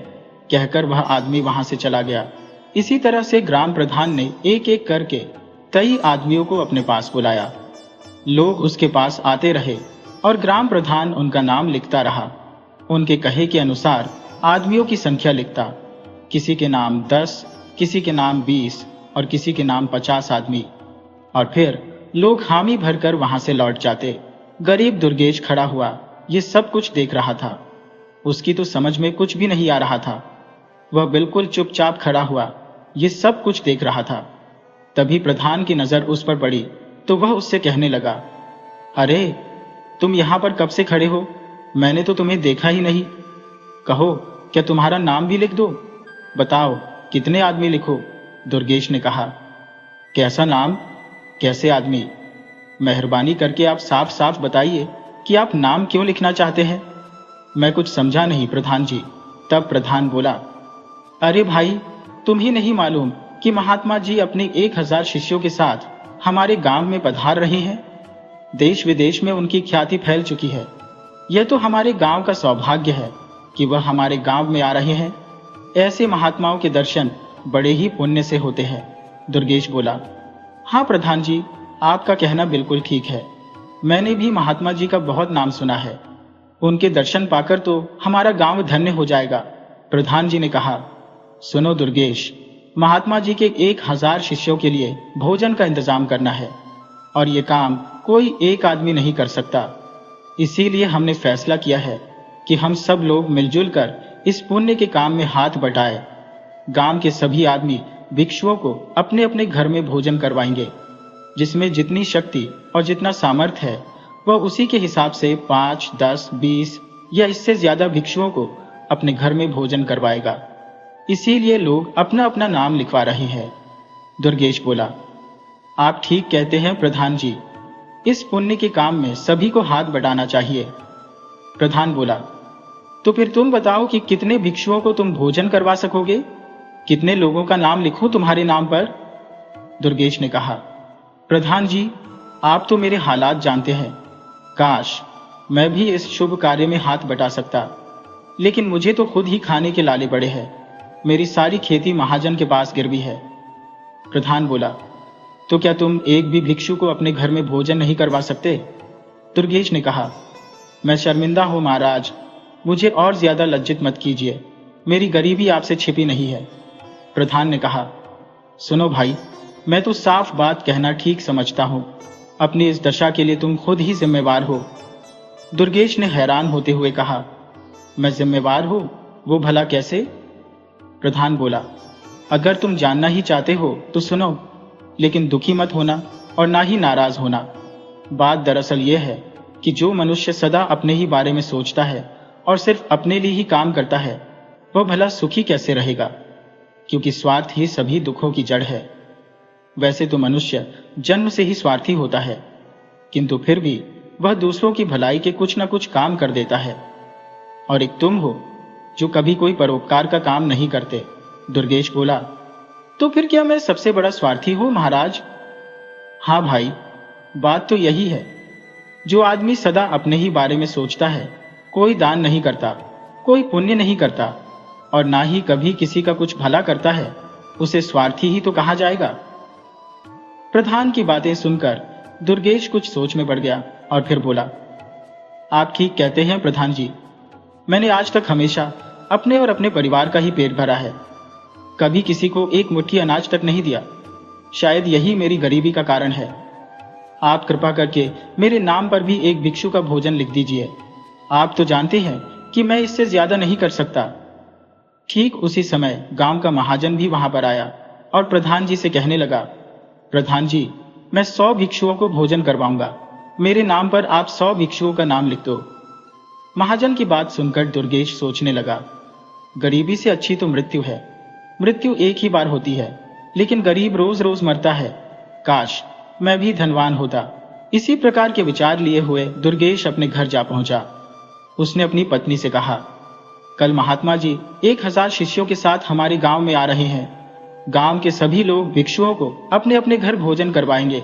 कहकर वह आदमी वहां से चला गया। इसी तरह से ग्राम प्रधान ने एक एक करके कई आदमियों को अपने पास बुलाया। लोग उसके पास आते रहे और ग्राम प्रधान उनका नाम लिखता रहा। उनके कहे के अनुसार आदमियों की संख्या लिखता। किसी के नाम 10, किसी के नाम 20 और किसी के नाम 50 आदमी। और फिर लोग हामी भरकर वहां से लौट जाते। गरीब दुर्गेश खड़ा हुआ ये सब कुछ देख रहा था। उसकी तो समझ में कुछ भी नहीं आ रहा था। वह बिल्कुल चुपचाप खड़ा हुआ ये सब कुछ देख रहा था। तभी प्रधान की नजर उस पर पड़ी तो वह उससे कहने लगा, अरे तुम यहां पर कब से खड़े हो? मैंने तो तुम्हें देखा ही नहीं। कहो, क्या तुम्हारा नाम भी लिख दो? बताओ, कितने आदमी लिखो? दुर्गेश ने कहा। कैसा नाम, कैसे आदमी? मेहरबानी करके आप साफ साफ बताइए कि आप नाम क्यों लिखना चाहते हैं। मैं कुछ समझा नहीं प्रधान जी। तब प्रधान बोला, अरे भाई, तुम ही नहीं मालूम कि महात्मा जी अपने 1000 शिष्यों के साथ हमारे गांव में पधार रहे हैं। देश विदेश में उनकी ख्याति फैल चुकी है। यह तो हमारे गांव का सौभाग्य है कि वह हमारे गांव में आ रहे हैं। ऐसे महात्माओं के दर्शन बड़े ही पुण्य से होते हैं। दुर्गेश बोला, हाँ प्रधान जी, आपका कहना बिल्कुल ठीक है। मैंने भी महात्मा जी का बहुत नाम सुना है। उनके दर्शन पाकर तो हमारा गांव धन्य हो जाएगा। प्रधान जी ने कहा, सुनो दुर्गेश, महात्मा जी के 1000 शिष्यों के लिए भोजन का इंतजाम करना है और ये काम कोई एक आदमी नहीं कर सकता। इसीलिए हमने फैसला किया है कि हम सब लोग मिलजुल कर इस पुण्य के काम में हाथ बटाए। गांव के सभी आदमी भिक्षुओं को अपने अपने घर में भोजन करवाएंगे। जिसमें जितनी शक्ति और जितना सामर्थ्य है वह उसी के हिसाब से 5, 10, 20 या इससे ज्यादा भिक्षुओं को अपने घर में भोजन करवाएगा। इसीलिए लोग अपना अपना नाम लिखवा रहे हैं। दुर्गेश बोला, आप ठीक कहते हैं प्रधान जी, इस पुण्य के काम में सभी को हाथ बटाना चाहिए। प्रधान बोला, तो फिर तुम बताओ कि कितने भिक्षुओं को तुम भोजन करवा सकोगे? कितने लोगों का नाम लिखूं तुम्हारे नाम पर? दुर्गेश ने कहा, प्रधान जी, आप तो मेरे हालात जानते हैं। काश मैं भी इस शुभ कार्य में हाथ बटा सकता, लेकिन मुझे तो खुद ही खाने के लाले पड़े हैं। मेरी सारी खेती महाजन के पास गिरवी है। प्रधान बोला, तो क्या तुम एक भी भिक्षु को अपने घर में भोजन नहीं करवा सकते? दुर्गेश ने कहा, मैं शर्मिंदा हूं महाराज, मुझे और ज्यादा लज्जित मत कीजिए। मेरी गरीबी आपसे छिपी नहीं है। प्रधान ने कहा, सुनो भाई, मैं तो साफ बात कहना ठीक समझता हूं। अपनी इस दशा के लिए तुम खुद ही जिम्मेवार हो। दुर्गेश ने हैरान होते हुए कहा, मैं जिम्मेवार हूं? वो भला कैसे? प्रधान बोला, अगर तुम जानना ही चाहते हो तो सुनो, लेकिन दुखी मत होना और ना ही नाराज होना। बात दरअसल यह है कि जो मनुष्य सदा अपने ही बारे में सोचता है और सिर्फ अपने लिए ही काम करता है, वह भला सुखी कैसे रहेगा? क्योंकि स्वार्थ ही सभी दुखों की जड़ है। वैसे तो मनुष्य जन्म से ही स्वार्थी होता है, किंतु फिर भी वह दूसरों की भलाई के कुछ न कुछ काम कर देता है। और एक तुम हो जो कभी कोई परोपकार का काम नहीं करते। दुर्गेश बोला, तो फिर क्या मैं सबसे बड़ा स्वार्थी हूं महाराज? हाँ भाई, बात तो यही है। जो आदमी सदा अपने ही बारे में सोचता है, कोई दान नहीं करता, कोई पुण्य नहीं करता और ना ही कभी किसी का कुछ भला करता है, उसे स्वार्थी ही तो कहा जाएगा। प्रधान की बातें सुनकर दुर्गेश कुछ सोच में पड़ गया और फिर बोला, आप ठीक कहते हैं प्रधान जी। मैंने आज तक हमेशा अपने और अपने परिवार का ही पेट भरा है, कभी किसी को एक मुट्ठी अनाज तक नहीं दिया। शायद यही मेरी गरीबी का कारण है। आप कृपा करके मेरे नाम पर भी एक भिक्षु का भोजन लिख दीजिए। आप तो जानते हैं कि मैं इससे ज्यादा नहीं कर सकता। ठीक उसी समय गांव का महाजन भी वहां पर आया और प्रधान जी से कहने लगा, प्रधान जी, मैं 100 भिक्षुओं को भोजन करवाऊंगा। मेरे नाम पर आप 100 भिक्षुओं का नाम लिख दो। महाजन की बात सुनकर दुर्गेश सोचने लगा, गरीबी से अच्छी तो मृत्यु है। मृत्यु एक ही बार होती है, लेकिन गरीब रोज रोज मरता है। काश मैं भी धनवान होता। इसी प्रकार के विचार लिए हुए दुर्गेश अपने घर जा पहुंचा। उसने अपनी पत्नी से कहा, कल महात्मा जी 1000 शिष्यों के साथ हमारे गांव में आ रहे हैं। गांव के सभी लोग भिक्षुओं को अपने अपने घर भोजन करवाएंगे।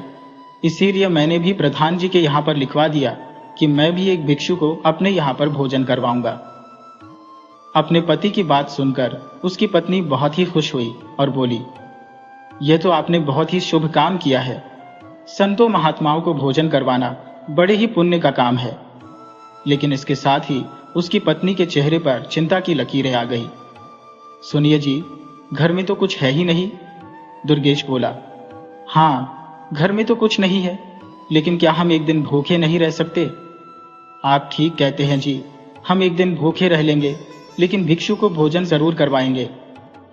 इसीलिए मैंने भी प्रधान जी के यहाँ पर लिखवा दिया कि मैं भी एक भिक्षु को अपने यहाँ पर भोजन करवाऊंगा। अपने पति की बात सुनकर उसकी पत्नी बहुत ही खुश हुई और बोली, यह तो आपने बहुत ही शुभ काम किया है। संतों महात्माओं को भोजन करवाना बड़े ही पुण्य का काम है। लेकिन इसके साथ ही उसकी पत्नी के चेहरे पर चिंता की लकीरें आ गई। सुनिए जी, घर में तो कुछ है ही नहीं। दुर्गेश बोला, हाँ, घर में तो कुछ नहीं है, लेकिन क्या हम एक दिन भूखे नहीं रह सकते? आप ठीक कहते हैं जी, हम एक दिन भूखे रह लेंगे, लेकिन भिक्षु को भोजन जरूर करवाएंगे।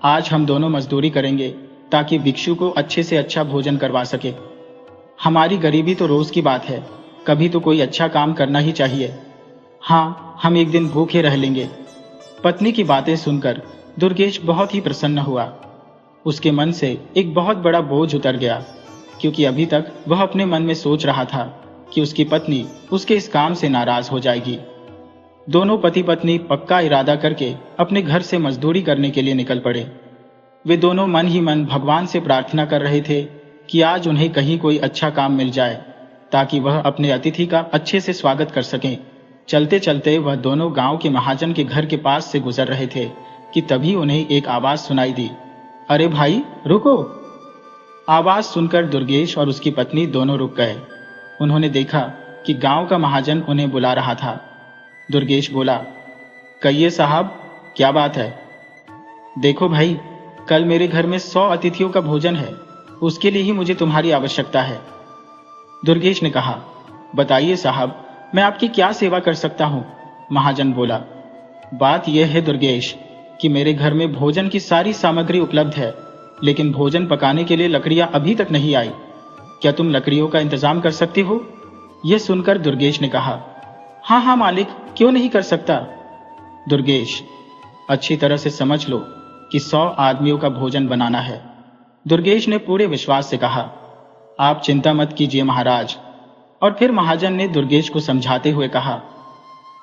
आज हम दोनों मजदूरी करेंगे ताकि भिक्षु को अच्छे से अच्छा भोजन करवा सके। हमारी गरीबी तो रोज की बात है, कभी तो कोई अच्छा काम करना ही चाहिए। हाँ, हम एक दिन भूखे रह लेंगे। पत्नी की बातें सुनकर दुर्गेश बहुत ही प्रसन्न हुआ। उसके मन से एक बहुत बड़ा बोझ उतर गया, क्योंकि अभी तक वह अपने मन में सोच रहा था कि उसकी पत्नी उसके इस काम से नाराज हो जाएगी। दोनों पति पत्नी पक्का इरादा करके अपने घर से मजदूरी करने के लिए निकल पड़े। वे दोनों मन ही मन भगवान से प्रार्थना कर रहे थे कि आज उन्हें कहीं कोई अच्छा काम मिल जाए, ताकि वह अपने अतिथि का अच्छे से स्वागत कर सकें। चलते चलते वह दोनों गांव के महाजन के घर के पास से गुजर रहे थे कि तभी उन्हें एक आवाज सुनाई दी, अरे भाई रुको। आवाज सुनकर दुर्गेश और उसकी पत्नी दोनों रुक गए। उन्होंने देखा कि गांव का महाजन उन्हें बुला रहा था। दुर्गेश बोला, कहिए साहब, क्या बात है? देखो भाई, कल मेरे घर में 100 अतिथियों का भोजन है, उसके लिए ही मुझे तुम्हारी आवश्यकता है। दुर्गेश ने कहा, बताइए साहब, मैं आपकी क्या सेवा कर सकता हूं? महाजन बोला, बात यह है दुर्गेश कि मेरे घर में भोजन की सारी सामग्री उपलब्ध है, लेकिन भोजन पकाने के लिए लकड़ियां अभी तक नहीं आई। क्या तुम लकड़ियों का इंतजाम कर सकते हो? यह सुनकर दुर्गेश ने कहा, हाँ हाँ मालिक, क्यों नहीं कर सकता। दुर्गेश, अच्छी तरह से समझ लो कि 100 आदमियों का भोजन बनाना है। दुर्गेश ने पूरे विश्वास से कहा, आप चिंता मत कीजिए महाराज, और फिर महाजन ने दुर्गेश को समझाते हुए कहा,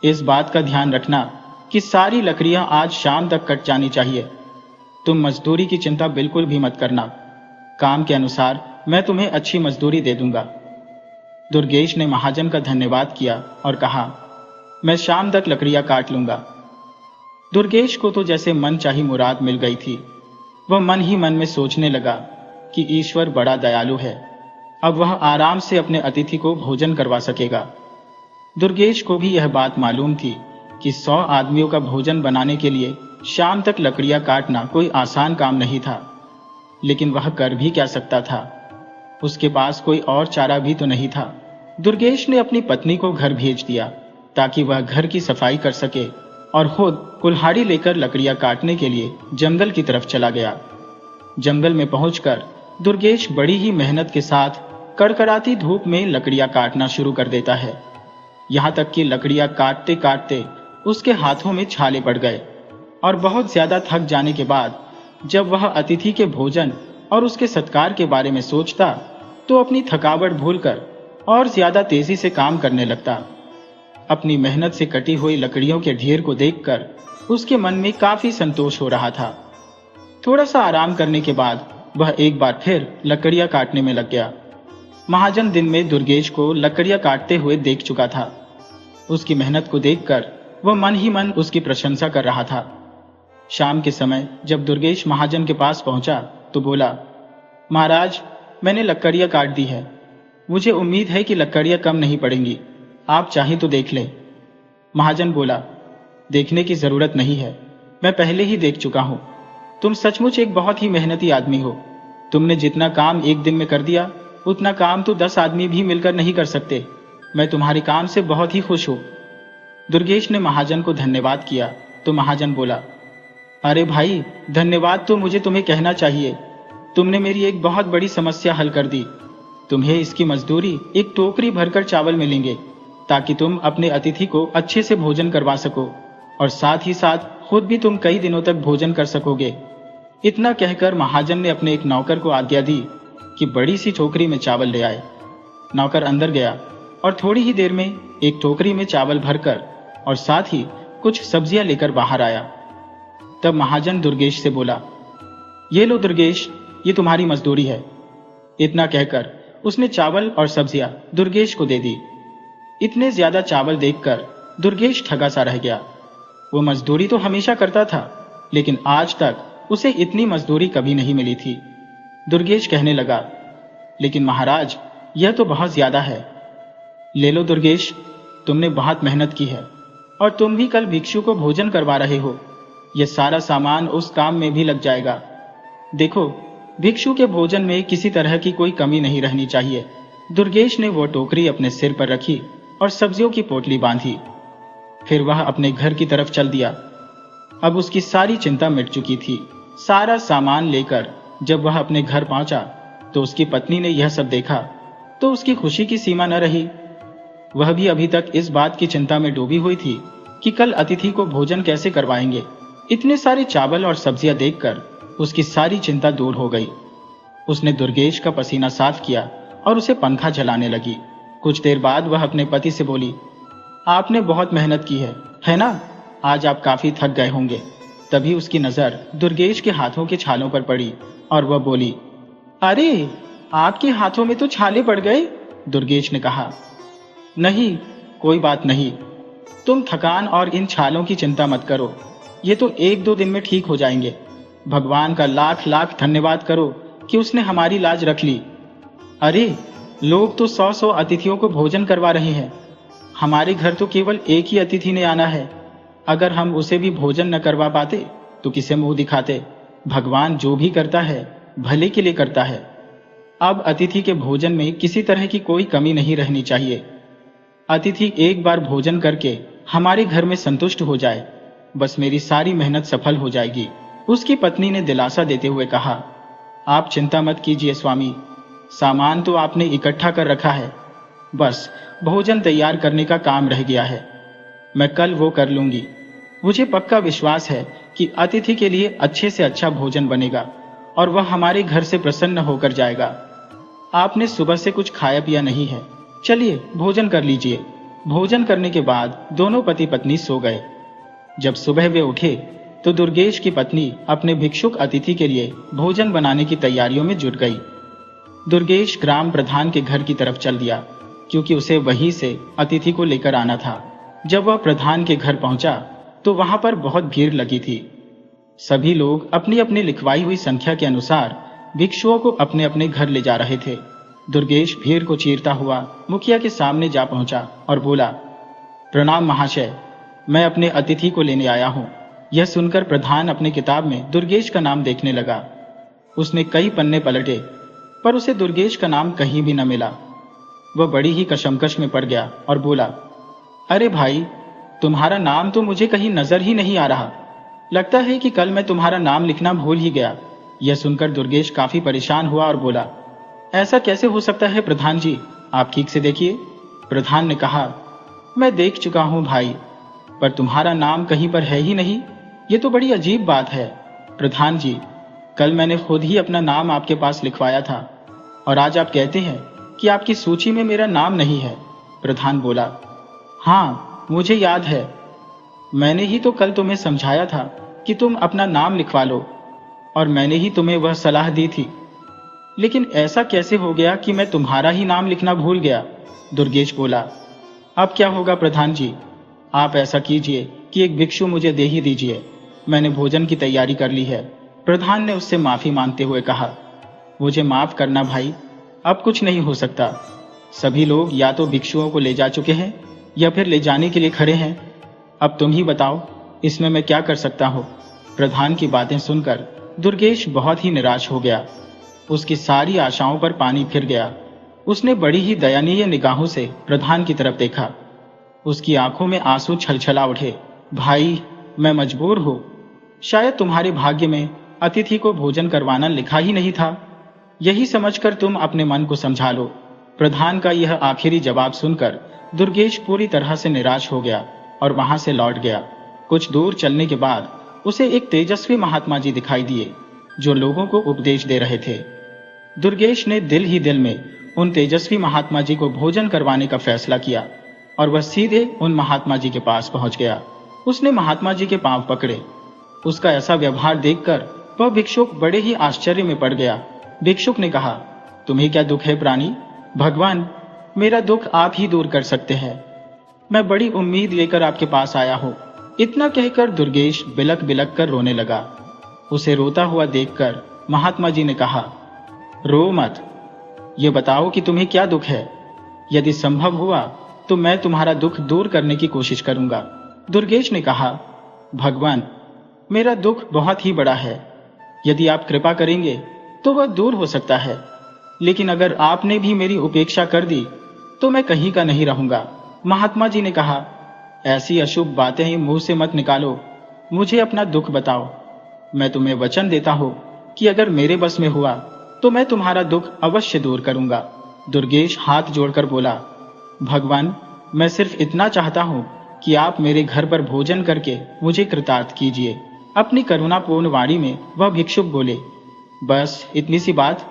इस बात का ध्यान रखना कि सारी लकड़ियां आज शाम तक कट जानी चाहिए। तुम मजदूरी की चिंता बिल्कुल भी मत करना, काम के अनुसार मैं तुम्हें अच्छी मजदूरी दे दूंगा। दुर्गेश ने महाजन का धन्यवाद किया और कहा, मैं शाम तक लकड़ियां काट लूंगा। दुर्गेश को तो जैसे मन चाही मुराद मिल गई थी। वह मन ही मन में सोचने लगा कि ईश्वर बड़ा दयालु है, अब वह आराम से अपने अतिथि को भोजन करवा सकेगा। दुर्गेश को भी यह बात मालूम थी कि 100 आदमियों का भोजन बनाने के लिए शाम तक लकड़ियां काटना कोई आसान काम नहीं था, लेकिन वह कर भी क्या सकता था। उसके पास कोई और चारा भी तो नहीं था। दुर्गेश ने अपनी पत्नी को घर भेज दिया ताकि वह घर की सफाई कर सके और खुद कुल्हाड़ी लेकर लकड़ियां काटने के लिए जंगल की तरफ चला गया। जंगल में पहुंचकर दुर्गेश बड़ी ही मेहनत के साथ कड़कड़ाती धूप में लकड़ियां काटना शुरू कर देता है। यहां तक कि लकड़ियां काटते काटते उसके हाथों में छाले पड़ गए और बहुत ज्यादा थक जाने के बाद जब वह अतिथि के भोजन और उसके सत्कार के बारे में सोचता तो अपनी थकावट भूलकर और ज्यादा तेजी से काम करने लगता। अपनी मेहनत से कटी हुई लकड़ियों के ढेर को देखकर उसके मन में काफी संतोष हो रहा था। थोड़ा सा आराम करने के बाद वह एक बार फिर लकड़ियां काटने में लग गया। महाजन दिन में दुर्गेश को लकड़ियां काटते हुए देख चुका था। उसकी मेहनत को देखकर वह मन ही मन उसकी प्रशंसा कर रहा था। शाम के समय जब दुर्गेश महाजन के पास पहुंचा तो बोला, महाराज, मैंने लकड़ियां काट दी है। मुझे उम्मीद है कि लकड़ियां कम नहीं पड़ेंगी, आप चाहें तो देख लें। महाजन बोला, देखने की जरूरत नहीं है, मैं पहले ही देख चुका हूं। तुम सचमुच एक बहुत ही मेहनती आदमी हो। तुमने जितना काम एक दिन में कर दिया उतना काम तो 10 आदमी भी मिलकर नहीं कर सकते। मैं तुम्हारे काम से बहुत ही खुश हूं। दुर्गेश ने महाजन को धन्यवाद किया तो महाजन बोला, अरे भाई, धन्यवाद तो मुझे तुम्हें कहना चाहिए। तुमने मेरी एक बहुत बड़ी समस्या हल कर दी। तुम्हें इसकी मजदूरी एक टोकरी भरकर चावल मिलेंगे ताकि तुम अपने अतिथि को अच्छे से भोजन करवा सको और साथ ही साथ खुद भी तुम कई दिनों तक भोजन कर सकोगे। इतना कहकर महाजन ने अपने एक नौकर को आज्ञा दी कि बड़ी सी टोकरी में चावल ले आए। नौकर अंदर गया और थोड़ी ही देर में एक टोकरी में चावल भरकर और साथ ही कुछ सब्जियां लेकर बाहर आया। तब महाजन दुर्गेश से बोला, ये लो दुर्गेश, ये तुम्हारी मजदूरी है। इतना कहकर उसने चावल और सब्जियां दुर्गेश को दे दी। इतने ज्यादा चावल देखकर दुर्गेश ठगा सा रह गया। वो मजदूरी तो हमेशा करता था, लेकिन आज तक उसे इतनी मजदूरी कभी नहीं मिली थी। दुर्गेश कहने लगा, लेकिन महाराज, यह तो बहुत ज्यादा है। ले लो दुर्गेश, तुमने बहुत मेहनत की है और तुम भी कल भिक्षु को भोजन करवा रहे हो। यह सारा सामान उस काम में भी लग जाएगा। देखो, भिक्षु के भोजन में किसी तरह की कोई कमी नहीं रहनी चाहिए। दुर्गेश ने वो टोकरी अपने सिर पर रखी और सब्जियों की पोटली बांधी। फिर वह अपने घर की तरफ चल दिया। अब उसकी सारी चिंता मिट चुकी थी। सारा सामान लेकर जब वह अपने घर पहुंचा तो उसकी पत्नी ने यह सब देखा तो उसकी खुशी की सीमा न रही। वह भी अभी तक इस बात की चिंता में डूबी हुई थी कि कल अतिथि को भोजन कैसे करवाएंगे। इतने सारे चावल और सब्जियां देखकर उसकी सारी चिंता दूर हो गई। उसने दुर्गेश का पसीना साफ किया और उसे पंखा चलाने लगी। कुछ देर बाद वह अपने पति से बोली, आपने बहुत मेहनत की है ना? आज आप काफी थक गए होंगे। तभी उसकी नजर दुर्गेश के हाथों के छालों पर पड़ी और वह बोली, अरे, आपके हाथों में तो छाले पड़ गए। दुर्गेश ने कहा, नहीं, कोई बात नहीं, तुम थकान और इन छालों की चिंता मत करो, ये तो 1-2 दिन में ठीक हो जाएंगे। भगवान का लाख लाख धन्यवाद करो कि उसने हमारी लाज रख ली। अरे, लोग तो 100-100 अतिथियों को भोजन करवा रहे हैं। हमारे घर तो केवल एक ही अतिथि ने आना है। अगर हम उसे भी भोजन न करवा पाते तो किसे मुंह दिखाते। भगवान जो भी करता है भले के लिए करता है। अब अतिथि के भोजन में किसी तरह की कोई कमी नहीं रहनी चाहिए। अतिथि एक बार भोजन करके हमारे घर में संतुष्ट हो जाए, बस मेरी सारी मेहनत सफल हो जाएगी। उसकी पत्नी ने दिलासा देते हुए कहा, आप चिंता मत कीजिए स्वामी, सामान तो आपने इकट्ठा कर रखा है, बस भोजन तैयार करने का काम रह गया है। मैं कल वो कर लूंगी। मुझे पक्का विश्वास है कि अतिथि के लिए अच्छे से अच्छा भोजन बनेगा और वह हमारे घर से प्रसन्न होकर जाएगा। आपने सुबह से कुछ खाया पिया नहीं है, चलिए भोजन कर लीजिए। भोजन करने के बाद दोनों पति पत्नी सो गए। जब सुबह वे उठे तो दुर्गेश की पत्नी अपने भिक्षुक अतिथि के लिए भोजन बनाने की तैयारियों में जुट गई। दुर्गेश ग्राम प्रधान के घर की तरफ चल दिया, क्योंकि उसे वहीं से अतिथि को लेकर आना था। जब वह प्रधान के घर पहुंचा तो वहां पर बहुत भीड़ लगी थी। सभी लोग अपनी अपनी लिखवाई हुई संख्या के अनुसार भिक्षुओं को अपने अपने घर ले जा रहे थे। दुर्गेश भीड़ को चीरता हुआ मुखिया के सामने जा पहुंचा और बोला, प्रणाम महाशय, मैं अपने अतिथि को लेने आया हूं। यह सुनकर प्रधान अपने किताब में दुर्गेश का नाम देखने लगा। उसने कई पन्ने पलटे पर उसे दुर्गेश का नाम कहीं भी न मिला। वह बड़ी ही कशमकश में पड़ गया और बोला, अरे भाई, तुम्हारा नाम तो मुझे कहीं नजर ही नहीं आ रहा। लगता है कि कल मैं तुम्हारा नाम लिखना भूल ही गया। यह सुनकर दुर्गेश काफी परेशान हुआ और बोला, ऐसा कैसे हो सकता है प्रधान जी, आप ठीक से देखिए। प्रधान ने कहा, मैं देख चुका हूं भाई, पर तुम्हारा नाम कहीं पर है ही नहीं। ये तो बड़ी अजीब बात है। प्रधान जी, कल मैंने खुद ही अपना नाम आपके पास लिखवाया था और आज आप कहते हैं कि आपकी सूची में मेरा नाम नहीं है। प्रधान बोला, हाँ मुझे याद है, मैंने ही तो कल तुम्हें समझाया था कि तुम अपना नाम लिखवा लो और मैंने ही तुम्हें वह सलाह दी थी, लेकिन ऐसा कैसे हो गया कि मैं तुम्हारा ही नाम लिखना भूल गया। दुर्गेश बोला, अब क्या होगा प्रधान जी, आप ऐसा कीजिए कि एक भिक्षु मुझे दे ही दीजिए, मैंने भोजन की तैयारी कर ली है। प्रधान ने उससे माफी मांगते हुए कहा, मुझे माफ करना भाई, अब कुछ नहीं हो सकता। सभी लोग या तो भिक्षुओं को ले जा चुके हैं या फिर ले जाने के लिए खड़े हैं। अब तुम ही बताओ, इसमें मैं क्या कर सकता हूँ। प्रधान की बातें सुनकर दुर्गेश बहुत ही निराश हो गया। उसकी सारी आशाओं पर पानी फिर गया। उसने बड़ी ही दयनीय निगाहों से प्रधान की तरफ देखा। उसकी आंखों में आंसू छलछला उठे। भाई, मैं मजबूर हूं। शायद तुम्हारे भाग्य में अतिथि को भोजन करवाना लिखा ही नहीं था। यही समझकर तुम अपने मन को समझा लो। प्रधान का यह आखिरी जवाब सुनकर दुर्गेश पूरी तरह से निराश हो गया और वहां से लौट गया। कुछ दूर चलने के बाद उसे एक तेजस्वी महात्मा जी दिखाई दिए जो लोगों को उपदेश दे रहे थे। दुर्गेश ने दिल ही दिल में उन तेजस्वी महात्मा जी को भोजन करवाने का फैसला किया और वह सीधे उन महात्मा जी के पास पहुंच गया। उसने महात्मा जी के पांव पकड़े। उसका ऐसा व्यवहार देखकर वह भिक्षुक बड़े ही आश्चर्य में पड़ गया। भिक्षुक ने कहा, तुम्हें क्या दुख है प्राणी? भगवान, मेरा दुख आप ही दूर कर सकते हैं। मैं बड़ी उम्मीद लेकर आपके पास आया हूँ। इतना कहकर दुर्गेश बिलक बिलक कर रोने लगा। उसे रोता हुआ देखकर महात्मा जी ने कहा, रो मत, ये बताओ कि तुम्हें क्या दुख है। यदि संभव हुआ तो मैं तुम्हारा दुख दूर करने की कोशिश करूंगा। दुर्गेश ने कहा, भगवान, मेरा दुख बहुत ही बड़ा है। यदि आप कृपा करेंगे तो वह दूर हो सकता है, लेकिन अगर आपने भी मेरी उपेक्षा कर दी तो मैं कहीं का नहीं रहूंगा। महात्मा जी ने कहा, ऐसी अशुभ बातें ही मुंह से मत निकालो। मुझे अपना दुख बताओ। मैं तुम्हें वचन देता हूं कि अगर मेरे बस में हुआ तो मैं तुम्हारा दुख अवश्य दूर करूंगा। दुर्गेश हाथ जोड़कर बोला, भगवान, मैं सिर्फ इतना चाहता हूं कि आप मेरे घर पर भोजन करके मुझे कृतार्थ कीजिए। अपनी करुणापूर्ण वाणी में वह भिक्षुक बोले, बस इतनी सी बात?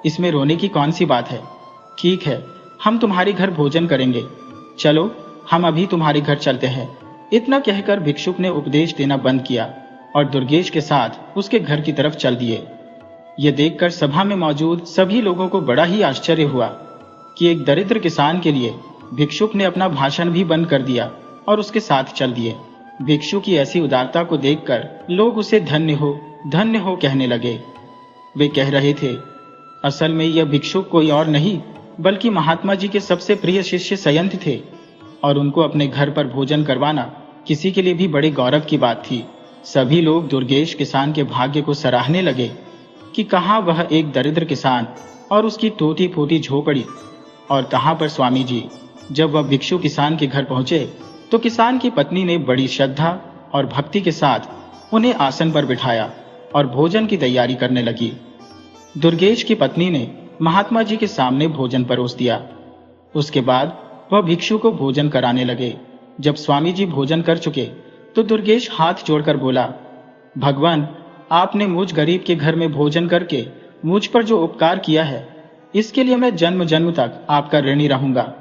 इसमें रोने की कौन सी बात है? ठीक है, हम तुम्हारे घर भोजन करेंगे। चलो, हम अभी तुम्हारे घर चलते हैं। इतना कहकर भिक्षुक ने उपदेश देना बंद किया और दुर्गेश के साथ उसके घर की तरफ चल दिए। यह देखकर सभा में मौजूद सभी लोगों को बड़ा ही आश्चर्य हुआ कि एक दरिद्र किसान के लिए भिक्षुक ने अपना भाषण भी बंद कर दिया और उसके साथ चल दिए। भिक्षु की ऐसी उदारता को देखकर लोग उसे धन्य हो कहने लगे। वे कह रहे थे, असल में यह भिक्षुक कोई और नहीं बल्कि महात्मा जी के सबसे प्रिय शिष्य संयंत थे और उनको अपने घर पर भोजन करवाना किसी के लिए भी बड़े गौरव की बात थी। सभी लोग दुर्गेश किसान के भाग्य को सराहने लगे कि कहाँ वह एक दरिद्र किसान और उसकी टूटी फूटी झोपड़ी, और कहाँ पर स्वामी जी। जब वह भिक्षु किसान के घर पहुंचे तो किसान की पत्नी ने बड़ी श्रद्धा और भक्ति के साथ उन्हें आसन पर बिठाया और भोजन की तैयारी करने लगी। दुर्गेश की पत्नी ने महात्मा जी के सामने भोजन परोस दिया। उसके बाद वह भिक्षु को भोजन कराने लगे। जब स्वामी जी भोजन कर चुके तो दुर्गेश हाथ जोड़कर बोला, भगवान, आपने मुझ गरीब के घर में भोजन करके मुझ पर जो उपकार किया है, इसके लिए मैं जन्म जन्म तक आपका ऋणी रहूंगा।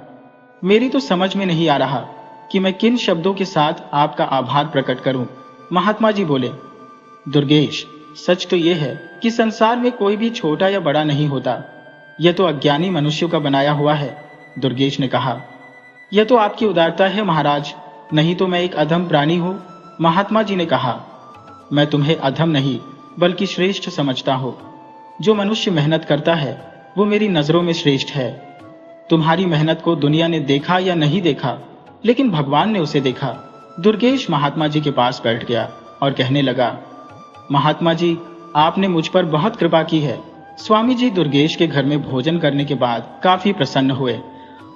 मेरी तो समझ में नहीं आ रहा कि मैं किन शब्दों के साथ आपका आभार प्रकट करूं। महात्मा जी बोले, दुर्गेश, सच तो यह है कि संसार में कोई भी छोटा या बड़ा नहीं होता। यह तो अज्ञानी मनुष्यों का बनाया हुआ है। दुर्गेश ने कहा, यह तो आपकी उदारता है महाराज, नहीं तो मैं एक अधम प्राणी हूं। महात्मा जी ने कहा, मैं तुम्हें अधम नहीं बल्कि श्रेष्ठ समझता हूं। जो मनुष्य मेहनत करता है वो मेरी नजरों में श्रेष्ठ है। तुम्हारी मेहनत को दुनिया ने देखा या नहीं देखा, लेकिन भगवान ने उसे देखा। दुर्गेश महात्मा जी के पास बैठ गया और कहने लगा, महात्मा जी, आपने मुझ पर बहुत कृपा की है। स्वामी जी दुर्गेश के घर में भोजन करने के बाद काफी प्रसन्न हुए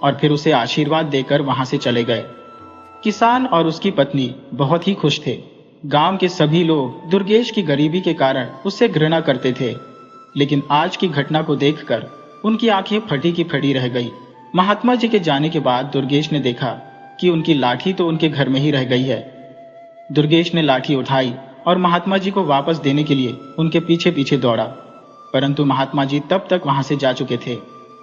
और फिर उसे आशीर्वाद देकर वहां से चले गए। किसान और उसकी पत्नी बहुत ही खुश थे। गांव के सभी लोग दुर्गेश की गरीबी के कारण उससे घृणा करते थे, लेकिन आज की घटना को देखकर उनकी आंखें फटी की फटी रह गई। महात्मा जी के जाने के बाद दुर्गेश ने देखा कि उनकी लाठी तो उनके घर में ही रह गई है। दुर्गेश ने लाठी उठाई और महात्मा जी को वापस देने के लिए उनके पीछे पीछे दौड़ा, परंतु महात्मा जी तब तक वहां से जा चुके थे।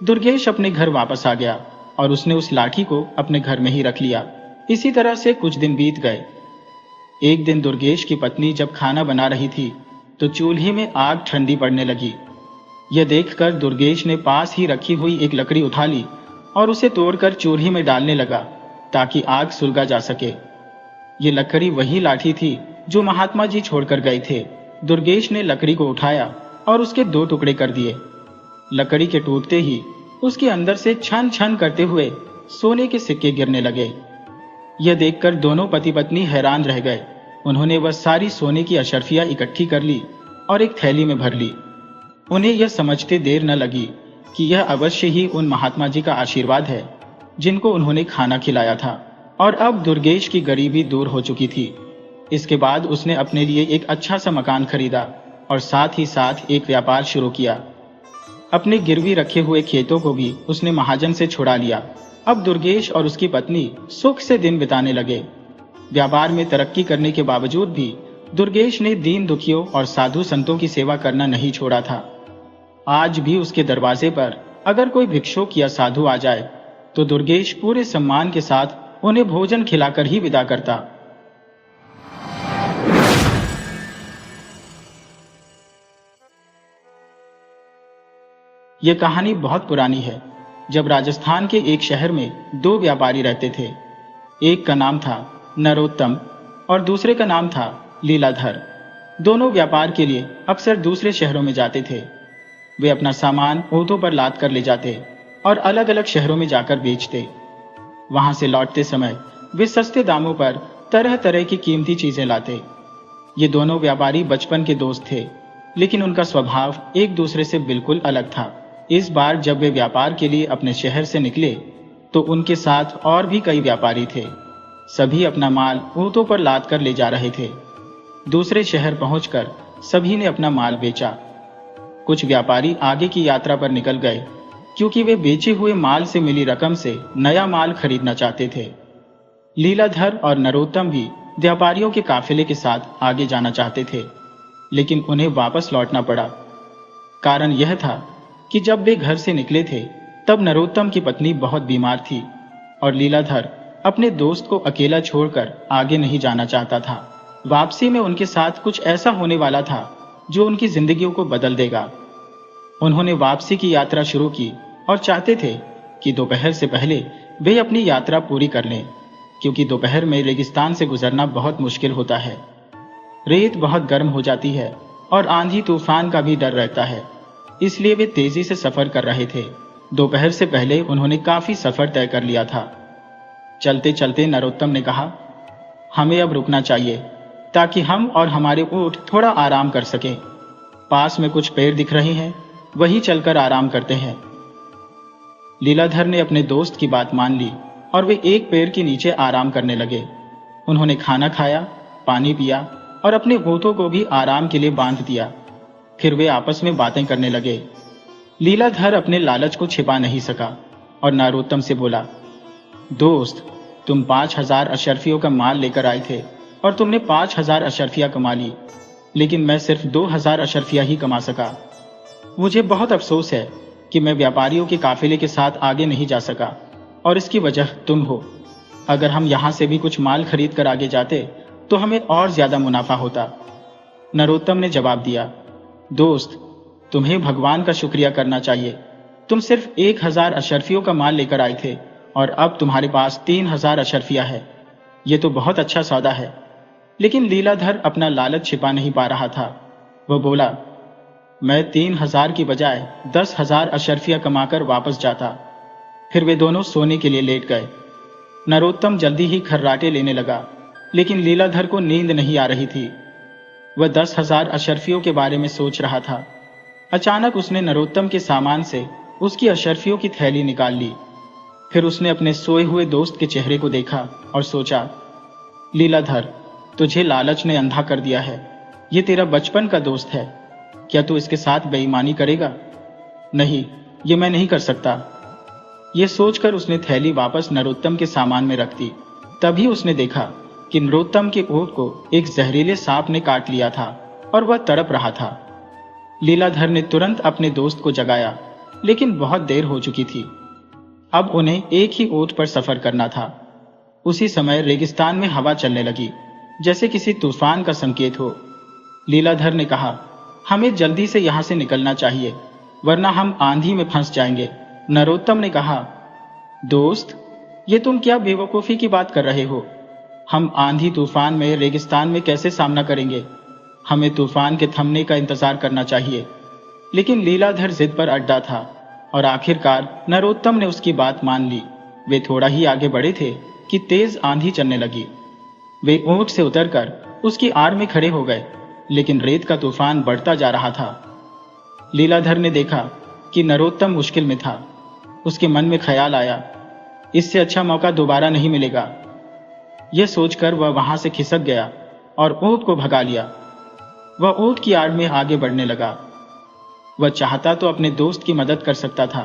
दुर्गेश अपने घर वापस आ गया और उसने उस लाठी को अपने घर में ही रख लिया। इसी तरह से कुछ दिन बीत गए। एक दिन दुर्गेश की पत्नी जब खाना बना रही थी तो चूल्हे में आग ठंडी पड़ने लगी। यह देखकर दुर्गेश ने पास ही रखी हुई एक लकड़ी उठा ली और उसे तोड़कर चूल्हे में डालने लगा ताकि आग सुलगा जा सके। ये लकड़ी वही लाठी थी जो महात्मा जी छोड़कर गए थे। दुर्गेश ने लकड़ी को उठाया और उसके 2 टुकड़े कर दिए। लकड़ी के टूटते ही उसके अंदर से छन छन करते हुए सोने के सिक्के गिरने लगे। यह देखकर दोनों पति पत्नी हैरान रह गए। उन्होंने वह सारी सोने की अशर्फियां इकट्ठी कर ली और एक थैली में भर ली। उन्हें यह समझते देर न लगी कि यह अवश्य ही उन महात्मा जी का आशीर्वाद है जिनको उन्होंने खाना खिलाया था, और अब दुर्गेश की गरीबी दूर हो चुकी थी। इसके बाद उसने अपने लिए एक अच्छा सा मकान खरीदा और साथ ही साथ एक व्यापार शुरू किया। अपने गिरवी रखे हुए खेतों को भी उसने महाजन से छुड़ा लिया। अब दुर्गेश और उसकी पत्नी सुख से दिन बिताने लगे। व्यापार में तरक्की करने के बावजूद भी दुर्गेश ने दीन दुखियों और साधु संतों की सेवा करना नहीं छोड़ा था। आज भी उसके दरवाजे पर अगर कोई भिक्षुक या साधु आ जाए तो दुर्गेश पूरे सम्मान के साथ उन्हें भोजन खिलाकर ही विदा करता। यह कहानी बहुत पुरानी है। जब राजस्थान के एक शहर में 2 व्यापारी रहते थे। एक का नाम था नरोत्तम और दूसरे का नाम था लीलाधर। दोनों व्यापार के लिए अक्सर दूसरे शहरों में जाते थे। वे अपना सामान ऊँटों पर लाद कर ले जाते और अलग अलग शहरों में जाकर बेचते। वहां से लौटते समय वे सस्ते दामों पर तरह तरह की कीमती चीजें लाते। ये दोनों व्यापारी बचपन के दोस्त थे, लेकिन उनका स्वभाव एक दूसरे से बिल्कुल अलग था। इस बार जब वे व्यापार के लिए अपने शहर से निकले तो उनके साथ और भी कई व्यापारी थे। सभी अपना माल ऊँटों पर लाद कर ले जा रहे थे। दूसरे शहर पहुंचकर सभी ने अपना माल बेचा। कुछ व्यापारी आगे की यात्रा पर निकल गए क्योंकि वे बेचे हुए माल से मिली रकम से नया माल खरीदना चाहते थे। लीलाधर और नरोत्तम भी व्यापारियों के काफिले के साथ आगे जाना चाहते थे, लेकिन उन्हें वापस लौटना पड़ा। कारण यह था कि जब वे घर से निकले थे तब नरोत्तम की पत्नी बहुत बीमार थी और लीलाधर अपने दोस्त को अकेला छोड़कर आगे नहीं जाना चाहता था। वापसी में उनके साथ कुछ ऐसा होने वाला था जो उनकी जिंदगियों को बदल देगा। उन्होंने वापसी की यात्रा शुरू की और चाहते थे कि दोपहर से पहले वे अपनी यात्रा पूरी कर लें, क्योंकि दोपहर में रेगिस्तान से गुजरना बहुत मुश्किल होता है। रेत बहुत गर्म हो जाती है और आंधी तूफान का भी डर रहता है, इसलिए वे तेजी से सफर कर रहे थे। दोपहर से पहले उन्होंने काफी सफर तय कर लिया था। चलते चलते नरोत्तम ने कहा, हमें अब रुकना चाहिए ताकि हम और हमारे ऊंट थोड़ा आराम कर सकें। पास में कुछ पेड़ दिख रहे हैं, वहीं चलकर आराम करते हैं। लीलाधर ने अपने दोस्त की बात मान ली और वे एक पेड़ के नीचे आराम करने लगे। उन्होंने खाना खाया, पानी पिया और अपने ऊँटों को भी आराम के लिए बांध दिया। फिर वे आपस में बातें करने लगे। लीलाधर अपने लालच को छिपा नहीं सका और नरोत्तम से बोला, दोस्त, तुम 5000 अशर्फियों का माल लेकर आए थे और तुमने 5000 अशर्फियां कमा ली, लेकिन मैं सिर्फ 2000 अशर्फियां ही कमा सका। मुझे बहुत अफसोस है कि मैं व्यापारियों के काफिले के साथ आगे नहीं जा सका। और इसकी वजह तुम हो। अगर हम यहाँ से भी कुछ माल खरीद कर आगे जाते तो हमें और ज्यादा मुनाफा होता। नरोत्तम ने जवाब दिया, दोस्त, तुम्हें भगवान का शुक्रिया करना चाहिए। तुम सिर्फ 1000 अशर्फियों का माल लेकर आए थे और अब तुम्हारे पास 3000 अशर्फिया है। ये तो बहुत अच्छा सौदा है। लेकिन लीलाधर अपना लालच छिपा नहीं पा रहा था। वह बोला, मैं 3000 की बजाय 10,000 अशर्फिया कमाकर वापस जाता। फिर वे दोनों सोने के लिए लेट गए। नरोत्तम जल्दी ही खर्राटे लेने लगा, लेकिन लीलाधर को नींद नहीं आ रही थी। वह 10,000 अशर्फियों के बारे में सोच रहा था। अचानक उसने नरोत्तम के सामान से उसकी अशर्फियों की थैली निकाल ली। फिर उसने अपने सोए हुए दोस्त के चेहरे को देखा और सोचा, लीलाधर, तुझे लालच ने अंधा कर दिया है। ये तेरा बचपन का दोस्त है। क्या तू इसके साथ बेईमानी करेगा? नहीं, ये मैं नहीं कर सकता। ये सोचकर उसने थैली वापस नरोत्तम के सामान में रख दी। तभी उसने देखा कि नरोत्तम के ओठ को एक जहरीले सांप ने काट लिया था और वह तड़प रहा था। लीलाधर ने तुरंत अपने दोस्त को जगाया, लेकिन बहुत देर हो चुकी थी। अब उन्हें एक ही ओट पर सफर करना था। उसी समय रेगिस्तान में हवा चलने लगी, जैसे किसी तूफान का संकेत हो। लीलाधर ने कहा, हमें जल्दी से यहां से निकलना चाहिए, वरना हम आंधी में फंस जाएंगे। नरोत्तम ने कहा, दोस्त, ये तुम क्या बेवकूफी की बात कर रहे हो? हम आंधी तूफान में रेगिस्तान में कैसे सामना करेंगे? हमें तूफान के थमने का इंतजार करना चाहिए। लेकिन लीलाधर जिद पर अड्डा था और आखिरकार नरोत्तम ने उसकी बात मान ली। वे थोड़ा ही आगे बढ़े थे कि तेज आंधी चलने लगी। वे ऊंट से उतरकर उसकी आड़ में खड़े हो गए, लेकिन रेत का तूफान बढ़ता जा रहा था। लीलाधर ने देखा कि नरोत्तम मुश्किल में था। उसके मन में ख्याल आया, इससे अच्छा मौका दोबारा नहीं मिलेगा। यह सोचकर वह वहां से खिसक गया और ऊंट को भगा लिया। वह ऊंट की आड़ में आगे बढ़ने लगा। वह चाहता तो अपने दोस्त की मदद कर सकता था,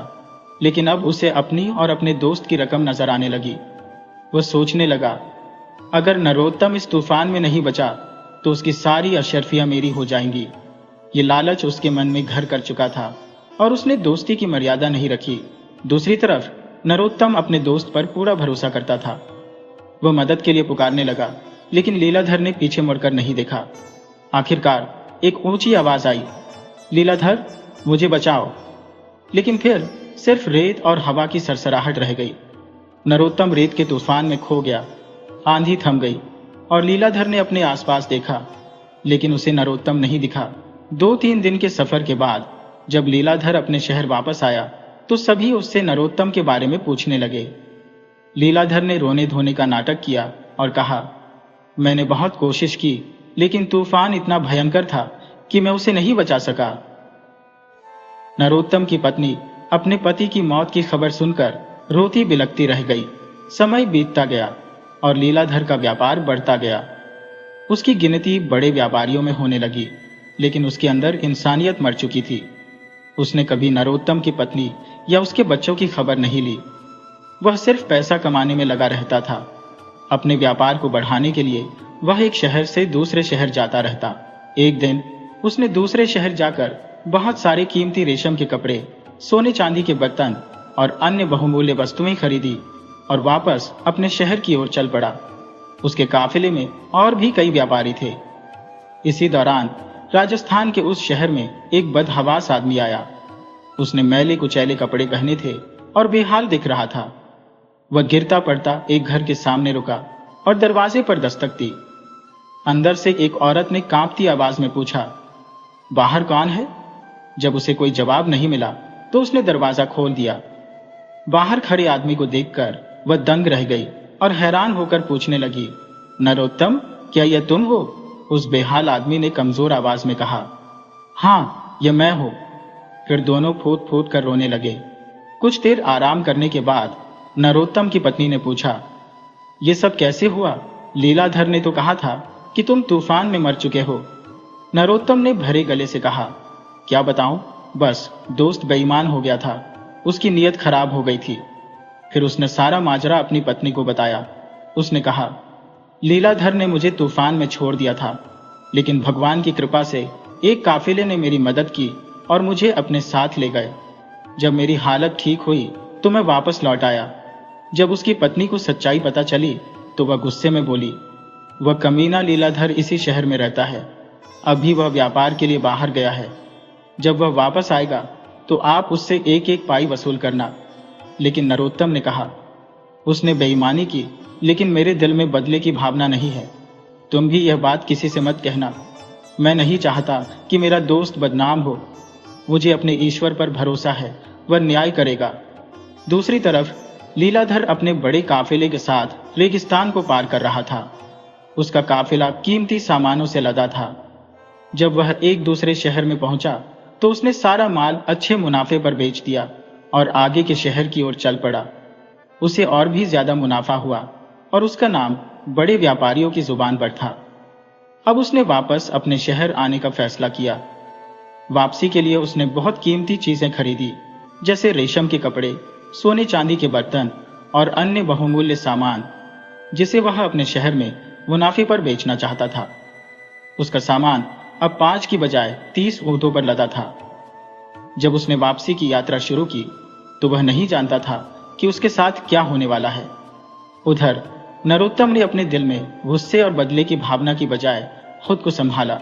लेकिन अब उसे अपनी और अपने दोस्त की रकम नजर आने लगी। वह सोचने लगा, अगर नरोत्तम इस तूफान में नहीं बचा तो उसकी सारी अशर्फियां मेरी हो जाएंगी। ये लालच उसके मन में घर कर चुका था और उसने दोस्ती की मर्यादा नहीं रखी। दूसरी तरफ नरोत्तम अपने दोस्त पर पूरा भरोसा करता था। वह मदद के लिए पुकारने लगा, लेकिन लीलाधर ने पीछे मुड़कर नहीं देखा। आखिरकार एक ऊंची आवाज आई, लीलाधर, मुझे बचाओ। लेकिन फिर सिर्फ रेत और हवा की सरसराहट रह गई। नरोत्तम रेत के तूफान में खो गया। आंधी थम गई और लीलाधर ने अपने आसपास देखा, लेकिन उसे नरोत्तम नहीं दिखा। 2-3 दिन के सफर के बाद जब लीलाधर अपने शहर वापस आया तो सभी उससे नरोत्तम के बारे में पूछने लगे। लीलाधर ने रोने धोने का नाटक किया और कहा, मैंने बहुत कोशिश की, लेकिन तूफान इतना भयंकर था कि मैं उसे नहीं बचा सका। नरोत्तम की पत्नी अपने पति की मौत की खबर सुनकर रोती बिलखती रह गई। समय बीतता गया और लीलाधर का व्यापार बढ़ता गया। उसकी गिनती बड़े व्यापारियों में होने लगी, लेकिन उसके अंदर इंसानियत मर चुकी थी। उसने कभी नरोत्तम की पत्नी या उसके बच्चों की खबर नहीं ली। वह सिर्फ पैसा कमाने में लगा रहता था। अपने व्यापार को बढ़ाने के लिए वह एक शहर से दूसरे शहर जाता रहता। एक दिन उसने दूसरे शहर जाकर बहुत सारे कीमती रेशम के कपड़े, सोने चांदी के बर्तन और अन्य बहुमूल्य वस्तुएं खरीदी और वापस अपने शहर की ओर चल पड़ा। उसके काफिले में और भी कई व्यापारी थे। इसी दौरान राजस्थान के उस शहर में एक बदहवास आदमी आया। उसने मैले कुचैले कपड़े पहने थे और बेहाल दिख रहा था। वह गिरता पड़ता एक घर के सामने रुका और दरवाजे पर दस्तक दी। अंदर से एक औरत ने कांपती आवाज में पूछा, बाहर कौन है? जब उसे कोई जवाब नहीं मिला तो उसने दरवाजा खोल दिया। बाहर खड़े आदमी को देखकर वह दंग रह गई और हैरान होकर पूछने लगी, नरोत्तम, क्या यह तुम हो? उस बेहाल आदमी ने कमजोर आवाज में कहा, हाँ, यह मैं हूं। फिर दोनों फूट फूट कर रोने लगे। कुछ देर आराम करने के बाद नरोत्तम की पत्नी ने पूछा, यह सब कैसे हुआ? लीलाधर ने तो कहा था कि तुम तूफान में मर चुके हो। नरोत्तम ने भरे गले से कहा, क्या बताऊं, बस दोस्त बेईमान हो गया था। उसकी नीयत खराब हो गई थी। फिर उसने सारा माजरा अपनी पत्नी को बताया। उसने कहा, लीलाधर ने मुझे तूफान में छोड़ दिया था, लेकिन भगवान की कृपा से एक काफिले ने मेरी मदद की और मुझे अपने साथ ले गए। जब मेरी हालत ठीक हुई तो मैं वापस लौट आया। जब उसकी पत्नी को सच्चाई पता चली तो वह गुस्से में बोली, वह कमीना लीलाधर इसी शहर में रहता है, अभी वह व्यापार के लिए बाहर गया है। जब वह वापस आएगा तो आप उससे एक एक पाई वसूल करना। लेकिन नरोत्तम ने कहा, उसने बेईमानी की, लेकिन मेरे दिल में बदले की भावना नहीं है। तुम भी यह बात किसी से मत कहना। मैं नहीं चाहता कि मेरा दोस्त बदनाम हो। मुझे अपने ईश्वर पर भरोसा है, वह न्याय करेगा। दूसरी तरफ लीलाधर अपने बड़े काफिले के साथ रेगिस्तान को पार कर रहा था। उसका काफिला कीमती सामानों से लदा था। जब वह एक दूसरे शहर में पहुंचा तो उसने सारा माल अच्छे मुनाफे पर बेच दिया और आगे के शहर की ओर चल पड़ा। उसे और भी ज्यादा मुनाफा हुआ और उसका नाम बड़े व्यापारियों की जुबान पर था। अब उसने वापस अपने शहर आने का फैसला किया। वापसी के लिए उसने बहुत कीमती चीजें खरीदी, जैसे रेशम के कपड़े, सोने चांदी के बर्तन और अन्य बहुमूल्य सामान, जिसे वह अपने शहर में मुनाफे पर बेचना चाहता था। उसका सामान अब 5 की बजाय 30 ऊंटों पर लदा था। जब उसने वापसी की यात्रा शुरू की तो वह नहीं जानता था कि उसके साथ क्या होने वाला है। उधर नरोत्तम ने अपने दिल में गुस्से और बदले की भावना की बजाय खुद को संभाला।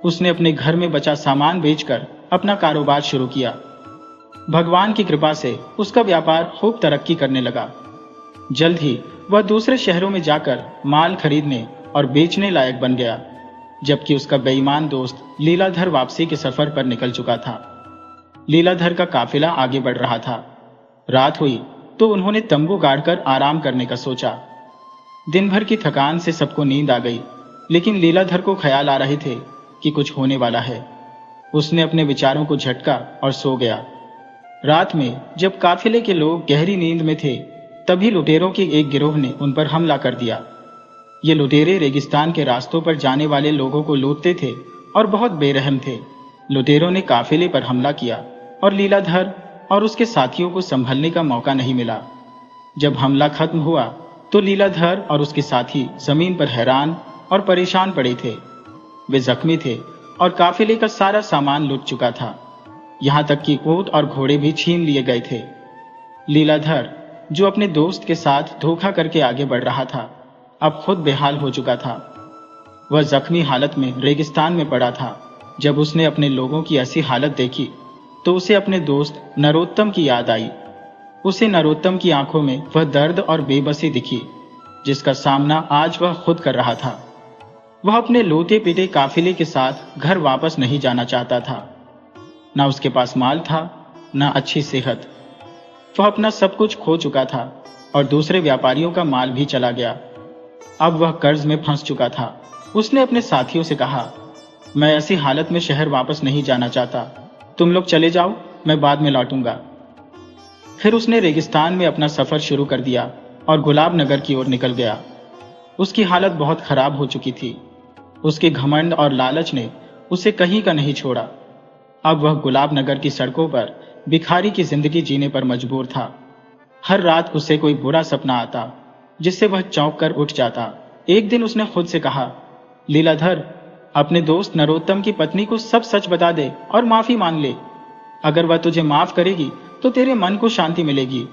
उसने अपने घर में बचा सामान बेचकर अपना कारोबार शुरू किया। भगवान की कृपा से उसका व्यापार खूब तरक्की करने लगा। जल्द ही वह दूसरे शहरों में जाकर माल खरीदने और बेचने लायक बन गया, जबकि उसका बेईमान दोस्त लीलाधर वापसी के सफर पर निकल चुका था। लीलाधर का काफिला आगे बढ़ रहा था। रात हुई तो उन्होंने तंबू गाड़कर आराम करने का सोचा। दिन भर की थकान से सबको नींद आ गई, लेकिन लीलाधर को ख्याल आ रहे थे कि कुछ होने वाला है। उसने अपने विचारों को झटका और सो गया। रात में जब काफिले के लोग गहरी नींद में थे, तभी लुटेरों के एक गिरोह ने उन पर हमला कर दिया। ये लुटेरे रेगिस्तान के रास्तों पर जाने वाले लोगों को लूटते थे और बहुत बेरहम थे। लुटेरों ने काफिले पर हमला किया और लीलाधर और उसके साथियों को संभलने का मौका नहीं मिला। जब हमला खत्म हुआ तो लीलाधर और उसके साथी जमीन पर हैरान और परेशान पड़े थे। वे जख्मी थे और काफिले का सारा सामान लूट चुका था। यहां तक कि ऊंट और घोड़े भी छीन लिए गए थे। लीलाधर, जो अपने दोस्त के साथ धोखा करके आगे बढ़ रहा था, अब खुद बेहाल हो चुका था। वह जख्मी हालत में रेगिस्तान में पड़ा था। जब उसने अपने लोगों की ऐसी हालत देखी तो उसे अपने दोस्त नरोत्तम की याद आई। उसे नरोत्तम की आंखों में वह दर्द और बेबसी दिखी जिसका सामना आज वह खुद कर रहा था। वह अपने लोटे पीटे काफिले के साथ घर वापस नहीं जाना चाहता था। न उसके पास माल था, न अच्छी सेहत। वह अपना सब कुछ खो चुका था और दूसरे व्यापारियों का माल भी चला गया। अब वह कर्ज में फंस चुका था। उसने अपने साथियों से कहा, मैं ऐसी हालत में शहर वापस नहीं जाना चाहता। तुम लोग चले जाओ, मैं बाद में लौटूंगा। फिर उसने रेगिस्तान में अपना सफर शुरू कर दिया और गुलाब नगर की ओर निकल गया। उसकी हालत बहुत खराब हो चुकी थी। उसके घमंड और लालच ने उसे कहीं का नहीं छोड़ा। अब वह गुलाब नगर की सड़कों पर भिखारी की जिंदगी जीने पर मजबूर था। हर रात उसे कोई बुरा सपना आता जिससे वह चौंक कर उठ जाता। एक दिन उसने खुद से कहा, लीलाधर, अपने दोस्त नरोत्तम की पत्नी को सब सच बता दे और माफी मांग ले। अगर वह तुझे माफ करेगी तो तेरे मन को शांति मिलेगी।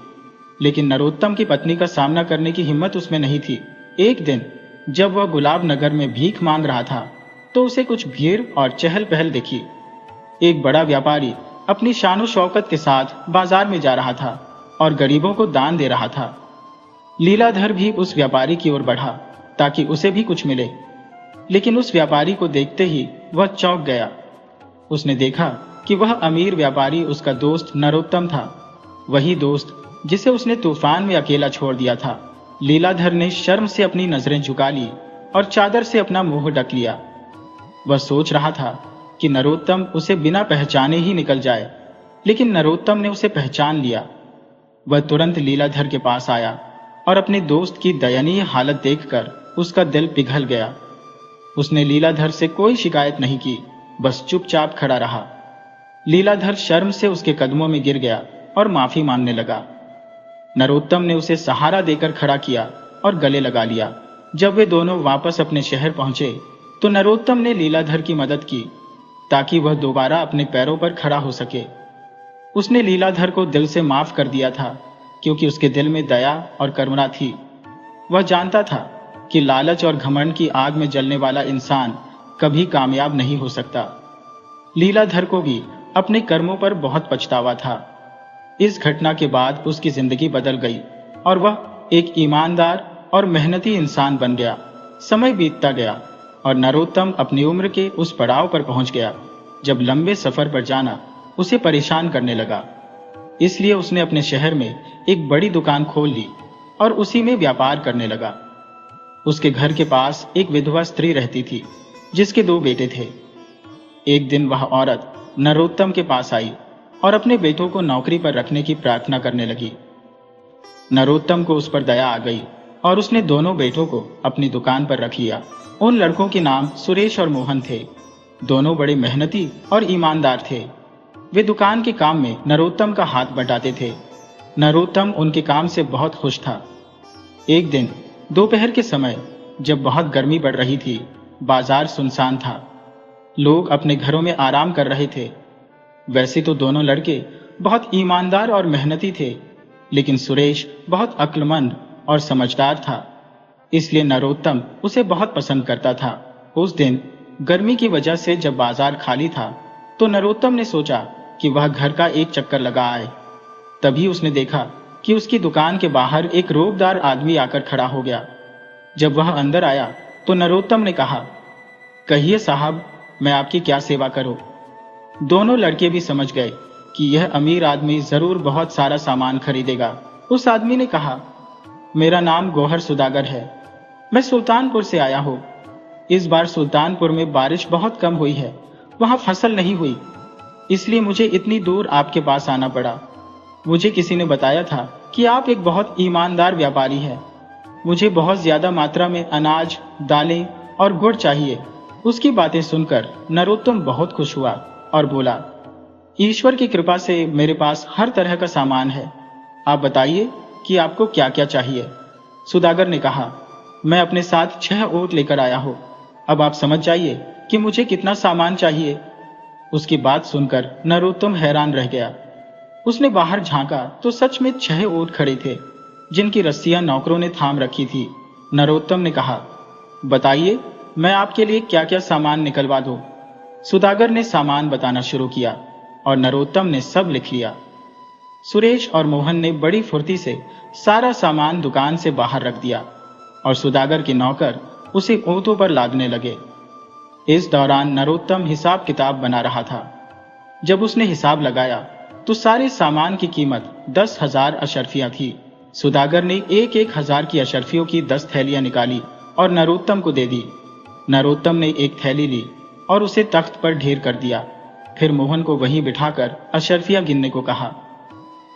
लेकिन नरोत्तम की पत्नी का सामना करने की हिम्मत उसमें नहीं थी। एक दिन जब वह गुलाब नगर में भीख मांग रहा था तो उसे कुछ भीड़ और चहल पहल दिखी। एक बड़ा व्यापारी अपनी शानो शौकत के साथ बाजार में जा रहा था और गरीबों को दान दे रहा था। लीलाधर भी उस व्यापारी की ओर बढ़ा ताकि उसे भी कुछ मिले, लेकिन उस व्यापारी को देखते ही वह चौंक गया। उसने देखा कि वह अमीर व्यापारी उसका दोस्त नरोत्तम था, वही दोस्त जिसे उसने तूफान में अकेला छोड़ दिया था। लीलाधर ने शर्म से अपनी नजरें झुका ली और चादर से अपना मुंह ढक लिया। वह सोच रहा था कि नरोत्तम उसे बिना पहचाने ही निकल जाए, लेकिन नरोत्तम ने उसे पहचान लिया। वह तुरंत लीलाधर के पास आया और अपने दोस्त की दयनीय हालत देखकर उसका दिल पिघल गया। उसने लीलाधर से कोई शिकायत नहीं की, बस चुपचाप खड़ा रहा। लीलाधर शर्म से उसके कदमों में गिर गया और माफी मांगने लगा। नरोत्तम ने उसे सहारा देकर खड़ा किया और गले लगा लिया। जब वे दोनों वापस अपने शहर पहुंचे तो नरोत्तम ने लीलाधर की मदद की ताकि वह दोबारा अपने पैरों पर खड़ा हो सके। उसने लीलाधर को दिल से माफ कर दिया था क्योंकि उसके दिल में दया और करुणा थी। वह जानता था कि लालच और घमंड की आग में जलने वाला इंसान कभी कामयाब नहीं हो सकता। लीलाधर को भी अपने कर्मों पर बहुत पछतावा था। इस घटना के बाद उसकी जिंदगी बदल गई और वह एक ईमानदार और मेहनती इंसान बन गया। समय बीतता गया और नरोत्तम अपनी उम्र के उस पड़ाव पर पहुंच गया जब लंबे सफर पर जाना उसे परेशान करने लगा। इसलिए उसने अपने शहर में एक बड़ी दुकान खोल ली और उसी में व्यापार करने लगा। उसके घर के पास एक विधवा स्त्री रहती थी जिसके 2 बेटे थे। एक दिन वह औरत नरोत्तम के पास आई और अपने बेटों को नौकरी पर रखने की प्रार्थना करने लगी। नरोत्तम को उस पर दया आ गई और उसने दोनों बेटों को अपनी दुकान पर रख लिया। उन लड़कों के नाम सुरेश और मोहन थे। दोनों बड़े मेहनती और ईमानदार थे। वे दुकान के काम में नरोत्तम का हाथ बटाते थे। नरोत्तम उनके काम से बहुत खुश था। एक दिन दोपहर के समय जब बहुत गर्मी बढ़ रही थी, बाजार सुनसान था। लोग अपने घरों में आराम कर रहे थे। वैसे तो दोनों लड़के बहुत ईमानदार और मेहनती थे, लेकिन सुरेश बहुत अक्लमंद और समझदार था, इसलिए नरोत्तम उसे बहुत पसंद करता था। उस दिन गर्मी की वजह से जब बाजार खाली था तो नरोत्तम ने सोचा कि वह घर का एक चक्कर लगा आए। तभी उसने देखा कि उसकी दुकान के बाहर एक रोबदार आदमी आकर खड़ा हो गया। जब वह अंदर आया तो नरोत्तम ने कहा, कहिए साहब, मैं आपकी क्या सेवा करूं? दोनों लड़के भी समझ गए कि यह अमीर आदमी जरूर बहुत सारा सामान खरीदेगा। उस आदमी ने कहा, मेरा नाम गौहर सुदागर है। मैं सुल्तानपुर से आया हूं। इस बार सुल्तानपुर में बारिश बहुत कम हुई है, वहां फसल नहीं हुई, इसलिए मुझे इतनी दूर आपके पास आना पड़ा। मुझे किसी ने बताया था कि आप एक बहुत ईमानदार व्यापारी हैं। मुझे बहुत ज्यादा मात्रा में अनाज, दालें और गुड़ चाहिए। उसकी बातें सुनकर नरोत्तम बहुत खुश हुआ और बोला, ईश्वर की कृपा से मेरे पास हर तरह का सामान है। आप बताइए कि आपको क्या क्या चाहिए। सुदागर ने कहा, मैं अपने साथ 6 ऊंट लेकर आया हूं। अब आप समझ जाइए कि मुझे कितना सामान चाहिए। उसकी बात सुनकर नरोत्तम हैरान रह गया। उसने बाहर झांका तो सच में 6 ऊंट खड़े थे, जिनकी रस्सियां नौकरों ने थाम रखी थी। नरोत्तम ने कहा, बताइए, मैं आपके लिए क्या क्या सामान निकलवा दूं। सुदागर ने सामान बताना शुरू किया और नरोत्तम ने सब लिख लिया। सुरेश और मोहन ने बड़ी फुर्ती से सारा सामान दुकान से बाहर रख दिया और सुदागर के नौकर उसे ऊंटों पर लादने लगे। इस दौरान नरोत्तम हिसाब किताब बना रहा था। जब उसने हिसाब लगाया तो सारे सामान की कीमत 10,000 अशर्फियां थी। सुदागर ने 1,000 की अशर्फियों की 10 थैलियां निकाली और नरोत्तम को दे दी। नरोत्तम ने एक थैली ली और उसे तख्त पर ढेर कर दिया। फिर मोहन को वहीं बिठाकर अशर्फियां गिनने को कहा।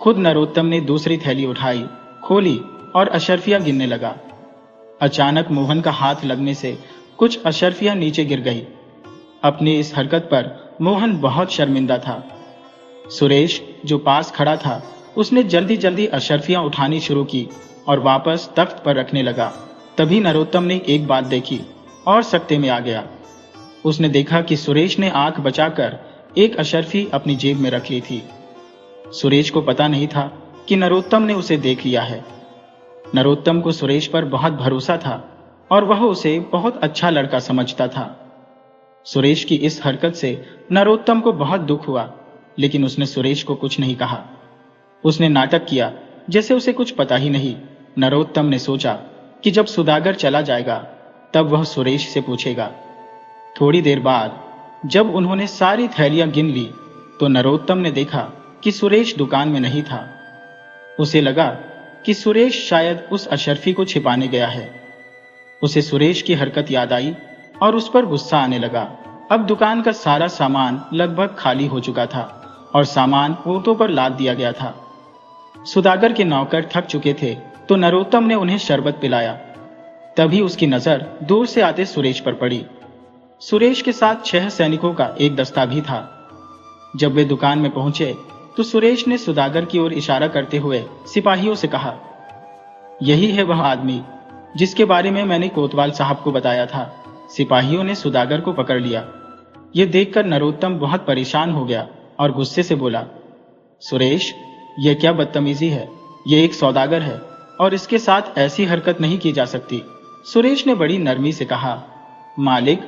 खुद नरोत्तम ने दूसरी थैली उठाई, खोली और अशर्फियां गिनने लगा। अचानक मोहन का हाथ लगने से कुछ अशर्फियां नीचे गिर गई। अपनी इस हरकत पर मोहन बहुत शर्मिंदा था। सुरेश, जो पास खड़ा था, उसने जल्दी जल्दी अशर्फियां उठानी शुरू की और वापस तख्त पर रखने लगा। तभी नरोत्तम ने एक बात देखी और सकते में आ गया। उसने देखा कि सुरेश ने आंख बचाकर एक अशर्फी अपनी जेब में रख ली थी। सुरेश को पता नहीं था कि नरोत्तम ने उसे देख लिया है। नरोत्तम को सुरेश पर बहुत भरोसा था और वह उसे बहुत अच्छा लड़का समझता था। सुरेश की इस हरकत से नरोत्तम को बहुत दुख हुआ, लेकिन उसने सुरेश को कुछ नहीं कहा। उसने नाटक किया जैसे उसे कुछ पता ही नहीं। नरोत्तम ने सोचा कि जब सुदागर चला जाएगा तब वह सुरेश से पूछेगा। थोड़ी देर बाद जब उन्होंने सारी थैलियां गिन ली तो नरोत्तम ने देखा कि सुरेश दुकान में नहीं था। उसे लगा कि सुरेश शायद उस अशर्फी को छिपाने गया है। उसे सुरेश की हरकत याद आई और उस पर गुस्सा आने लगा। अब दुकान का सारा सामान लगभग खाली हो चुका था और सामान ऊंटों पर लाद दिया गया था। सुदागर के नौकर थक चुके थे तो नरोत्तम ने उन्हें शरबत पिलाया। तभी उसकी नजर दूर से आते सुरेश पर पड़ी। सुरेश के साथ 6 सैनिकों का एक दस्ता भी था। जब वे दुकान में पहुंचे तो सुरेश ने सुदागर की ओर इशारा करते हुए सिपाहियों से कहा, यही है वह आदमी जिसके बारे में मैंने कोतवाल साहब को बताया था। सिपाहियों ने सुदागर को पकड़ लिया। यह देखकर नरोत्तम बहुत परेशान हो गया और गुस्से से बोला, सुरेश, यह क्या बदतमीजी है? ये एक सौदागर है और इसके साथ ऐसी हरकत नहीं की जा सकती। सुरेश ने बड़ी नरमी से कहा, मालिक,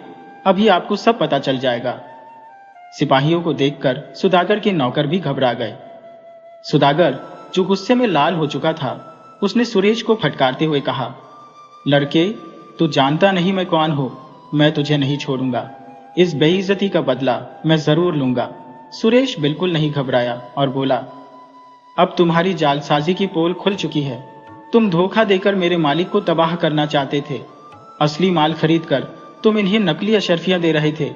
अभी आपको सब पता चल जाएगा। सिपाहियों को देखकर सुदागर के नौकर भी घबरा गए। सुदागर, जो गुस्से में लाल हो चुका था, उसने सुरेश को फटकारते हुए कहा, लड़के, तू जानता नहीं मैं कौन हूं, मैं तुझे नहीं छोड़ूंगा। इस बेइज्जती का बदला मैं जरूर लूंगा। सुरेश बिल्कुल नहीं घबराया और बोला, अब तुम्हारी जालसाजी की पोल खुल चुकी है। तुम धोखा देकर मेरे मालिक को तबाह करना चाहते थे। असली माल खरीदकर तुम इन्हें नकली अशर्फियां दे रहे थे।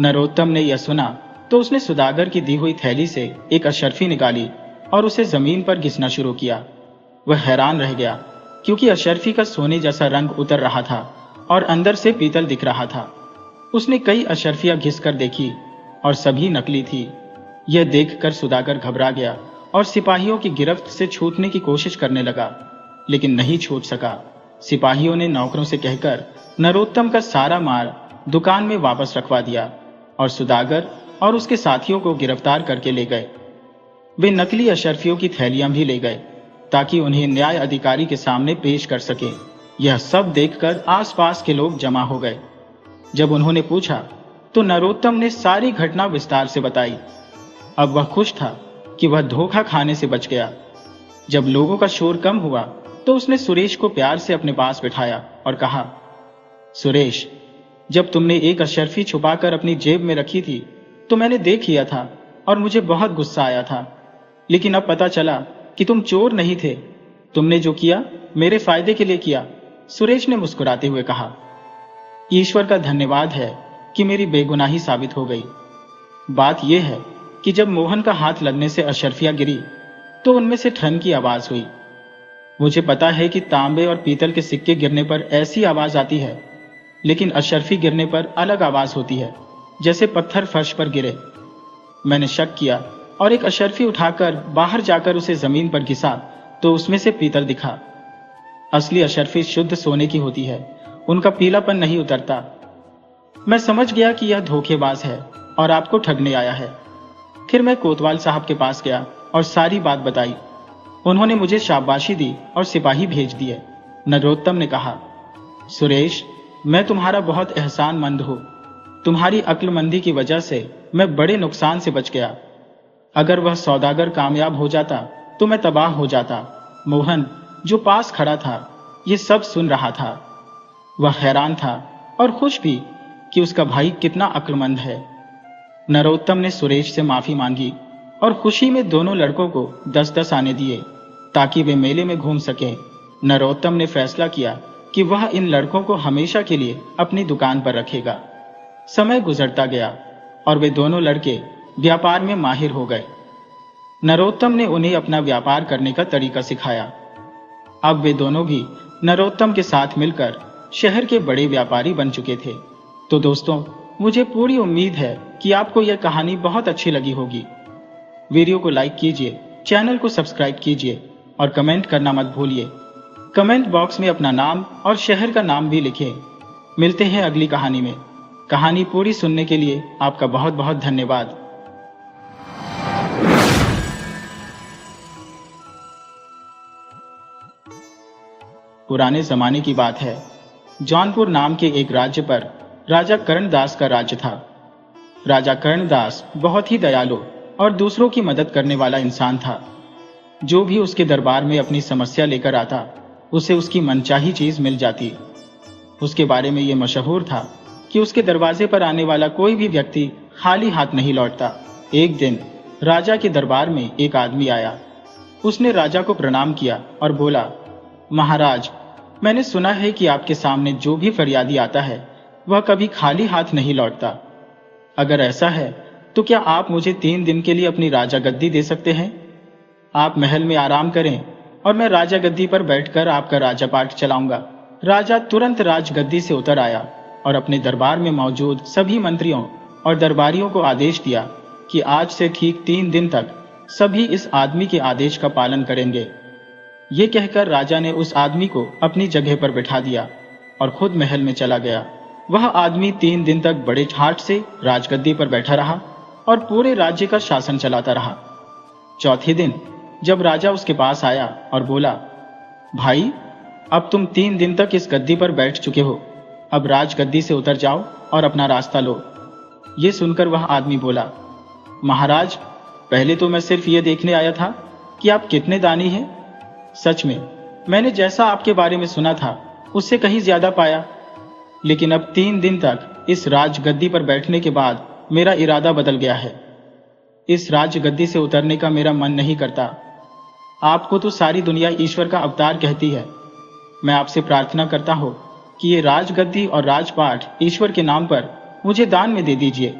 नरोत्तम ने यह सुना तो उसने सुदागर की दी हुई थैली से एक अशर्फी निकाली और उसे जमीन पर घिसना शुरू किया। वह हैरान रह गया, क्योंकि अशर्फी का सोने जैसा रंग उतर रहा था और अंदर से पीतल दिख रहा था। उसने कई अशर्फियां घिसकर देखी और सभी नकली थी। यह देखकर सुदागर घबरा गया और सिपाहियों की गिरफ्त से छूटने की कोशिश करने लगा, लेकिन नहीं छूट सका। सिपाहियों ने नौकरों से कहकर नरोत्तम का सारा माल दुकान में वापस रखवा दिया और सुदागर और उसके साथियों को गिरफ्तार करके ले गए। वे नकली अशर्फियों की थैलियां भी ले गए ताकि उन्हें न्याय अधिकारी के सामने पेश कर सके। यह सब देखकर आसपास के लोग जमा हो गए। जब उन्होंने पूछा तो नरोत्तम ने सारी घटना विस्तार से बताई। अब वह खुश था कि वह धोखा खाने से बच गया। जब लोगों का शोर कम हुआ तो उसने सुरेश को प्यार से अपने पास बिठाया और कहा, सुरेश, जब तुमने एक अशर्फी छुपाकर अपनी जेब में रखी थी तो मैंने देख लिया था और मुझे बहुत गुस्सा आया था, लेकिन अब पता चला कि तुम चोर नहीं थे। तुमने जो किया मेरे फायदे के लिए किया। सुरेश ने मुस्कुराते हुए कहा, ईश्वर का धन्यवाद है कि मेरी बेगुनाही साबित हो गई। बात यह है कि जब मोहन का हाथ लगने से अशर्फियां गिरी तो उनमें से ठन की आवाज हुई। मुझे पता है कि तांबे और पीतल के सिक्के गिरने पर ऐसी आवाज आती है, लेकिन अशर्फी गिरने पर अलग आवाज होती है, जैसे पत्थर फर्श पर गिरे। मैंने शक किया और एक अशर्फी उठाकर बाहर जाकर उसे जमीन पर घिसा तो उसमें से पीतल दिखा। असली अशर्फी शुद्ध सोने की होती है, उनका पीलापन नहीं उतरता। मैं समझ गया कि यह धोखेबाज है और आपको ठगने आया है। फिर मैं कोतवाल साहब के पास गया और सारी बात बताई। उन्होंने मुझे शाबाशी दी और सिपाही भेज दिए। नरोत्तम ने कहा, सुरेश, मैं तुम्हारा बहुत एहसानमंद हूं। तुम्हारी अक्लमंदी की वजह से मैं बड़े नुकसान से बच गया। अगर वह सौदागर कामयाब हो जाता तो मैं तबाह हो जाता। मोहन, जो पास खड़ा था, ये सब सुन रहा था। वह हैरान था और खुश भी कि उसका भाई कितना अक्लमंद है। नरोत्तम ने सुरेश से माफी मांगी और खुशी में दोनों लड़कों को 10-10 आने दिए ताकि वे मेले में घूम सकें। नरोत्तम ने फैसला किया कि वह इन लड़कों को हमेशा के लिए अपनी दुकान पर रखेगा। समय गुजरता गया और वे दोनों लड़के व्यापार में माहिर हो गए। नरोत्तम ने उन्हें अपना व्यापार करने का तरीका सिखाया। अब वे दोनों भी नरोत्तम के साथ मिलकर शहर के बड़े व्यापारी बन चुके थे। तो दोस्तों, मुझे पूरी उम्मीद है कि आपको यह कहानी बहुत अच्छी लगी होगी। वीडियो को लाइक कीजिए, चैनल को सब्सक्राइब कीजिए और कमेंट करना मत भूलिए। कमेंट बॉक्स में अपना नाम और शहर का नाम भी लिखें। मिलते हैं अगली कहानी में। कहानी पूरी सुनने के लिए आपका बहुत बहुत धन्यवाद। पुराने जमाने की बात है। जौनपुर नाम के एक राज्य पर राजा कर्णदास का राज्य था। राजा कर्णदास बहुत ही दयालु और दूसरों की मदद करने वाला इंसान था। जो भी उसके दरबार में अपनी समस्या लेकर आता, उसे उसकी मनचाही चीज मिल जाती। उसके बारे में यह मशहूर था कि उसके दरवाजे पर आने वाला कोई भी व्यक्ति खाली हाथ नहीं लौटता। एक दिन राजा के दरबार में एक आदमी आया। उसने राजा को प्रणाम किया और बोला, महाराज, मैंने सुना है कि आपके सामने जो भी फरियादी आता है वह कभी खाली हाथ नहीं लौटता। अगर ऐसा है तो क्या आप मुझे 3 दिन के लिए अपनी राजा गद्दी दे सकते हैं? आप महल में आराम करें और मैं राजा गद्दी पर बैठकर आपका राजा पाठ चलाऊंगा। राजा तुरंत राजगद्दी से उतर आया और अपने दरबार में मौजूद सभी मंत्रियों और दरबारियों को आदेश दिया कि आज से ठीक 3 दिन तक सभी इस आदमी के आदेश का पालन करेंगे। ये कहकर राजा ने उस आदमी को अपनी जगह पर बिठा दिया और खुद महल में चला गया। वह आदमी 3 दिन तक बड़े ठाठ से राजगद्दी पर बैठा रहा और पूरे राज्य का शासन चलाता रहा। चौथे दिन जब राजा उसके पास आया और बोला, भाई, अब तुम 3 दिन तक इस गद्दी पर बैठ चुके हो, अब राजगद्दी से उतर जाओ और अपना रास्ता लो। ये सुनकर वह आदमी बोला, महाराज, पहले तो मैं सिर्फ ये देखने आया था कि आप कितने दानी हैं। सच में मैंने जैसा आपके बारे में सुना था उससे कहीं ज्यादा पाया, लेकिन अब 3 दिन तक इस राजगद्दी पर बैठने के बाद मेरा इरादा बदल गया है। इस राजगद्दी से उतरने का मेरा मन नहीं करता। आपको तो सारी दुनिया ईश्वर का अवतार कहती है। मैं आपसे प्रार्थना करता हूं कि ये राजगद्दी और राजपाट ईश्वर के नाम पर मुझे दान में दे दीजिए।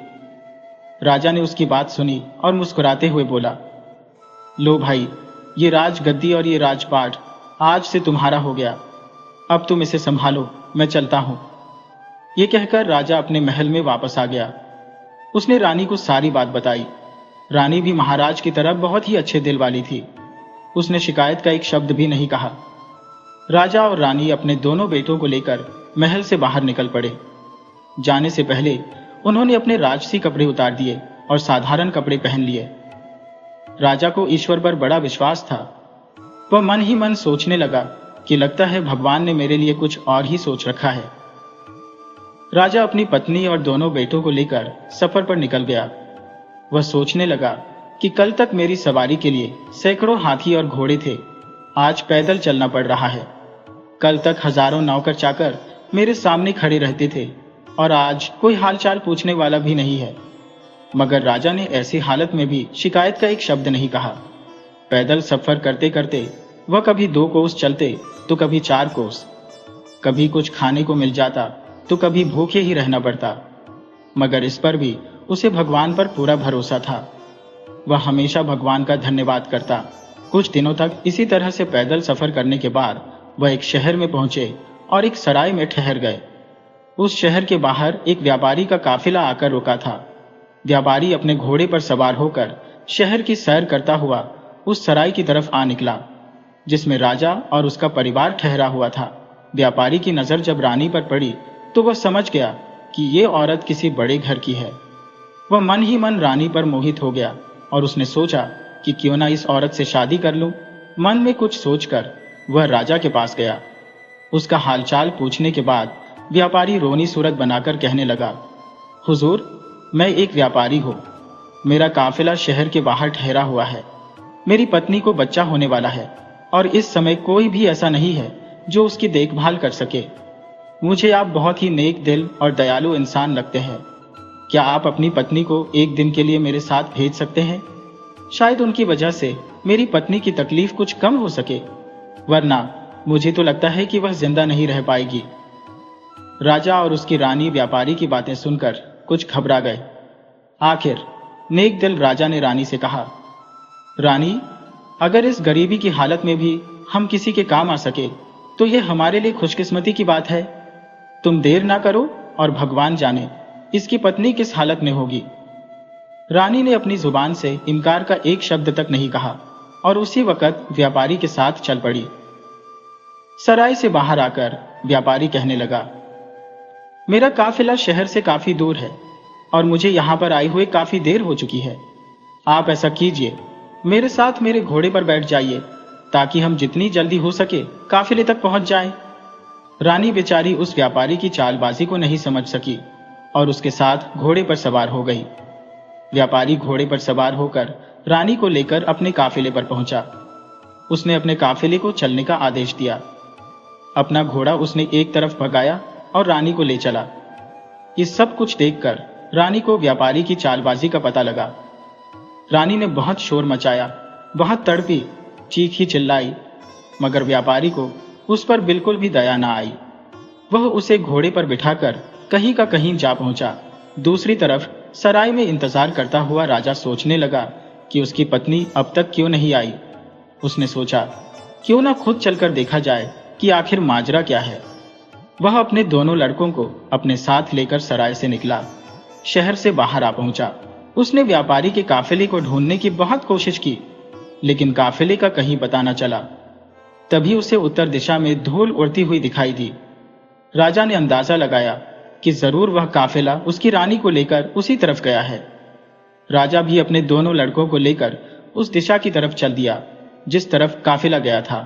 राजा ने उसकी बात सुनी और मुस्कुराते हुए बोला, लो भाई, ये राजगद्दी और ये राजपाट आज से तुम्हारा हो गया। अब तुम इसे संभालो, मैं चलता हूं। ये कहकर राजा अपने महल में वापस आ गया। उसने रानी को सारी बात बताई। रानी भी महाराज की तरह बहुत ही अच्छे दिल वाली थी। उसने शिकायत का एक शब्द भी नहीं कहा। राजा और रानी अपने दोनों बेटों को लेकर महल से बाहर निकल पड़े। जाने से पहले उन्होंने अपने राजसी कपड़े उतार दिए और साधारण कपड़े पहन लिए। राजा को ईश्वर पर बड़ा विश्वास था। वह मन ही मन सोचने लगा कि लगता है भगवान ने मेरे लिए कुछ और ही सोच रखा है। राजा अपनी पत्नी और दोनों बेटों को लेकर सफर पर निकल गया। वह सोचने लगा कि कल तक मेरी सवारी के लिए सैकड़ों हाथी और घोड़े थे, आज पैदल चलना पड़ रहा है। कल तक हजारों नौकर चाकर मेरे सामने खड़े रहते थे और आज कोई हालचाल पूछने वाला भी नहीं है। मगर राजा ने ऐसी हालत में भी शिकायत का एक शब्द नहीं कहा। पैदल सफर करते करते वह कभी 2 कोस चलते तो कभी 4 कोस। कभी कुछ खाने को मिल जाता तो कभी भूखे ही रहना पड़ता। मगर इस पर भी उसे भगवान पर पूरा भरोसा था। वह हमेशा भगवान का धन्यवाद करता। कुछ दिनों तक इसी तरह से पैदल सफर करने के बाद वह एक शहर में पहुंचे और एक सराय में ठहर गए। उस शहर के बाहर एक व्यापारी का काफिला आकर रुका था। व्यापारी अपने घोड़े पर सवार होकर शहर की सैर करता हुआ उस सराय की तरफ आ निकला जिसमें राजा और उसका परिवार ठहरा हुआ था। व्यापारी की नजर जब रानी पर पड़ी तो वह समझ गया कि ये औरत किसी बड़े घर की है। वह मन ही मन रानी पर मोहित हो गया और उसने सोचा कि क्यों ना इस औरत से शादी कर लूं। मन में कुछ सोचकर वह राजा के पास गया। उसका हालचाल पूछने के बाद व्यापारी रोनी सूरत बनाकर कहने लगा, हुजूर, मैं एक व्यापारी हूं। मेरा काफिला शहर के बाहर ठहरा हुआ है। मेरी पत्नी को बच्चा होने वाला है और इस समय कोई भी ऐसा नहीं है जो उसकी देखभाल कर सके। मुझे आप बहुत ही नेक दिल और दयालु इंसान लगते हैं। क्या आप अपनी पत्नी को एक दिन के लिए मेरे साथ भेज सकते हैं? शायद उनकी वजह से मेरी पत्नी की तकलीफ कुछ कम हो सके, वरना मुझे तो लगता है कि वह जिंदा नहीं रह पाएगी। राजा और उसकी रानी व्यापारी की बातें सुनकर कुछ घबरा गए। आखिर नेक दिल राजा ने रानी से कहा, रानी, अगर इस गरीबी की हालत में भी हम किसी के काम आ सके तो यह हमारे लिए खुशकिस्मती की बात है। तुम देर ना करो और भगवान जाने इसकी पत्नी किस हालत में होगी। रानी ने अपनी जुबान से इनकार का एक शब्द तक नहीं कहा और उसी वक्त व्यापारी के साथ चल पड़ी। सराय से बाहर आकर व्यापारी कहने लगा, मेरा काफिला शहर से काफी दूर है और मुझे यहां पर आए हुए काफी देर हो चुकी है। आप ऐसा कीजिए, मेरे साथ मेरे घोड़े पर बैठ जाइए ताकि हम जितनी जल्दी हो सके काफिले तक पहुंच जाएं। रानी बेचारी उस व्यापारी की चालबाजी को नहीं समझ सकी और उसके साथ घोड़े पर सवार हो गई। व्यापारी घोड़े पर सवार होकर रानी को लेकर अपने काफिले पर पहुंचा। उसने अपने काफिले को चलने का आदेश दिया। अपना घोड़ा उसने एक तरफ भगाया और रानी को ले चला। ये सब कुछ देखकर रानी को व्यापारी की चालबाजी का पता लगा। रानी ने बहुत शोर मचाया, बहुत तड़पी, चीखी चिल्लाई, मगर व्यापारी को उस पर बिल्कुल भी दया ना आई। वह उसे घोड़े पर बिठाकर कहीं का कहीं जा पहुंचा। दूसरी तरफ सराय में इंतजार करता हुआ राजा सोचने लगा कि उसकी पत्नी अब तक क्यों नहीं आई। उसने सोचा, क्यों ना खुद चलकर देखा जाए कि आखिर माजरा क्या है। वह अपने दोनों लड़कों को अपने साथ लेकर सराय से निकला, शहर से बाहर आ पहुंचा। उसने व्यापारी के काफिले को ढूंढने की बहुत कोशिश की, लेकिन काफिले का कहीं पता न चला। तभी उसे उत्तर दिशा में धूल उड़ती हुई दिखाई दी। राजा ने अंदाजा लगाया कि जरूर वह काफिला उसकी रानी को लेकर उसी तरफ गया है। राजा भी अपने दोनों लड़कों को लेकर उस दिशा की तरफ चल दिया। जिस तरफ काफिला गया था।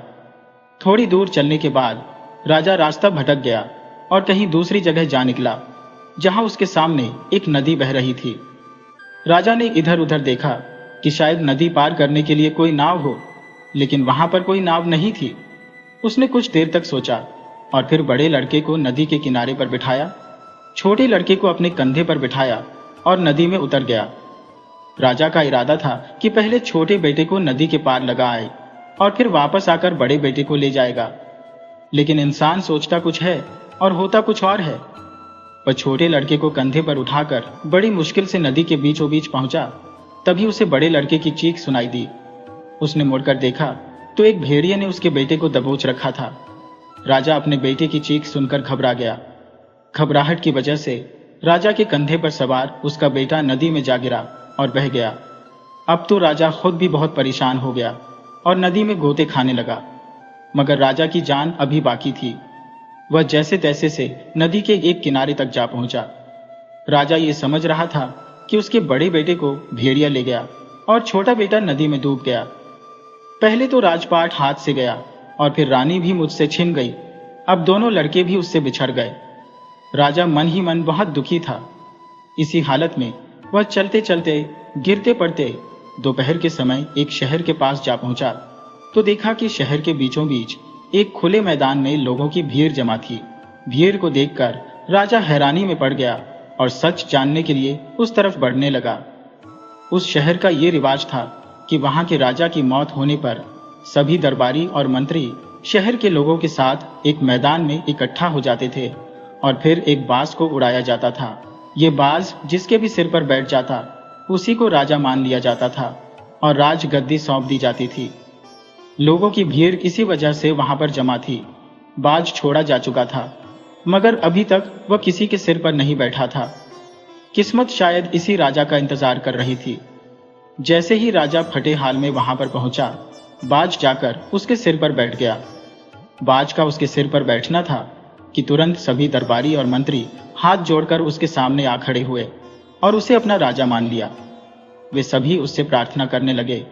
थोड़ी दूर चलने के बाद राजा रास्ता भटक गया और कहीं दूसरी जगह जा निकला, जहां उसके सामने एक नदी बह रही थी। राजा ने इधर उधर देखा कि शायद नदी पार करने के लिए कोई नाव हो, लेकिन वहां पर कोई नाव नहीं थी। उसने कुछ देर तक सोचा और फिर बड़े लड़के को नदी के किनारे पर बिठाया, छोटे लड़के को अपने कंधे पर बिठाया और नदी में उतर गया। राजा का इरादा था कि पहले छोटे बेटे को नदी के पार लगा आए और फिर वापस आकर बड़े बेटे को ले जाएगा, लेकिन इंसान सोचता कुछ है और होता कुछ और है। वह छोटे लड़के को कंधे पर उठाकर बड़ी मुश्किल से नदी के बीचों बीच पहुंचा। तभी उसे बड़े लड़के की चीख सुनाई दी। उसने मुड़कर देखा तो एक भेड़िए ने उसके बेटे को दबोच रखा था। राजा अपने बेटे की चीख सुनकर घबरा गया। घबराहट की वजह से राजा के कंधे पर सवार उसका बेटा नदी में जा गिरा और बह गया। अब तो राजा खुद भी बहुत परेशान हो गया और नदी में गोते खाने लगा, मगर राजा की जान अभी बाकी थी। वह जैसे तैसे से नदी के एक किनारे तक जा पहुंचा। राजा ये समझ रहा था कि उसके बड़े बेटे को भेड़िया ले गया और छोटा बेटा नदी में डूब गया। पहले तो राजपाट हाथ से गया और फिर रानी भी मुझसे छिन गई। अब दोनों लड़के भी उससे बिछड़ गए। राजा मन ही मन बहुत दुखी था। इसी हालत में वह चलते चलते गिरते पड़ते दोपहर के समय एक शहर के पास जा पहुंचा तो देखा कि शहर के बीचों बीच एक खुले मैदान में लोगों की भीड़ जमा थी। भीड़ को देखकर राजा हैरानी में पड़ गया और सच जानने के लिए उस तरफ बढ़ने लगा। उस शहर का ये रिवाज था कि वहां के राजा की मौत होने पर सभी दरबारी और मंत्री शहर के लोगों के साथ एक मैदान में इकट्ठा हो जाते थे और फिर एक बाज को उड़ाया जाता था। ये बाज जिसके भी सिर पर बैठ जाता उसी को राजा मान लिया जाता था और राजगद्दी सौंप दी जाती थी। लोगों की भीड़ इसी वजह से वहां पर जमा थी। बाज छोड़ा जा चुका था, मगर अभी तक वह किसी के सिर पर नहीं बैठा था। किस्मत शायद इसी राजा का इंतजार कर रही थी। जैसे ही राजा फटे हाल में वहां पर पहुंचा, बाज जाकर उसके सिर पर बैठ गया। बाज का उसके सिर पर बैठना था कि तुरंत सभी दरबारी और मंत्री हाथ जोड़कर उसके सामने आ खड़े हुए और उसे अपना राजा मान लिया। वे सभी उससे प्रार्थना करने लगे,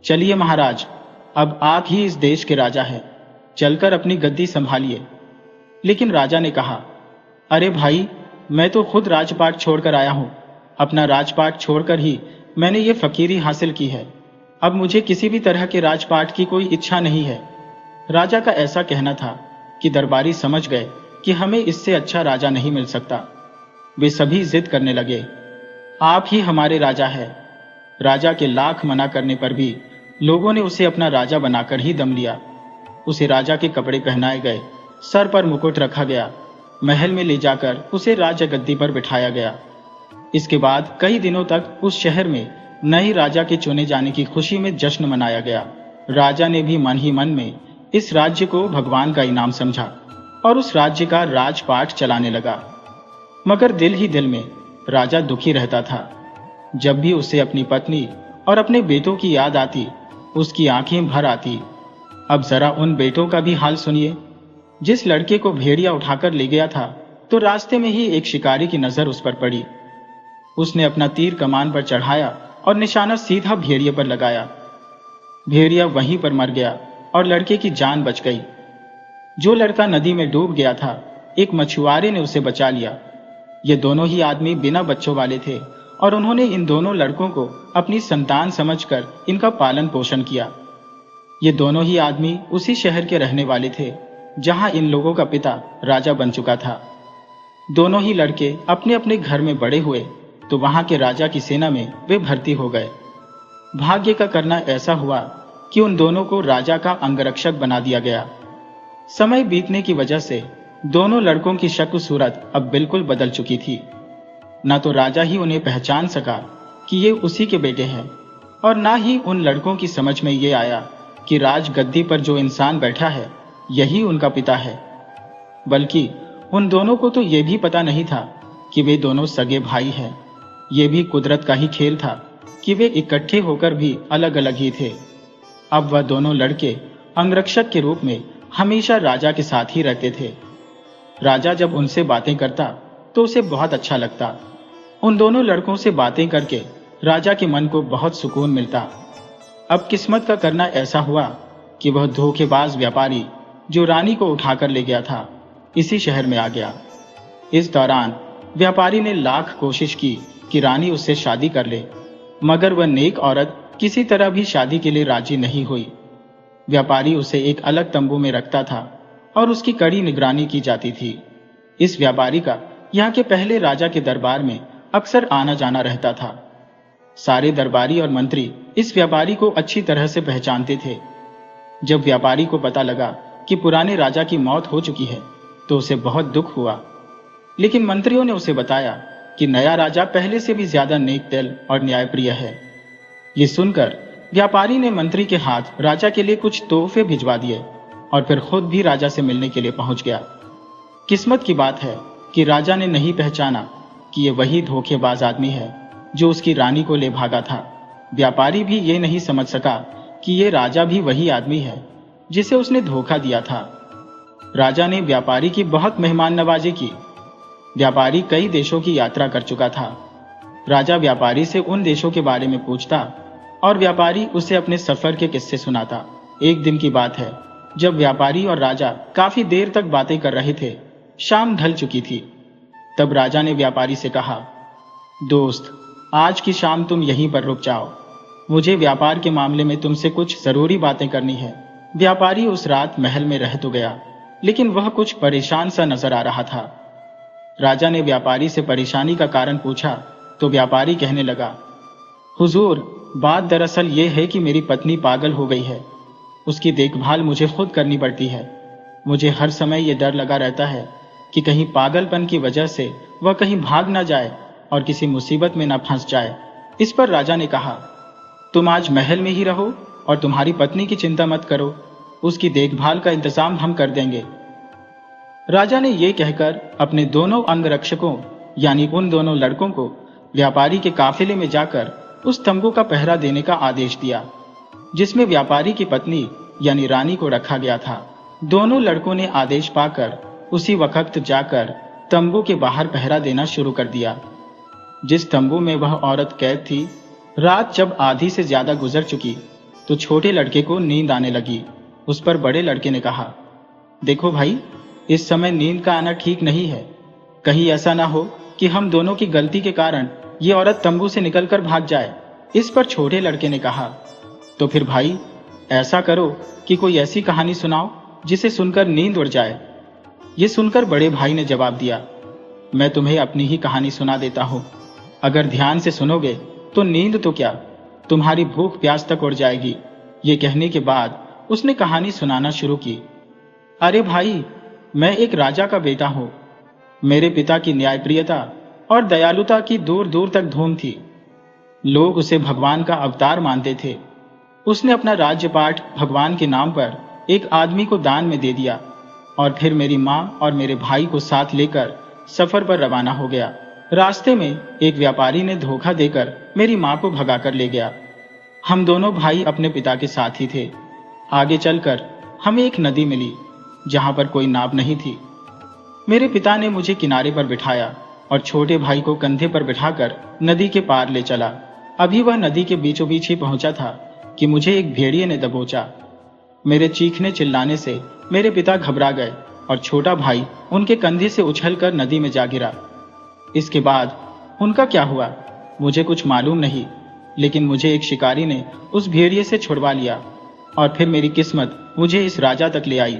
चलिए महाराज, अब आप ही इस देश के राजा हैं, चलकर अपनी गद्दी संभालिए। लेकिन राजा ने कहा, अरे भाई, मैं तो खुद राजपाट छोड़कर आया हूं। अपना राजपाट छोड़कर ही मैंने ये फकीरी हासिल की है। अब मुझे किसी भी तरह के राजपाट की कोई इच्छा नहीं है। राजा का ऐसा कहना था कि दरबारी समझ गए कि हमें इससे अच्छा राजा नहीं मिल सकता। वे सभी जिद करने लगे, आप ही हमारे राजा हैं। राजा के लाख मना करने पर भी लोगों ने उसे अपना राजा बनाकर ही दम लिया। उसे राजा के कपड़े पहनाए गए, सर पर मुकुट रखा गया, महल में ले जाकर उसे राजगद्दी पर बिठाया गया। इसके बाद कई दिनों तक उस शहर में नए राजा के चुने जाने की खुशी में जश्न मनाया गया। राजा ने भी मन ही मन में इस राज्य को भगवान का इनाम समझा और उस राज्य का राजपाट चलाने लगा। मगर दिल ही दिल में राजा दुखी रहता था। जब भी उसे अपनी पत्नी और अपने बेटों की याद आती, उसकी आंखें भर आती। अब जरा उन बेटों का भी हाल सुनिए। जिस लड़के को भेड़िया उठाकर ले गया था तो रास्ते में ही एक शिकारी की नजर उस पर पड़ी। उसने अपना तीर कमान पर चढ़ाया और निशाना सीधा भेड़िए पर लगाया। भेड़िया वहीं पर मर गया और लड़के की जान बच गई। जो लड़का नदी में डूब गया था, एक मछुआरे ने उसे बचा लिया। ये दोनों ही आदमी बिना बच्चों वाले थे और उन्होंने इन दोनों लड़कों को अपनी संतान समझकर इनका पालन पोषण किया। ये दोनों ही आदमी उसी शहर के रहने वाले थे जहां इन लोगों का पिता राजा बन चुका था। दोनों ही लड़के अपने अपने घर में बड़े हुए तो वहां के राजा की सेना में वे भर्ती हो गए। भाग्य का करना ऐसा हुआ कि उन दोनों को राजा का अंगरक्षक बना दिया गया। समय बीतने की वजह से दोनों लड़कों की शक्ल सूरत अब बिल्कुल बदल चुकी थी। न तो राजा ही उन्हें पहचान सका कि ये उसी के बेटे हैं और ना ही उन लड़कों की समझ में ये आया कि राजगद्दी पर जो इंसान बैठा है यही उनका पिता है। बल्कि उन दोनों को तो ये भी पता नहीं था कि वे दोनों सगे भाई हैं। ये भी कुदरत का ही खेल था कि वे इकट्ठे होकर भी अलग अलग ही थे। अब वह दोनों लड़के अंगरक्षक के रूप में हमेशा राजा के साथ ही रहते थे। राजा जब उनसे बातें करता तो उसे बहुत अच्छा लगता। उन दोनों लड़कों से बातें करके राजा के मन को बहुत सुकून मिलता। अब किस्मत का करना ऐसा हुआ कि वह धोखेबाज व्यापारी जो रानी को उठाकर ले गया था, इसी शहर में आ गया। इस दौरान व्यापारी ने लाख कोशिश की कि रानी उससे शादी कर ले, मगर वह नेक औरत किसी तरह भी शादी के लिए राजी नहीं हुई। व्यापारी उसे एक अलग तंबू में रखता था और उसकी कड़ी निगरानी की जाती थी। इस व्यापारी का यहाँ के पहले राजा के दरबार में अक्सर आना जाना रहता था। सारे दरबारी और मंत्री इस व्यापारी को अच्छी तरह से पहचानते थे। जब व्यापारी को पता लगा कि पुराने राजा की मौत हो चुकी है तो उसे बहुत दुख हुआ, लेकिन मंत्रियों ने उसे बताया कि नया राजा पहले से भी ज्यादा नेक दिल और न्यायप्रिय है। ये सुनकर व्यापारी ने मंत्री के हाथ राजा के लिए कुछ तोहफे भिजवा दिए और फिर खुद भी राजा से मिलने के लिए पहुंच गया। किस्मत की बात है कि राजा ने नहीं पहचाना कि ये वही धोखेबाज आदमी है जो उसकी रानी को ले भागा था। व्यापारी भी ये नहीं समझ सका कि ये राजा भी वही आदमी है जिसे उसने धोखा दिया था। राजा ने व्यापारी की बहुत मेहमान नवाजी की। व्यापारी कई देशों की यात्रा कर चुका था। राजा व्यापारी से उन देशों के बारे में पूछता और व्यापारी उसे अपने सफर के किस्से सुनाता। एक दिन की बात है, जब व्यापारी और राजा काफी देर तक बातें कर रहे थे। शाम ढल चुकी थी। तब राजा ने व्यापारी से कहा, दोस्त, आज की शाम तुम यहीं पर रुक जाओ, मुझे व्यापार के मामले में तुमसे कुछ जरूरी बातें करनी है। व्यापारी उस रात महल में रह तो गया, लेकिन वह कुछ परेशान सा नजर आ रहा था। राजा ने व्यापारी से परेशानी का कारण पूछा तो व्यापारी कहने लगा, हुजूर, बात दरअसल ये है कि मेरी पत्नी पागल हो गई है। उसकी देखभाल मुझे खुद करनी पड़ती है। मुझे हर समय ये डर लगा रहता है कि कहीं पागलपन की वजह से वह कहीं भाग ना जाए और किसी मुसीबत में ना फंस जाए। इस पर राजा ने कहा, तुम आज महल में ही रहो और तुम्हारी पत्नी की चिंता मत करो, उसकी देखभाल का इंतजाम हम कर देंगे। राजा ने यह कहकर अपने दोनों अंगरक्षकों यानी उन दोनों लड़कों को व्यापारी के काफिले में जाकर उस तंबू का पहरा देने का आदेश दिया जिसमें व्यापारी की पत्नी यानी रानी को रखा गया था। दोनों लड़कों ने आदेश पाकर उसी वक्त जाकर तंबू के बाहर पहरा देना शुरू कर दिया। जिस तंबू में वह औरत कैद थी, रात जब आधी से ज्यादा गुजर चुकी तो छोटे लड़के को नींद आने लगी। उस पर बड़े लड़के ने कहा, देखो भाई, इस समय नींद का आना ठीक नहीं है। कहीं ऐसा ना हो कि हम दोनों की गलती के कारण ये औरत तंबू से निकलकर भाग जाए। इस पर छोटे लड़के ने कहा, तो फिर भाई ऐसा करो कि कोई ऐसी कहानी सुनाओ जिसे सुनकर नींद उड़ जाए। ये सुनकर बड़े भाई ने जवाब दिया, मैं तुम्हें अपनी ही कहानी सुना देता हूँ। अगर ध्यान से सुनोगे तो नींद तो क्या, तुम्हारी भूख प्यास तक उड़ जाएगी। ये कहने के बाद उसने कहानी सुनाना शुरू की। अरे भाई, मैं एक राजा का बेटा हूँ। मेरे पिता की न्यायप्रियता और दयालुता की दूर दूर तक धूम थी। लोग उसे भगवान का अवतार मानते थे। उसने अपना राज्यपाठ भगवान के नाम पर एक आदमी को दान में दे दिया और फिर मेरी माँ और मेरे भाई को साथ लेकर सफर पर रवाना हो गया। रास्ते में एक व्यापारी ने धोखा देकर मेरी माँ को भगाकर ले गया। हम दोनों भाई अपने पिता के साथ ही थे। आगे चलकर हमें एक नदी मिली जहां पर कोई नाव नहीं थी। मेरे पिता ने मुझे किनारे पर बिठाया और छोटे भाई को कंधे पर बिठाकर नदी के पार ले चला। अभी वह नदी के बीचों बीच ही पहुंचा था कि मुझे एक भेड़िए ने दबोचा। मेरे चीखने चिल्लाने से मेरे पिता घबरा गए और छोटा भाई उनके कंधे से उछलकर नदी में जा गिरा। इसके बाद उनका क्या हुआ मुझे कुछ मालूम नहीं, लेकिन मुझे एक शिकारी ने उस भेड़िए से छुड़वा लिया और फिर मेरी किस्मत मुझे इस राजा तक ले आई।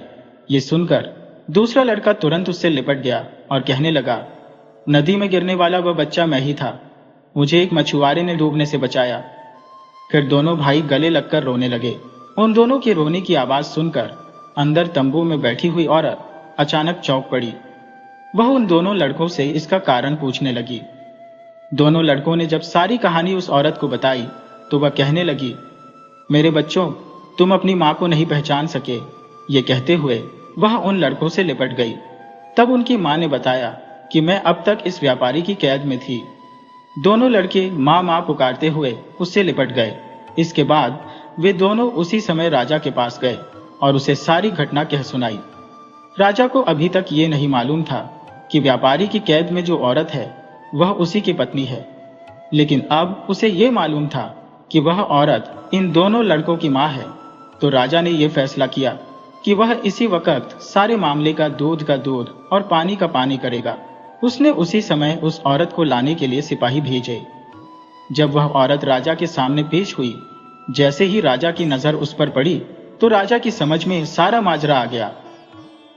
ये सुनकर दूसरा लड़का तुरंत उससे लिपट गया और कहने लगा, नदी में गिरने वाला वह बच्चा मैं ही था। मुझे एक मछुआरे ने डूबने से बचाया। फिर दोनों भाई गले लगकर रोने लगे। उन दोनों के रोने की आवाज सुनकर अंदर तंबू में बैठी हुई औरत अचानक चौंक पड़ी। वह उन दोनों लड़कों से इसका कारण पूछने लगी। दोनों लड़कों ने जब सारी कहानी उस औरत को बताई तो वह कहने लगी, मेरे बच्चों, तुम अपनी मां को नहीं पहचान सके। ये कहते हुए वह उन लड़कों से लिपट गई। तब उनकी मां ने बताया कि मैं अब तक इस व्यापारी की कैद में थी। दोनों लड़के मां मां पुकारते हुए उससे लिपट गए। इसके बाद वे दोनों उसी समय राजा के पास गए और उसे सारी घटना कह सुनाई। राजा को अभी तक ये नहीं मालूम था कि व्यापारी की कैद में जो औरत है वह उसी की पत्नी है, लेकिन अब उसे ये मालूम था कि वह औरत इन दोनों लड़कों की मां है, तो राजा ने यह फैसला किया कि वह इसी वक्त सारे मामले का दूध और पानी का पानी करेगा। उसने उसी समय उस औरत को लाने के लिए सिपाही भेजे। जब वह औरत राजा के सामने पेश हुई, जैसे ही राजा की नजर उस पर पड़ी तो राजा की समझ में सारा माजरा आ गया।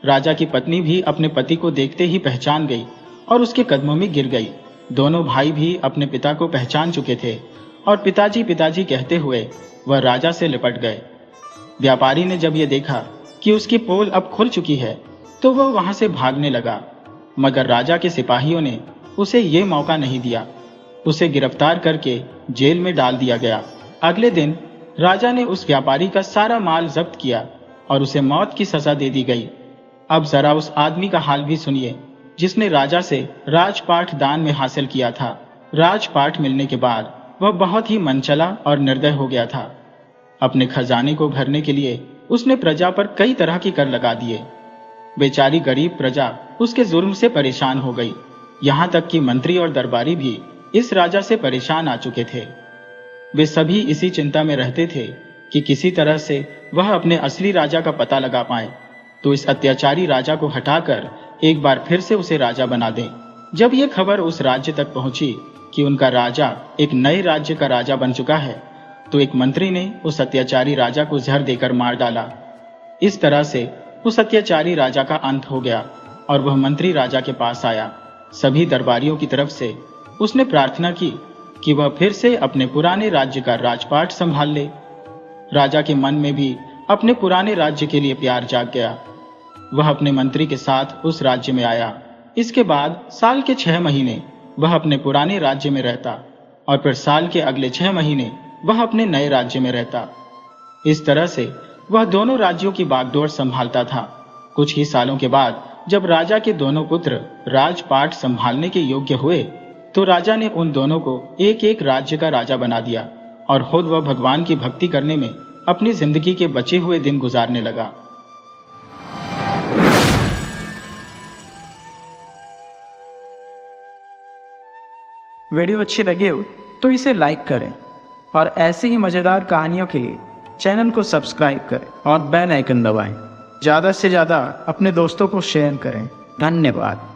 राजा की पत्नी भी अपने पति को देखते ही पहचान गई और उसके कदमों में गिर गई। दोनों भाई भी अपने पिता को पहचान चुके थे और पिताजी पिताजी कहते हुए वह राजा से लिपट गए। व्यापारी ने जब यह देखा कि उसकी पोल अब खुल चुकी है तो वह वहां से भागने लगा, मगर राजा के सिपाहियों ने उसे ये मौका नहीं दिया। उसे गिरफ्तार करके जेल में डाल दिया गया। अगले दिन राजा ने उस व्यापारी का सारा माल जब्त किया और उसे मौत की सजा दे दी गई। अब जरा उस आदमी का हाल भी सुनिए जिसने राजा से राजपाट दान में हासिल किया था। राजपाट मिलने के बाद वह बहुत ही मनचला और निर्दय हो गया था। अपने खजाने को भरने के लिए उसने प्रजा पर कई तरह के कर लगा दिए। बेचारी गरीब प्रजा उसके जुर्म से परेशान हो गई। यहाँ तक कि मंत्री और दरबारी भी इस राजा से परेशान आ चुके थे। वे सभी इसी चिंता में रहते थे कि किसी तरह से वह अपने असली राजा का पता लगा पाए, तो इस अत्याचारी राजा को हटाकर एक बार फिर से उसे राजा बना दें। जब यह खबर उस राज्य तक पहुंची कि उनका राजा एक नए राज्य का राजा बन चुका है, तो एक मंत्री ने उस अत्याचारी राजा को जहर देकर मार डाला। इस तरह से उस अत्याचारी राजा का अंत हो गया और वह मंत्री राजा के पास आया। सभी दरबारियों की तरफ से उसने प्रार्थना की कि वह फिर से अपने पुराने राज्य का राजपाट संभाल ले। राजा के मन में भी अपने पुराने राज्य के लिए प्यार जाग गया। वह अपने मंत्री के साथ उस राज्य में आया। इसके बाद साल के 6 महीने वह अपने पुराने राज्य में रहता और फिर साल के अगले 6 महीने वह अपने नए राज्य में रहता। इस तरह से वह दोनों राज्यों की बागडोर संभालता था। कुछ ही सालों के बाद जब राजा के दोनों पुत्र राजपाट संभालने के योग्य हुए, तो राजा ने उन दोनों को एक एक राज्य का राजा बना दिया और खुद वह भगवान की भक्ति करने में अपनी जिंदगी के बचे हुए दिन गुजारने लगा। वीडियो अच्छी लगी हो तो इसे लाइक करें और ऐसी ही मज़ेदार कहानियों के लिए चैनल को सब्सक्राइब करें और बेल आइकन दबाएं। ज़्यादा से ज़्यादा अपने दोस्तों को शेयर करें। धन्यवाद।